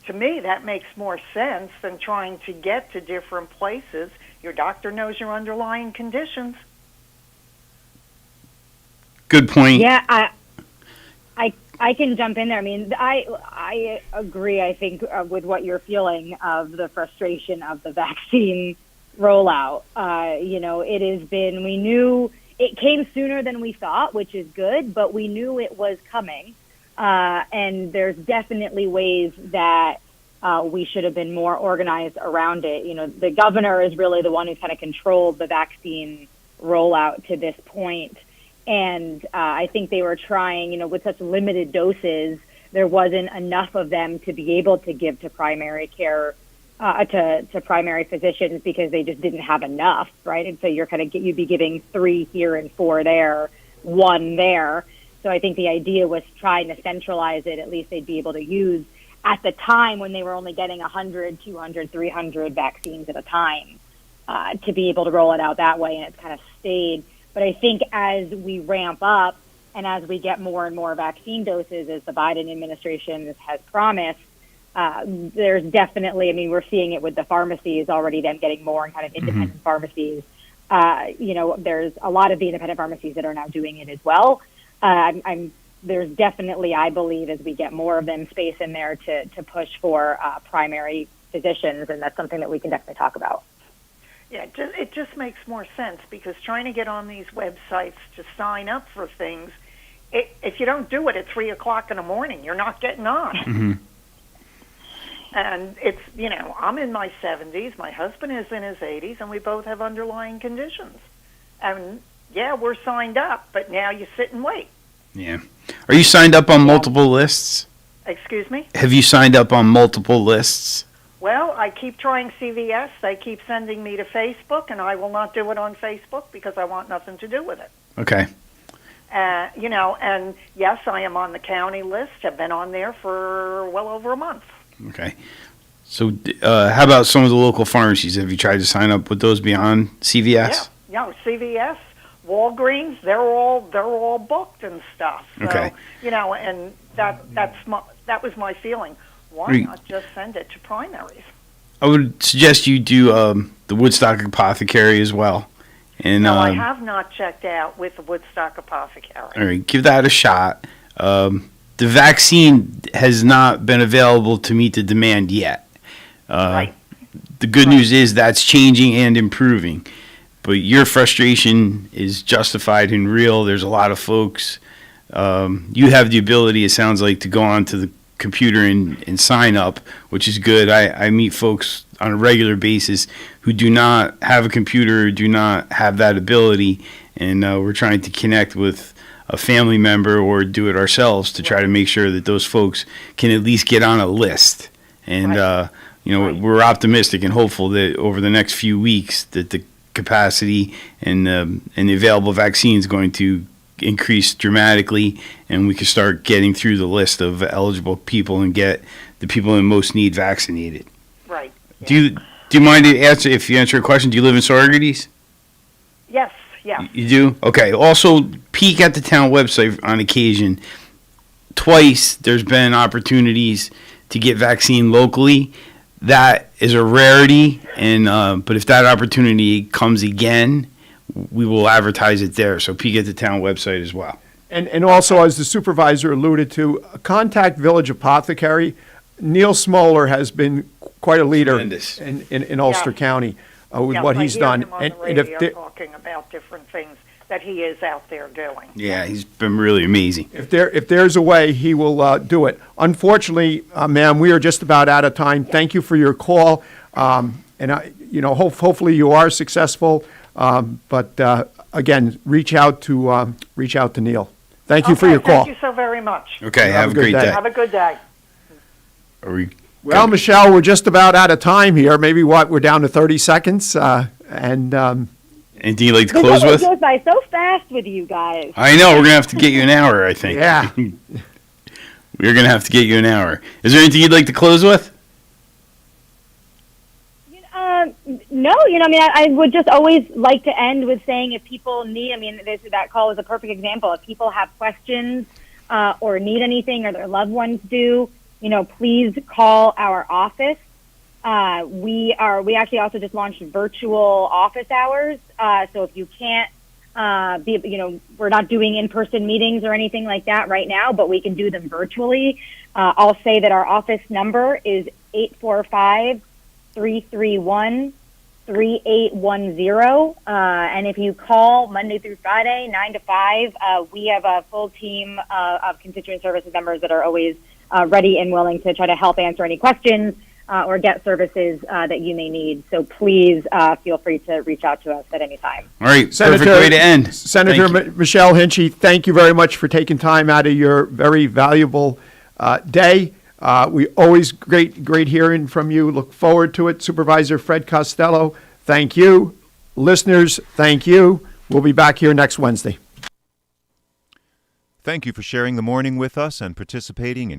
To me, that makes more sense than trying to get to different places. Your doctor knows your underlying conditions. Good point. Yeah, I can jump in there. I mean, I agree, I think, with what you're feeling of the frustration of the vaccine rollout. It has been, we knew it came sooner than we thought, which is good, but we knew it was coming. And there's definitely ways that we should have been more organized around it. The governor is really the one who kind of controlled the vaccine rollout to this point. And I think they were trying, with such limited doses, there wasn't enough of them to be able to give to primary care, to primary physicians, because they just didn't have enough, right? And so you'd be giving 3 here and 4 there, 1 there. So I think the idea was trying to centralize it. At least they'd be able to use at the time when they were only getting 100, 200, 300 vaccines at a time, to be able to roll it out that way, and it's kind of stayed. But I think as we ramp up and as we get more and more vaccine doses, as the Biden administration has promised, there's definitely, I mean, we're seeing it with the pharmacies already, them getting more and kind of independent pharmacies. There's a lot of the independent pharmacies that are now doing it as well. There's definitely, I believe, as we get more of them, space in there to push for primary physicians, and that's something that we can definitely talk about. Yeah, it just makes more sense, because trying to get on these websites to sign up for things, if you don't do it at 3 o'clock in the morning, you're not getting on. And it's, I'm in my 70s, my husband is in his 80s, and we both have underlying conditions. And yeah, we're signed up, but now you sit and wait. Yeah. Are you signed up on multiple lists? Excuse me? Have you signed up on multiple lists? Well, I keep trying CVS. They keep sending me to Facebook, and I will not do it on Facebook because I want nothing to do with it. Okay. And yes, I am on the county list. Have been on there for well over a month. Okay. So how about some of the local pharmacies? Have you tried to sign up with those beyond CVS? Yeah, CVS, Walgreens, they're all booked and stuff. So, Okay. And that was my feeling. Why not just send it to primaries? I would suggest you do the Woodstock Apothecary as well. And No, I have not checked out with the Woodstock Apothecary. all right, give that a shot. The vaccine has not been available to meet the demand yet. Right. The good news is that's changing and improving. But your frustration is justified and real. There's a lot of folks. You have the ability, it sounds like, to go onto the computer and sign up, which is good. I meet folks on a regular basis who do not have a computer, or do not have that ability, and we're trying to connect with a family member or do it ourselves to try to make sure that those folks can at least get on a list. And we're optimistic and hopeful that over the next few weeks that the capacity and the available vaccine is going to increase dramatically, and we can start getting through the list of eligible people and get the people in most need vaccinated. Right. Do you mind if you answer a question? Do you live in Saugerties? Yes. Yeah. You do? Okay. Also, peek at the town website on occasion. Twice there's been opportunities to get vaccine locally. That is a rarity, and but if that opportunity comes again, we will advertise it there. So peek at the town website as well. And also, as the supervisor alluded to, contact Village Apothecary. Neil Smoller has been quite a leader in Ulster County with what he's done. And if talking about different things that he is out there doing. Yeah, he's been really amazing. If there's a way, he will do it. Unfortunately, ma'am, we are just about out of time. Thank you for your call, and hopefully you are successful. But again, reach out to Neil. Thank you for your call. Thank you so very much. Okay, have a great day. Have a good day. Well, Michelle, we're just about out of time here. Maybe we're down to 30 seconds, and. Anything you'd like to close with? It goes by so fast with you guys. I know. We're going to have to get you an hour, I think. Yeah. We're going to have to get you an hour. Is there anything you'd like to close with? No, I would just always like to end with saying if people need, that call is a perfect example. If people have questions or need anything or their loved ones do, please call our office. We actually also just launched virtual office hours. So if you can't we're not doing in-person meetings or anything like that right now, but we can do them virtually. I'll say that our office number is 845-331-3810. And if you call Monday through Friday, 9 to 5, we have a full team of constituent services members that are always ready and willing to try to help answer any questions or get services that you may need. So please feel free to reach out to us at any time. All right, perfect way to end. Senator Michelle Hinchy, thank you very much for taking time out of your very valuable day. We always great hearing from you. Look forward to it. Supervisor Fred Costello, thank you. Listeners, thank you. We'll be back here next Wednesday. Thank you for sharing the morning with us and participating in